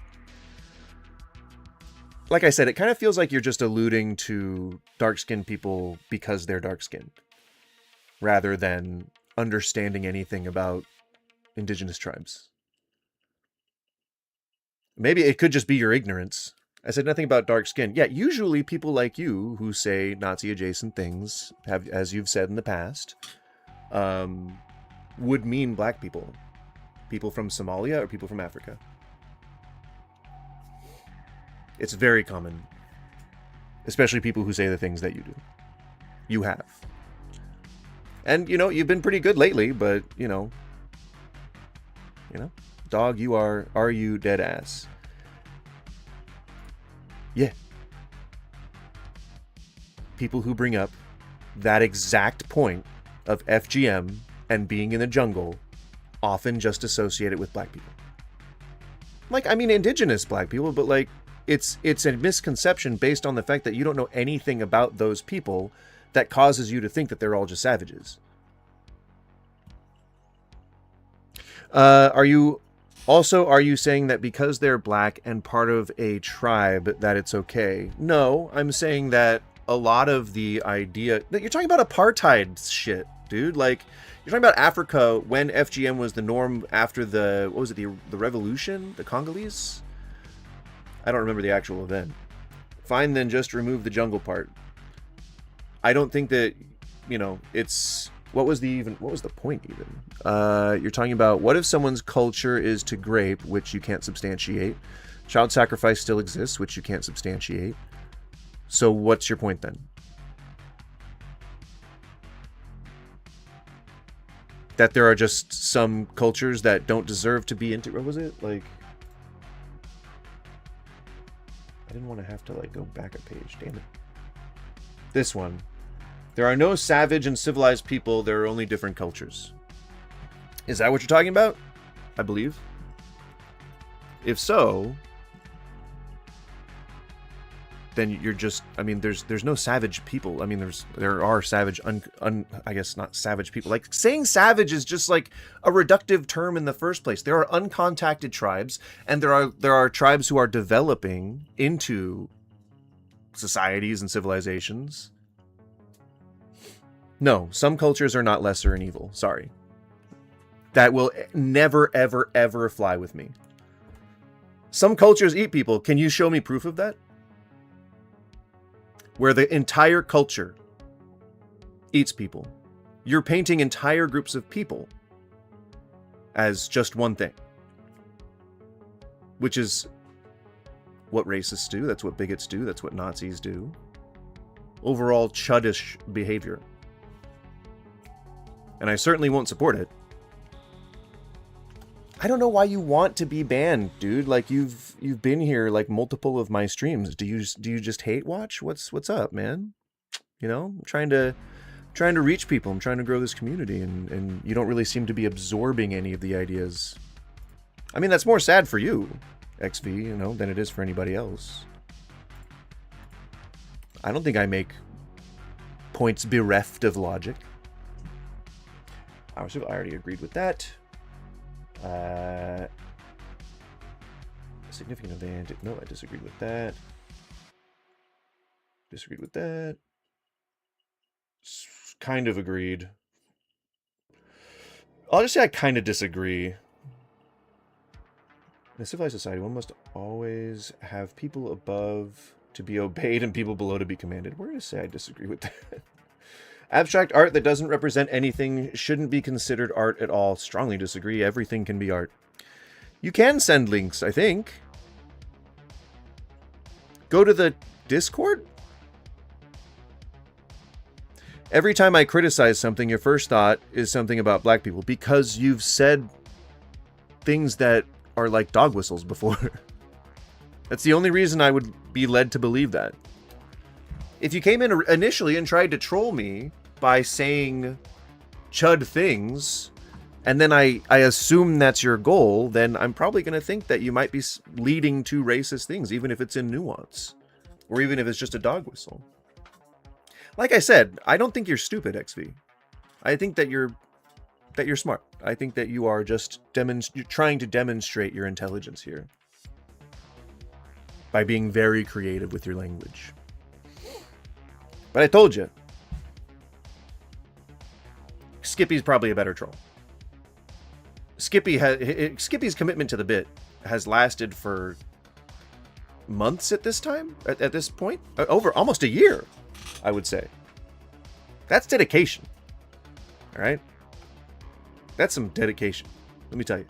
Like I said, it kind of feels like you're just alluding to dark-skinned people because they're dark-skinned, rather than understanding anything about indigenous tribes. Maybe it could just be your ignorance. I said nothing about dark skin. Yeah, usually people like you who say Nazi-adjacent things, have, as you've said in the past, would mean black people. People from Somalia or people from Africa. It's very common. Especially people who say the things that you do. You have. And, you know, you've been pretty good lately, but, you know, dog, are you dead ass? Yeah. People who bring up that exact point of FGM and being in the jungle often just associate it with black people. Like, I mean, indigenous black people, but like, it's a misconception based on the fact that you don't know anything about those people that causes you to think that they're all just savages. Are you saying that because they're black and part of a tribe that it's okay? No, I'm saying that a lot of the idea that you're talking about apartheid shit, dude. Like, you're talking about Africa when FGM was the norm after the, what was it, the revolution? The Congolese? I don't remember the actual event. Fine, then just remove the jungle part. I don't think that, you know, it's... What was the point even? You're talking about, what if someone's culture is to grape, which you can't substantiate? Child sacrifice still exists, which you can't substantiate. So what's your point then? That there are just some cultures that don't deserve to be into... What was it? Like... I didn't want to have to, like, go back a page. Damn it. This one. There are no savage and civilized people, there are only different cultures. Is that what you're talking about? I believe. If so, then you're just, I mean, there's no savage people. I mean, there are savage, I guess not savage people. Like, saying savage is just like a reductive term in the first place. There are uncontacted tribes, and there are tribes who are developing into societies and civilizations. No, some cultures are not lesser in evil. Sorry. That will never, ever, ever fly with me. Some cultures eat people. Can you show me proof of that? Where the entire culture eats people. You're painting entire groups of people as just one thing. Which is what racists do. That's what bigots do. That's what Nazis do. Overall chuddish behavior. And I certainly won't support it. I don't know why you want to be banned, dude. Like, you've been here like multiple of my streams. Do you just hate watch? What's up, man? You know, I'm trying to reach people. I'm trying to grow this community, and you don't really seem to be absorbing any of the ideas. I mean, that's more sad for you, XV, you know, than it is for anybody else. I don't think I make points bereft of logic. I already agreed with that. Significant advantage. No, I disagreed with that. Disagreed with that. Kind of agreed. I'll just say I kind of disagree. In a civilized society, one must always have people above to be obeyed and people below to be commanded. Where to say I disagree with that? Abstract art that doesn't represent anything shouldn't be considered art at all. Strongly disagree. Everything can be art. You can send links, I think. Go to the Discord? Every time I criticize something, your first thought is something about black people because you've said things that are like dog whistles before. That's the only reason I would be led to believe that. If you came in initially and tried to troll me by saying chud things, and then I assume that's your goal, then I'm probably going to think that you might be leading to racist things, even if it's in nuance, or even if it's just a dog whistle. Like I said, I don't think you're stupid, XV. I think that you're smart. I think that you are just you're trying to demonstrate your intelligence here by being very creative with your language. But I told you, Skippy's probably a better troll. Skippy's commitment to the bit has lasted for months at this time. At this point, over almost a year, I would say. That's dedication. All right, that's some dedication. Let me tell you.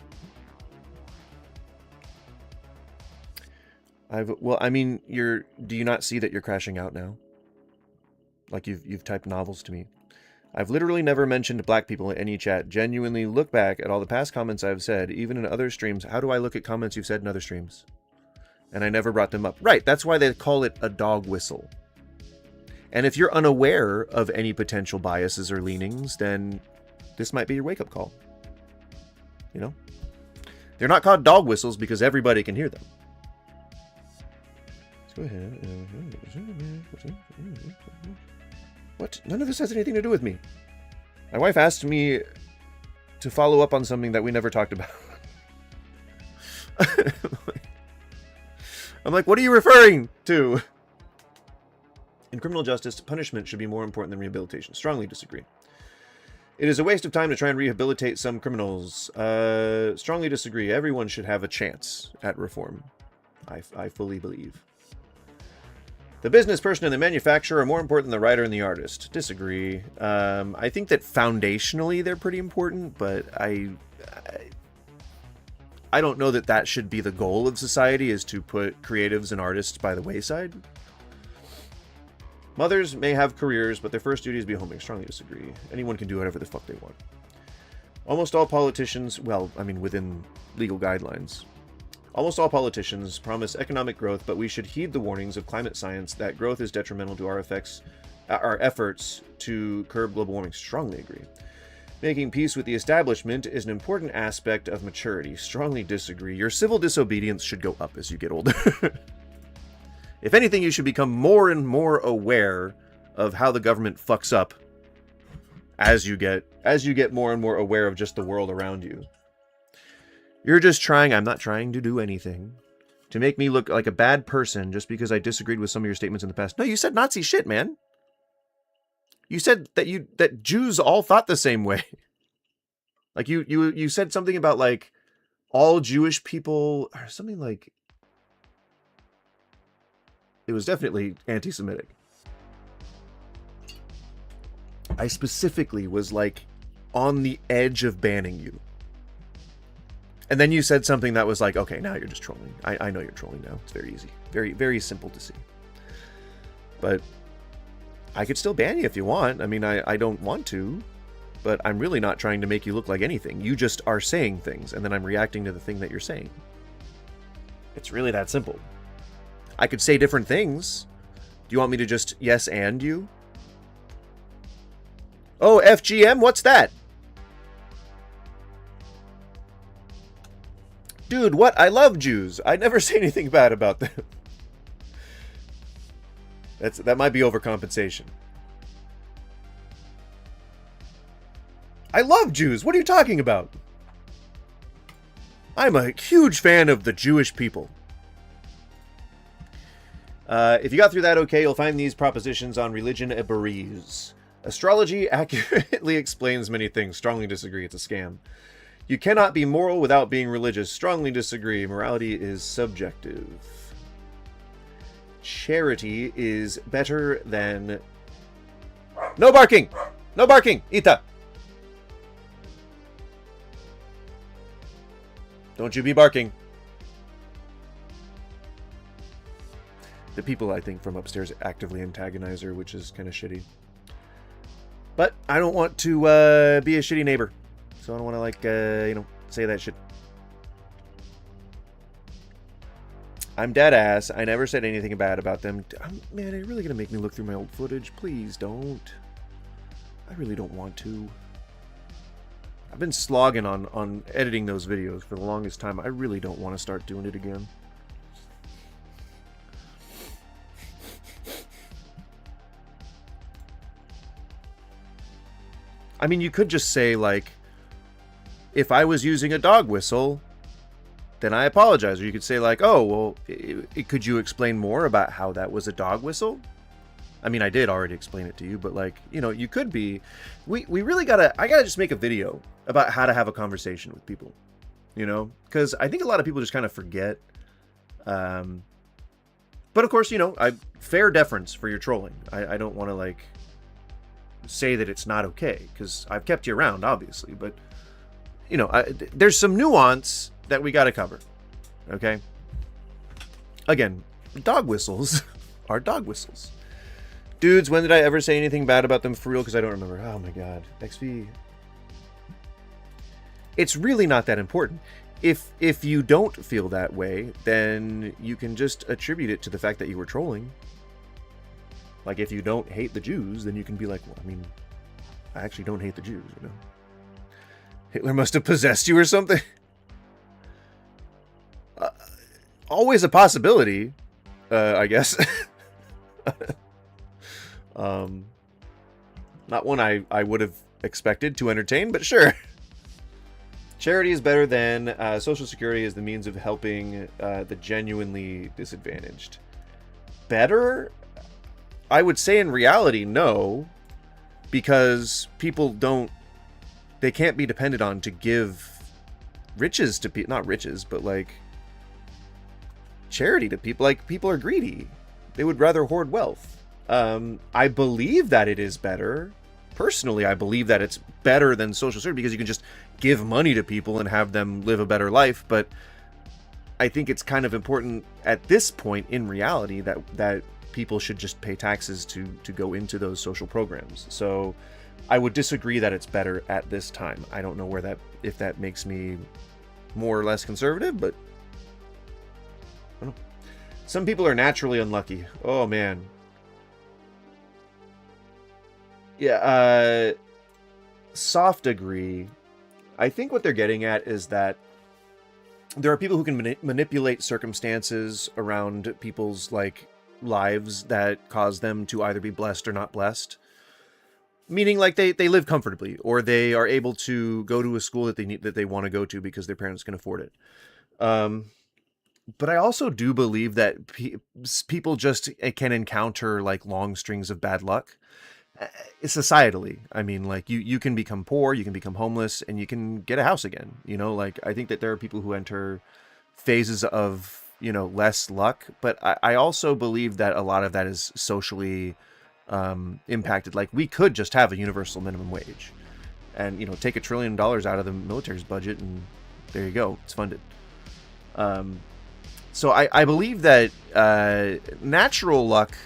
Well, I mean, do you not see that you're crashing out now? Like you've typed novels to me. I've literally never mentioned black people in any chat. Genuinely look back at all the past comments I've said, even in other streams. How do I look at comments you've said in other streams? And I never brought them up. Right, that's why they call it a dog whistle. And if you're unaware of any potential biases or leanings, then this might be your wake-up call. You know? They're not called dog whistles because everybody can hear them. Let's go ahead. What? None of this has anything to do with me. My wife asked me to follow up on something that we never talked about. I'm like, what are you referring to? In criminal justice, punishment should be more important than rehabilitation. Strongly disagree. It is a waste of time to try and rehabilitate some criminals. Strongly disagree. Everyone should have a chance at reform. I fully believe. The business person and the manufacturer are more important than the writer and the artist. Disagree. I think that foundationally they're pretty important, but I don't know that that should be the goal of society, is to put creatives and artists by the wayside. Mothers may have careers, but their first duty is to be homemaking. Strongly disagree. Anyone can do whatever the fuck they want. Almost all politicians, well, I mean, within legal guidelines. Almost all politicians promise economic growth, but we should heed the warnings of climate science that growth is detrimental to our efforts to curb global warming. Strongly agree. Making peace with the establishment is an important aspect of maturity. Strongly disagree. Your civil disobedience should go up as you get older. If anything, you should become more and more aware of how the government fucks up as you get more and more aware of just the world around you. You're just trying, I'm not trying to do anything, to make me look like a bad person just because I disagreed with some of your statements in the past. No, you said Nazi shit, man. You said that Jews all thought the same way. Like you said something about like all Jewish people or something like, it was definitely anti-Semitic. I specifically was like on the edge of banning you. And then you said something that was like, okay, now you're just trolling. I know you're trolling now. It's very easy. Very, very simple to see. But I could still ban you if you want. I mean, I don't want to, but I'm really not trying to make you look like anything. You just are saying things, and then I'm reacting to the thing that you're saying. It's really that simple. I could say different things. Do you want me to just yes and you? Oh, FGM, what's that? Dude, what? I love Jews. I never say anything bad about them. That might be overcompensation. I love Jews. What are you talking about? I'm a huge fan of the Jewish people. If you got through that okay, you'll find these propositions on religion at Bariz. Astrology accurately explains many things. Strongly disagree. It's a scam. You cannot be moral without being religious. Strongly disagree. Morality is subjective. Charity is better than... No barking! No barking! Ita! Don't you be barking. the people, I think, from upstairs actively antagonize her, which is kind of shitty. But I don't want to be a shitty neighbor. So I don't want to, like, say that shit. I'm dead ass. I never said anything bad about them. Man, are you really going to make me look through my old footage? Please don't. I really don't want to. I've been slogging on editing those videos for the longest time. I really don't want to start doing it again. I mean, you could just say, like, if I was using a dog whistle, then I apologize. Or you could say, like, oh, well, could you explain more about how that was a dog whistle? I mean, I did already explain it to you, but, like, you know, you could be... We really gotta... I gotta just make a video about how to have a conversation with people, you know? Because I think a lot of people just kind of forget. But, of course, you know, fair deference for your trolling. I don't want to, like, say that it's not okay, because I've kept you around, obviously, but, you know, there's some nuance that we got to cover, okay? Again, dog whistles are dog whistles. Dudes, when did I ever say anything bad about them for real? Because I don't remember. Oh my god. XV. It's really not that important. If you don't feel that way, then you can just attribute it to the fact that you were trolling. Like, if you don't hate the Jews, then you can be like, well, I mean, I actually don't hate the Jews, you know? Hitler must have possessed you or something? Always a possibility, I guess. Not one I would have expected to entertain, but sure. Charity is better than Social Security as the means of helping the genuinely disadvantaged. Better? I would say in reality, no. Because people don't... They can't be depended on to give riches to people. Not riches, but like... charity to people. Like, people are greedy. They would rather hoard wealth. I believe that it is better. Personally, I believe that it's better than Social Security because you can just give money to people and have them live a better life. But I think it's kind of important at this point in reality that people should just pay taxes to go into those social programs. So I would disagree that it's better at this time. I don't know if that makes me more or less conservative, but I don't know. Some people are naturally unlucky. Oh man. Yeah, soft agree. I think what they're getting at is that there are people who can manipulate circumstances around people's, like, lives that cause them to either be blessed or not blessed. Meaning, like, they live comfortably, or they are able to go to a school that they want to go to because their parents can afford it. But I also do believe that people just can encounter, like, long strings of bad luck. Societally, I mean, like, you can become poor, you can become homeless, and you can get a house again. You know, like, I think that there are people who enter phases of, you know, less luck, but I also believe that a lot of that is socially impacted. Like, we could just have a universal minimum wage and, you know, take $1 trillion out of the military's budget, and there you go, it's funded. So I believe that natural luck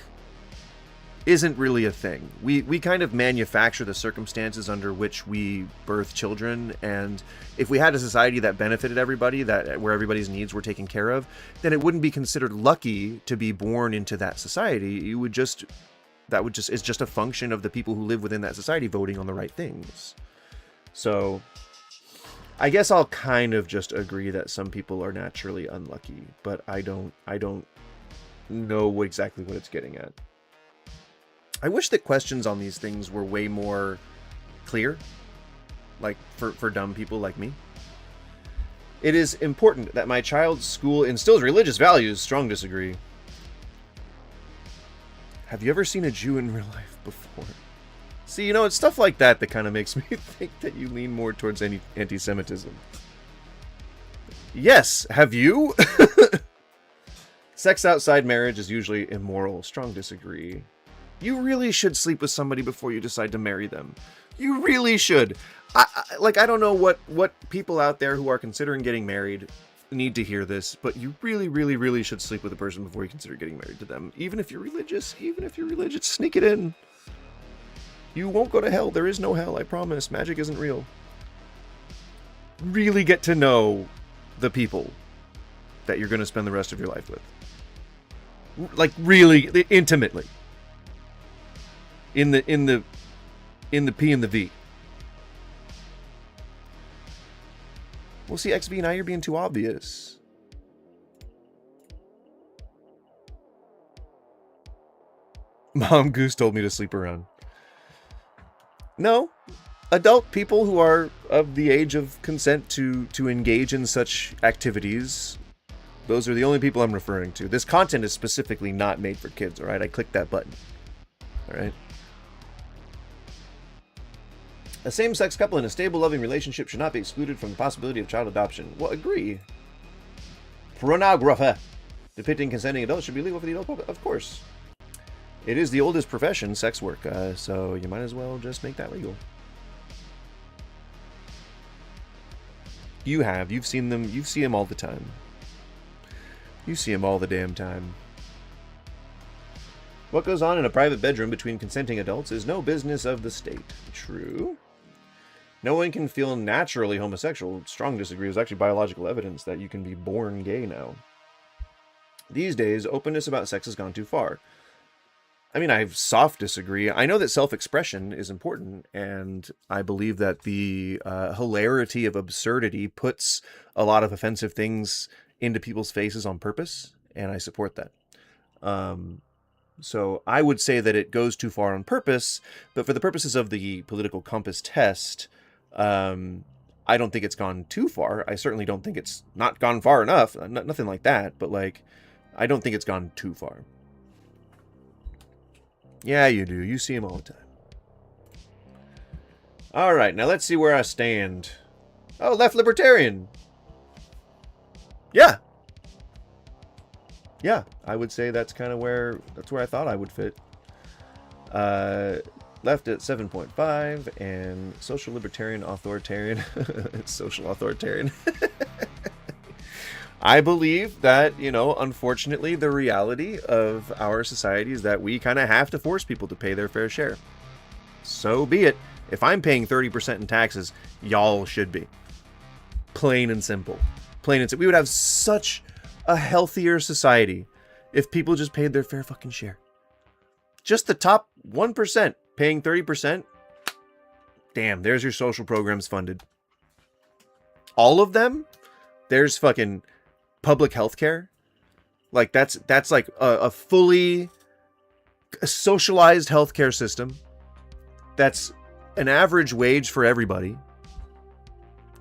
isn't really a thing. We kind of manufacture the circumstances under which we birth children, and if we had a society that benefited everybody, where everybody's needs were taken care of, then it wouldn't be considered lucky to be born into that society. It's just a function of the people who live within that society voting on the right things. So I guess I'll kind of just agree that some people are naturally unlucky, but I don't know exactly what it's getting at. I wish that questions on these things were way more clear, like for dumb people like me. It is important that my child's school instills religious values. Strong disagree. Have you ever seen a Jew in real life before? See, you know, it's stuff like that that kind of makes me think that you lean more towards anti-Semitism. Yes, have you? Sex outside marriage is usually immoral. Strong disagree. You really should sleep with somebody before you decide to marry them. You really should. I don't know what people out there who are considering getting married need to hear this, but you really, really, really should sleep with a person before you consider getting married to them. Even if you're religious, sneak it in. You won't go to hell. There is no hell, I promise. Magic isn't real. Really get to know the people that you're going to spend the rest of your life with. Like, really, intimately. In the P and the V. Well, see, XV, now you're being too obvious. Mom Goose told me to sleep around. No. Adult people who are of the age of consent to engage in such activities, those are the only people I'm referring to. This content is specifically not made for kids, alright? I clicked that button. Alright? A same-sex couple in a stable, loving relationship should not be excluded from the possibility of child adoption. Well, agree. Pornography depicting consenting adults should be legal for the adult public. Of course. It is the oldest profession, sex work, so you might as well just make that legal. You've seen them, you see them all the time. You see them all the damn time. What goes on in a private bedroom between consenting adults is no business of the state. True. No one can feel naturally homosexual. Strong disagree. There's actually biological evidence that you can be born gay now. These days, openness about sex has gone too far. I mean, I soft disagree. I know that self-expression is important, and I believe that the hilarity of absurdity puts a lot of offensive things into people's faces on purpose, and I support that. So I would say that it goes too far on purpose, but for the purposes of the political compass test, I don't think it's gone too far. I certainly don't think it's not gone far enough. Nothing like that, but like, I don't think it's gone too far. Yeah, you do. You see him all the time. All right, now let's see where I stand. Oh, left libertarian. Yeah. Yeah, I would say that's kind of where I thought I would fit. Left at 7.5 and social libertarian authoritarian. Social authoritarian. I believe that, you know, unfortunately, the reality of our society is that we kind of have to force people to pay their fair share. So be it. If I'm paying 30% in taxes, y'all should be. Plain and simple. Plain and simple. We would have such a healthier society if people just paid their fair fucking share. Just the top 1% paying 30%. Damn, there's your social programs funded. All of them? There's fucking public health care. Like, that's like a fully socialized healthcare system. That's an average wage for everybody.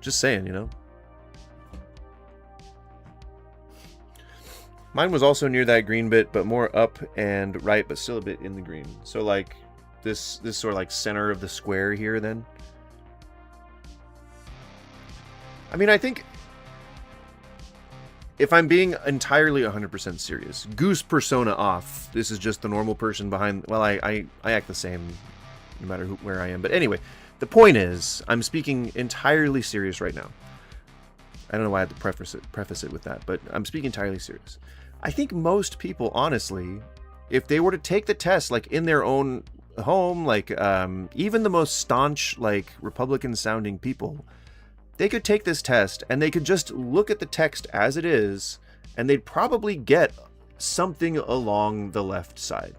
Just saying, you know. Mine was also near that green bit, but more up and right, but still a bit in the green. So like this sort of like center of the square here then. I mean, I think if I'm being entirely 100% serious, goose persona off, this is just the normal person behind, well, I act the same no matter where I am. But anyway, the point is, I'm speaking entirely serious right now. I don't know why I had to preface it with that, but I'm speaking entirely serious. I think most people, honestly, if they were to take the test, like, in their own home, like, even the most staunch, like, Republican-sounding people, they could take this test, and they could just look at the text as it is, and they'd probably get something along the left side.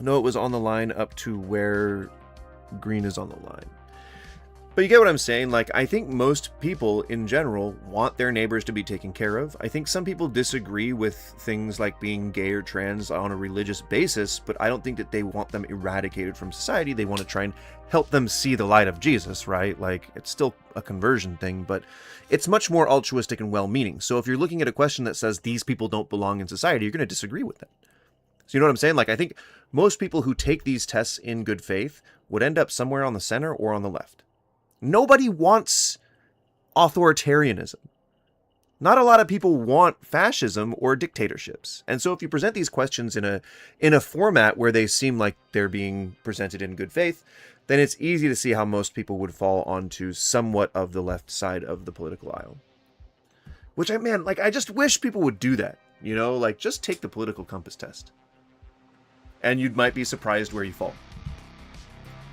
No, it was on the line up to where green is on the line. But you get what I'm saying? Like, I think most people in general want their neighbors to be taken care of. I think some people disagree with things like being gay or trans on a religious basis, but I don't think that they want them eradicated from society. They want to try and help them see the light of Jesus, right? Like, it's still a conversion thing, but it's much more altruistic and well-meaning. So if you're looking at a question that says these people don't belong in society, you're going to disagree with that. So you know what I'm saying? Like, I think most people who take these tests in good faith would end up somewhere on the center or on the left. Nobody wants authoritarianism. Not a lot of people want fascism or dictatorships. And so if you present these questions in a format where they seem like they're being presented in good faith, then it's easy to see how most people would fall onto somewhat of the left side of the political aisle. Which I just wish people would do that. You know, like, just take the political compass test. And you might be surprised where you fall.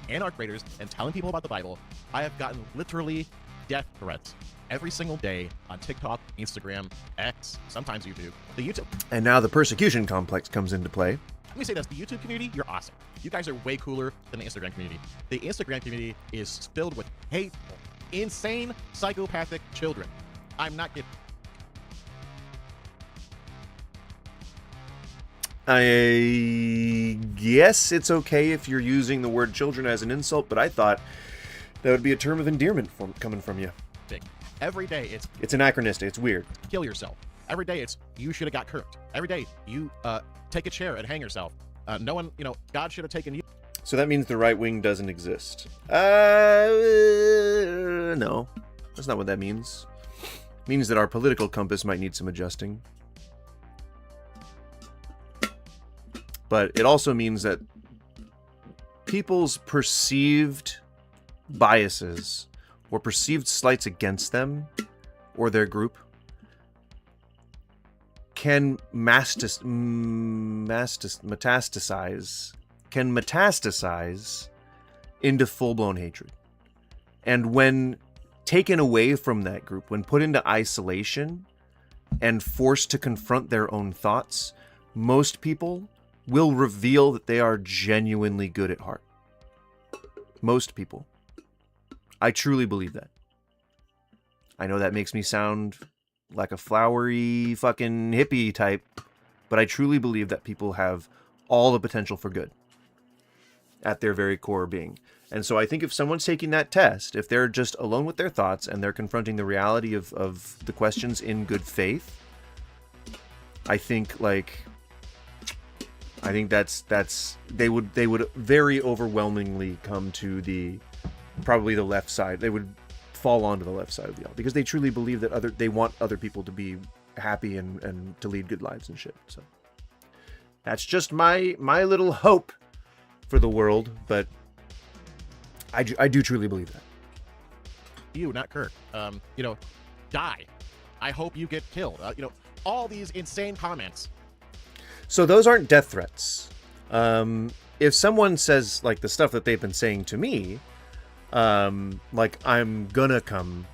Anarch raiders and telling people about the Bible, I have gotten literally death threats every single day on TikTok, Instagram, X, sometimes YouTube. The YouTube. And now the persecution complex comes into play. Let me say this, the YouTube community, you're awesome. You guys are way cooler than the Instagram community. The Instagram community is filled with hateful, insane, psychopathic children. I'm not kidding. I guess it's okay if you're using the word children as an insult, but I thought that would be a term of endearment coming from you. Every day it's anachronistic. It's weird. Kill yourself. Every day it's you should have got cursed. Every day you take a chair and hang yourself. No one, God should have taken you. So that means the right wing doesn't exist. No, that's not what that means. It means that our political compass might need some adjusting. But it also means that people's perceived biases or perceived slights against them or their group can metastasize into full-blown hatred. And when taken away from that group, when put into isolation and forced to confront their own thoughts, most people will reveal that they are genuinely good at heart. Most people. I truly believe that. I know that makes me sound like a flowery fucking hippie type, but I truly believe that people have all the potential for good at their very core being. And so I think if someone's taking that test, if they're just alone with their thoughts and they're confronting the reality of the questions in good faith, I think that's they would very overwhelmingly come to probably the left side. They would fall onto the left side of the aisle because they truly believe that they want other people to be happy and to lead good lives and shit. So that's just my little hope for the world, but I do truly believe that. You, not Kirk. Die. I hope you get killed. All these insane comments. So those aren't death threats. If someone says like the stuff that they've been saying to me, like I'm gonna come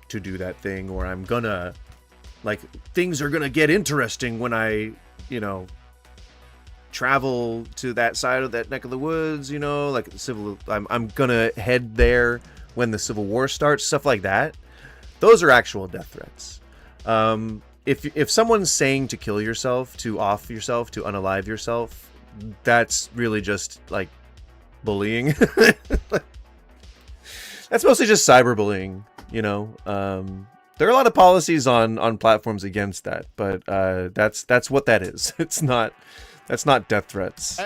to do that thing, or I'm gonna, like, things are gonna get interesting when I, travel to that side of that neck of the woods, like I'm gonna head there when the Civil War starts, stuff like that. Those are actual death threats. If someone's saying to kill yourself, to off yourself, to unalive yourself, that's really just like bullying. That's mostly just cyberbullying, There are a lot of policies on platforms against that, but that's what that is. That's not death threats.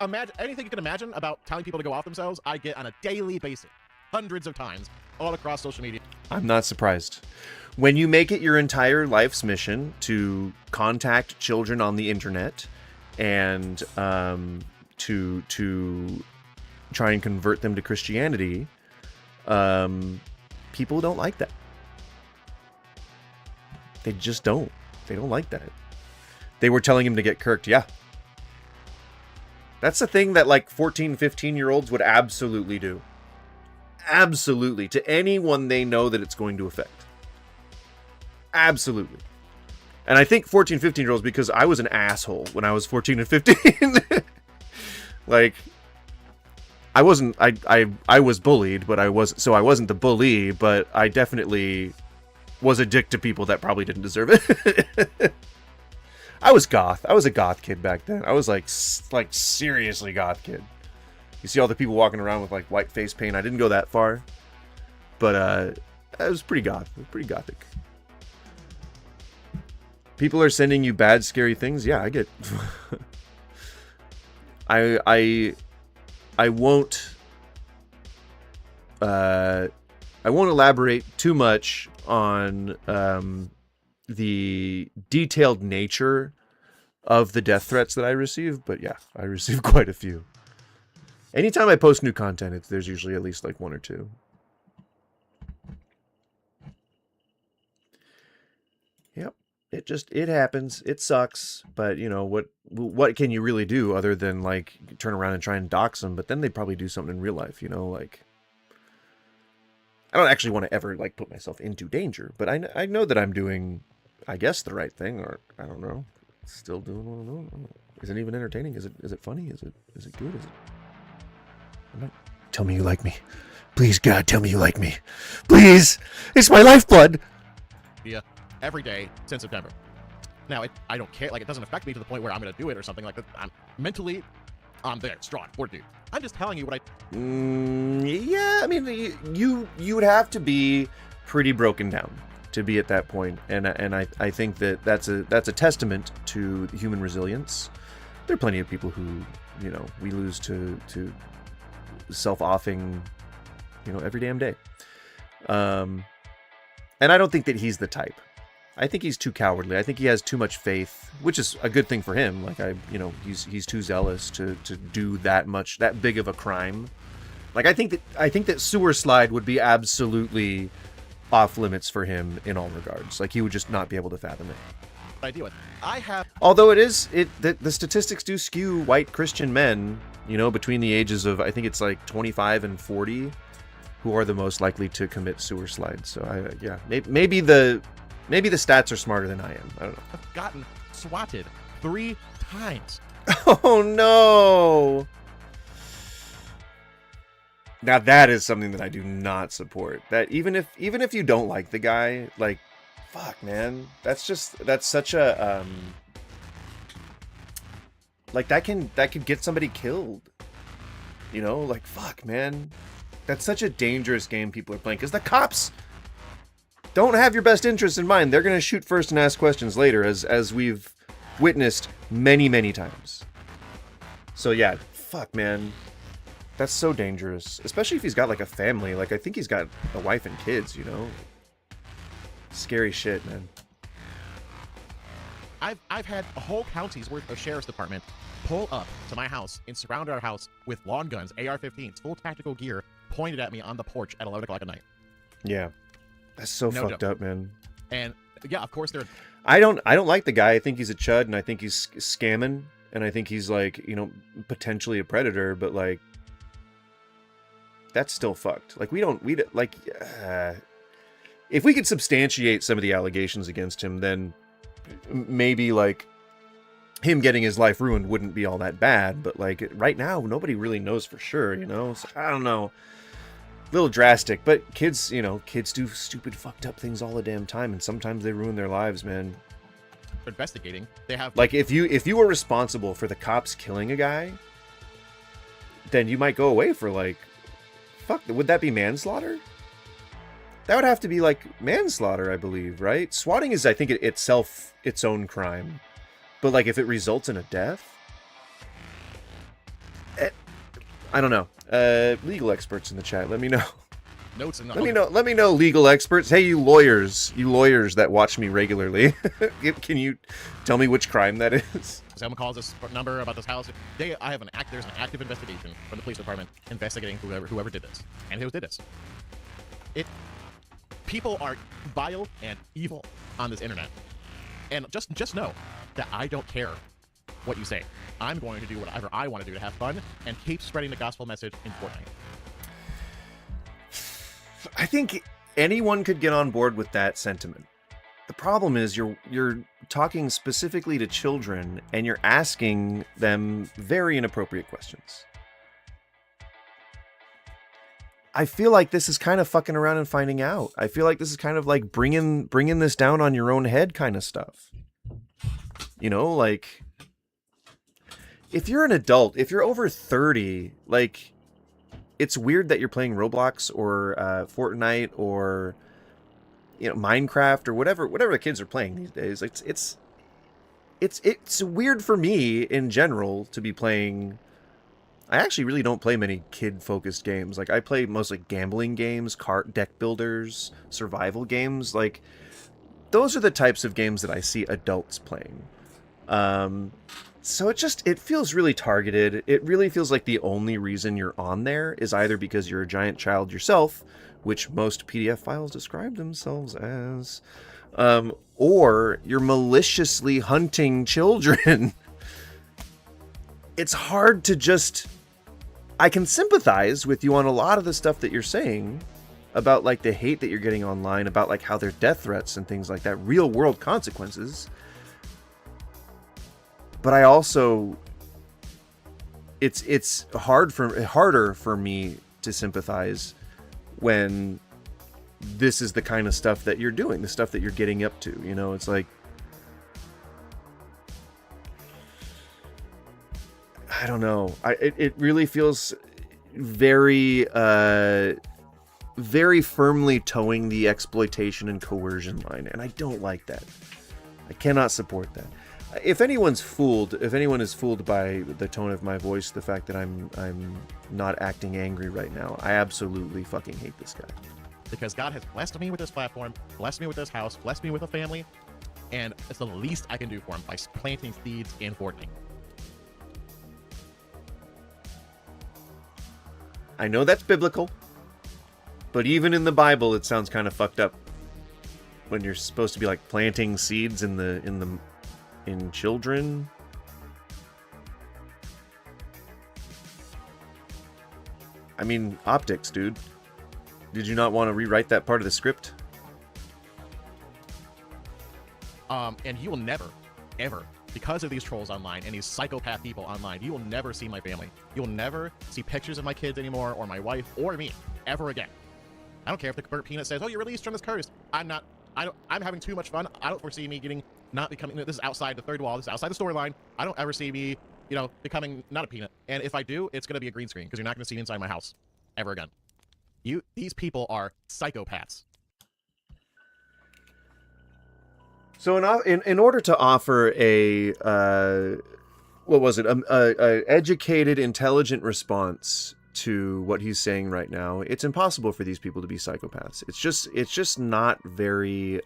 Imagine anything you can imagine about telling people to go off themselves. I get on a daily basis, hundreds of times, all across social media. I'm not surprised. When you make it your entire life's mission to contact children on the internet and to try and convert them to Christianity, people don't like that. They just don't. They don't like that. They were telling him to get kirked. Yeah. That's a thing that like 14, 15-year-olds would absolutely do. Absolutely. To anyone they know that it's going to affect. Absolutely. And I think 14, 15-year-olds, because I was an asshole when I was 14 and 15. Like, I wasn't, I was bullied, but I wasn't the bully, but I definitely was a dick to people that probably didn't deserve it. I was goth. I was a goth kid back then. I was like seriously goth kid. You see all the people walking around with like white face paint. I didn't go that far, but I was pretty goth. Pretty gothic. People are sending you bad, scary things. Yeah, I get. I won't. I won't elaborate too much on the detailed nature of the death threats that I receive, but yeah, I receive quite a few. Anytime I post new content, there's usually at least like one or two. Yep. It happens. It sucks. But you know what can you really do other than like turn around and try and dox them? But then they'd probably do something in real life. You know, like I don't actually want to ever like put myself into danger. But I know that I'm doing, I guess, the right thing, or I don't know. Still doing what I'm doing. Is it even entertaining? Is it funny? Is it good? Is it? I'm not... Tell me you like me. Please, God, tell me you like me. Please! It's my lifeblood! Yeah, every day since September. Now, I don't care. Like, it doesn't affect me to the point where I'm going to do it or something like that. I'm mentally, I'm there, strong, fortitude. I'm just telling you what I... Yeah, I mean, you would have to be pretty broken down to be at that point. And I think that's a testament to human resilience. There are plenty of people who, you know, we lose to self-offing, you know, every damn day. And I don't think that he's the type. I think he's too cowardly. I think he has too much faith, which is a good thing for him. Like you know, he's too zealous to do that big of a crime. Like I think that sewer slide would be absolutely off limits for him in all regards. Like he would just not be able to fathom it. I deal with. I have. Although the statistics do skew white Christian men, you know, between the ages of I think it's like 25 and 40, who are the most likely to commit sewer slides. So maybe the stats are smarter than I am. I don't know. I've gotten swatted 3 times. Oh no! Now that is something that I do not support. That even if you don't like the guy, like, fuck, man, that's such a like that could get somebody killed. You know, like, fuck, man, that's such a dangerous game people are playing because the cops don't have your best interests in mind. They're gonna shoot first and ask questions later, as we've witnessed many times. So yeah, fuck, man. That's so dangerous, especially if he's got like a family. Like I think he's got a wife and kids, you know. Scary shit, man. I've had a whole county's worth of sheriff's department pull up to my house and surround our house with long guns, AR-15s, full tactical gear, pointed at me on the porch at 11 o'clock at night. Yeah, that's so No fucked joke. up, man. And yeah, of course they're. I don't like the guy. I think he's a chud, and I think he's scamming, and I think he's like, you know, potentially a predator, but like. That's still fucked. Like if we could substantiate some of the allegations against him, then maybe like him getting his life ruined wouldn't be all that bad. But like right now, nobody really knows for sure, you know? So, I don't know. A little drastic, but kids do stupid, fucked up things all the damn time, and sometimes they ruin their lives, man. Investigating. They have like if you were responsible for the cops killing a guy, then you might go away for like. Fuck, would that be manslaughter? That would have to be like manslaughter, I believe, right? Swatting is, I think, itself its own crime. But like if it results in a death? I don't know. Legal experts in the chat, let me know. notes and Let me know, legal experts. Hey, you lawyers that watch me regularly. Can you tell me which crime that is? Someone calls this number about this house. There's an active investigation from the police department investigating whoever did this and who did this. People are vile and evil on this internet, and just know that I don't care what you say. I'm going to do whatever I want to do to have fun and keep spreading the gospel message in Fortnite. I think anyone could get on board with that sentiment. The problem is you're talking specifically to children and you're asking them very inappropriate questions. I feel like this is kind of fucking around and finding out. I feel like this is kind of like bringing this down on your own head kind of stuff. You know, like if you're an adult, if you're over 30, like it's weird that you're playing Roblox or Fortnite or you know, Minecraft or whatever the kids are playing these days. It's weird for me in general to be playing. I actually really don't play many kid-focused games. Like I play mostly gambling games, card deck builders, survival games. Like those are the types of games that I see adults playing. So it feels really targeted. It really feels like the only reason you're on there is either because you're a giant child yourself, which most PDF files describe themselves as, or you're maliciously hunting children. It's hard to just... I can sympathize with you on a lot of the stuff that you're saying about like the hate that you're getting online, about like how they're death threats and things like that, real world consequences. But I also, it's harder for me to sympathize when this is the kind of stuff that you're doing, the stuff that you're getting up to. You know, it's like, I don't know. It really feels very, very firmly towing the exploitation and coercion line, and I don't like that. I cannot support that. If anyone is fooled by the tone of my voice, the fact that I'm not acting angry right now, I absolutely fucking hate this guy. Because God has blessed me with this platform, blessed me with this house, blessed me with a family, and it's the least I can do for him by planting seeds in Fortnite. I know that's biblical, but even in the Bible, it sounds kind of fucked up when you're supposed to be like planting seeds in children. I mean, optics, dude. Did you not want to rewrite that part of the script? And you will never, ever, because of these trolls online and these psychopath people online, you will never see my family. You will never see pictures of my kids anymore, or my wife, or me, ever again. I don't care if the Burt Peanut says, "Oh, you're released from this curse." I'm having too much fun. I don't foresee me not becoming. This is outside the third wall. This is outside the storyline. I don't ever see me, becoming not a peanut. And if I do, it's gonna be a green screen because you're not gonna see me inside my house ever again. These people are psychopaths. So in order to offer a educated, intelligent response to what he's saying right now, it's impossible for these people to be psychopaths. It's just not very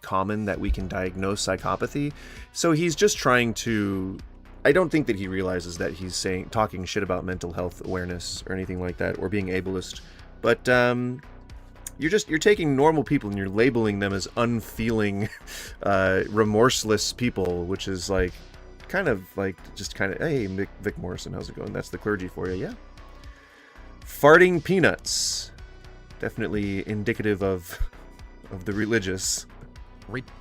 common that we can diagnose psychopathy. So he's just trying to... I don't think that he realizes that he's talking shit about mental health awareness or anything like that, or being ableist. But you're taking normal people and you're labeling them as unfeeling, remorseless people, which is like kind of, hey, Vic Morrison, how's it going? That's the clergy for you, yeah. Farting peanuts, definitely indicative of the religious,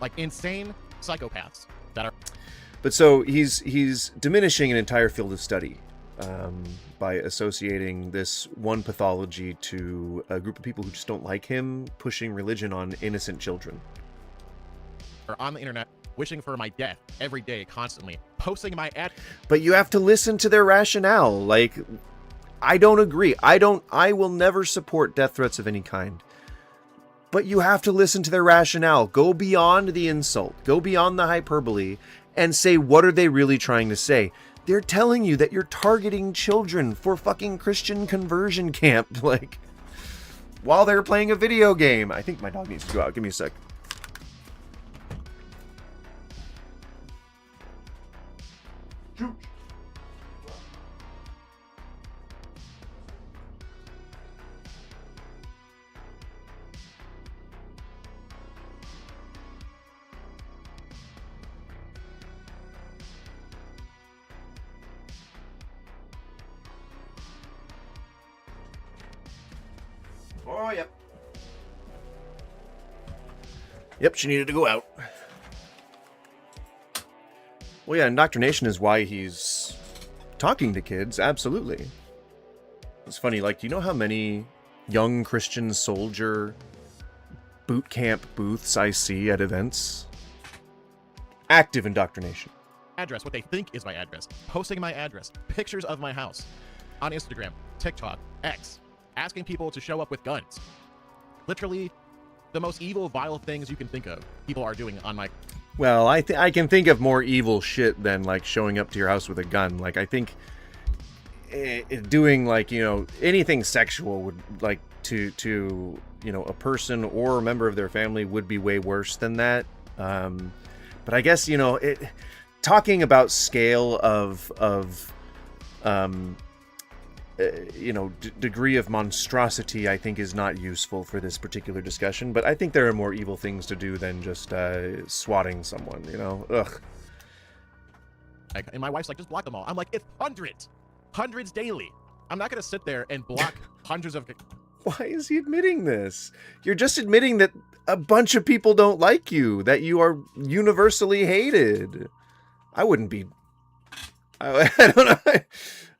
like insane psychopaths that are. But so he's diminishing an entire field of study by associating this one pathology to a group of people who just don't like him pushing religion on innocent children. Or on the internet, wishing for my death every day, constantly posting my ad. But you have to listen to their rationale. Like, I don't agree. I will never support death threats of any kind. But you have to listen to their rationale. Go beyond the insult. Go beyond the hyperbole and say, what are they really trying to say? They're telling you that you're targeting children for fucking Christian conversion camp, like, while they're playing a video game. I think my dog needs to go out. Give me a sec. Oh, yep. Yep, she needed to go out. Well, yeah, indoctrination is why he's talking to kids, absolutely. It's funny, like, do you know how many young Christian soldier boot camp booths I see at events? Active indoctrination. Address, what they think is my address, posting my address, pictures of my house on Instagram, TikTok, X, asking people to show up with guns. Literally the most evil, vile things you can think of, people are doing on my... Well, I can think of more evil shit than, like, showing up to your house with a gun. Like, I think doing, like, anything sexual would, like, to a person or a member of their family would be way worse than that. But I guess, talking about scale of degree of monstrosity, I think, is not useful for this particular discussion. But I think there are more evil things to do than just swatting someone. Ugh. And my wife's like, just block them all. I'm like, it's hundreds daily. I'm not gonna sit there and block hundreds of. Why is he admitting this? You're just admitting that a bunch of people don't like you, that you are universally hated. I wouldn't be. I don't know.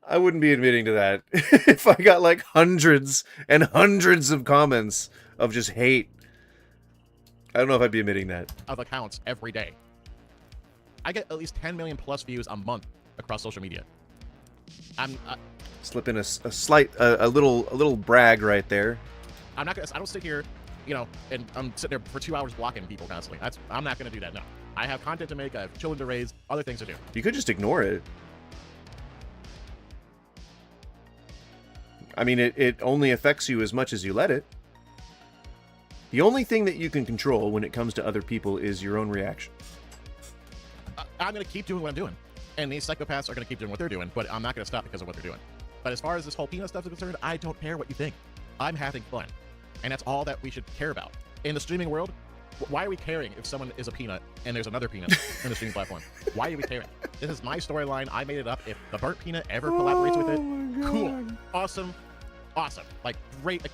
I wouldn't be admitting to that if I got like hundreds and hundreds of comments of just hate. I don't know if I'd be admitting that. Of accounts every day. I get at least 10 million plus views a month across social media. Slip in a little brag right there. I don't sit here, and I'm sitting there for 2 hours blocking people constantly. I'm not gonna do that. No, I have content to make. I have children to raise. Other things to do. You could just ignore it. I mean, it only affects you as much as you let it. The only thing that you can control when it comes to other people is your own reaction. I'm going to keep doing what I'm doing. And these psychopaths are going to keep doing what they're doing, but I'm not going to stop because of what they're doing. But as far as this whole peanut stuff is concerned, I don't care what you think. I'm having fun. And that's all that we should care about. In the streaming world, why are we caring if someone is a peanut and there's another peanut in the streaming platform? Why are we caring? This is my storyline. I made it up. If the burnt peanut ever collaborates with it, cool. Awesome. Like, great.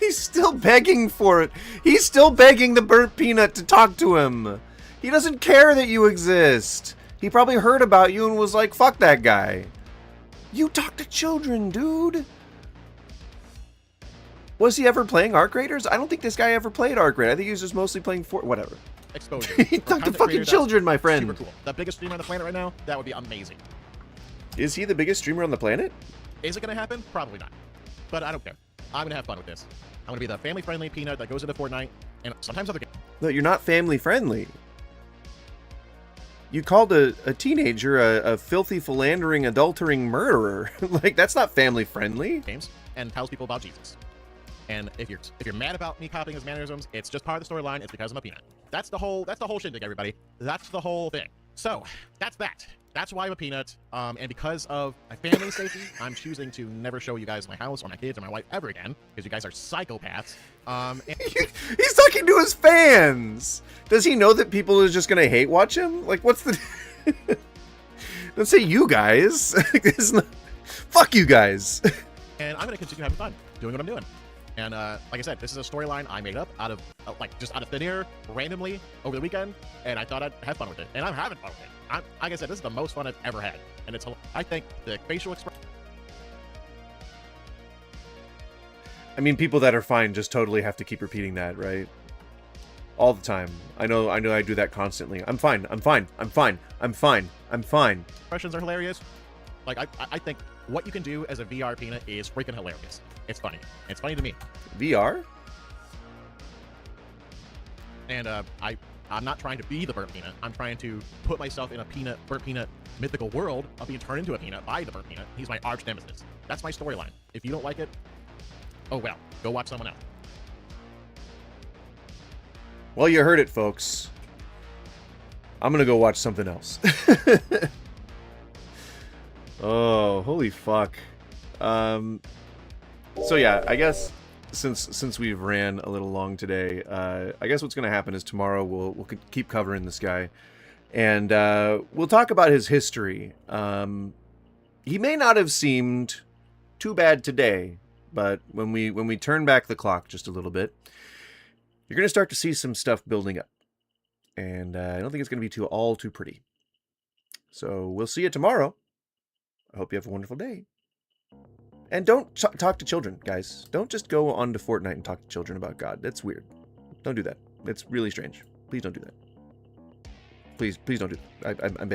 He's still begging for it. He's still begging the burnt peanut to talk to him. He doesn't care that you exist. He probably heard about you and was like, fuck that guy. You talk to children, dude. Was he ever playing Arc Raiders? I don't think this guy ever played Arc Raid. I think he was just mostly playing whatever. Exposure. He talked to fucking children, my friend. Super cool. The biggest streamer on the planet right now, that would be amazing. Is he the biggest streamer on the planet? Is it going to happen? Probably not. But I don't care. I'm going to have fun with this. I'm going to be the family-friendly peanut that goes into Fortnite and sometimes other games. No, you're not family-friendly. You called a teenager a filthy, philandering, adultering murderer. Like, that's not family-friendly. Games and tells people about Jesus. And if you're mad about me copying his mannerisms, it's just part of the storyline. It's because I'm a peanut. That's the whole shindig, everybody. That's the whole thing. So that's that. That's why I'm a peanut. And because of my family safety, I'm choosing to never show you guys my house or my kids or my wife ever again, because you guys are psychopaths. He's talking to his fans. Does he know that people are just gonna hate watch him? Like, what's the? Don't say you guys. Fuck you guys. And I'm gonna continue having fun doing what I'm doing. And like I said, this is a storyline I made up out of just out of thin air, randomly over the weekend, and I thought I'd have fun with it, and I'm having fun with it. Like I said, this is the most fun I've ever had, and I think the facial expression. I mean, people that are fine just totally have to keep repeating that, right? All the time. I know I do that constantly. I'm fine. Expressions are hilarious. Like, I think what you can do as a VR peanut is freaking hilarious. It's funny. It's funny to me. VR? And I'm not trying to be the burnt peanut. I'm trying to put myself in a burnt peanut mythical world of being turned into a peanut by the burnt peanut. He's my arch nemesis. That's my storyline. If you don't like it, oh well, go watch someone else. Well, you heard it, folks. I'm gonna go watch something else. Oh, holy fuck. So yeah, I guess since we've ran a little long today, I guess what's gonna happen is tomorrow we'll keep covering this guy, and we'll talk about his history. He may not have seemed too bad today, but when we turn back the clock just a little bit, you're gonna start to see some stuff building up, and I don't think it's gonna be all too pretty. So we'll see you tomorrow. I hope you have a wonderful day. And don't talk to children, guys. Don't just go onto Fortnite and talk to children about God. That's weird. Don't do that. It's really strange. Please don't do that. Please don't do that. I'm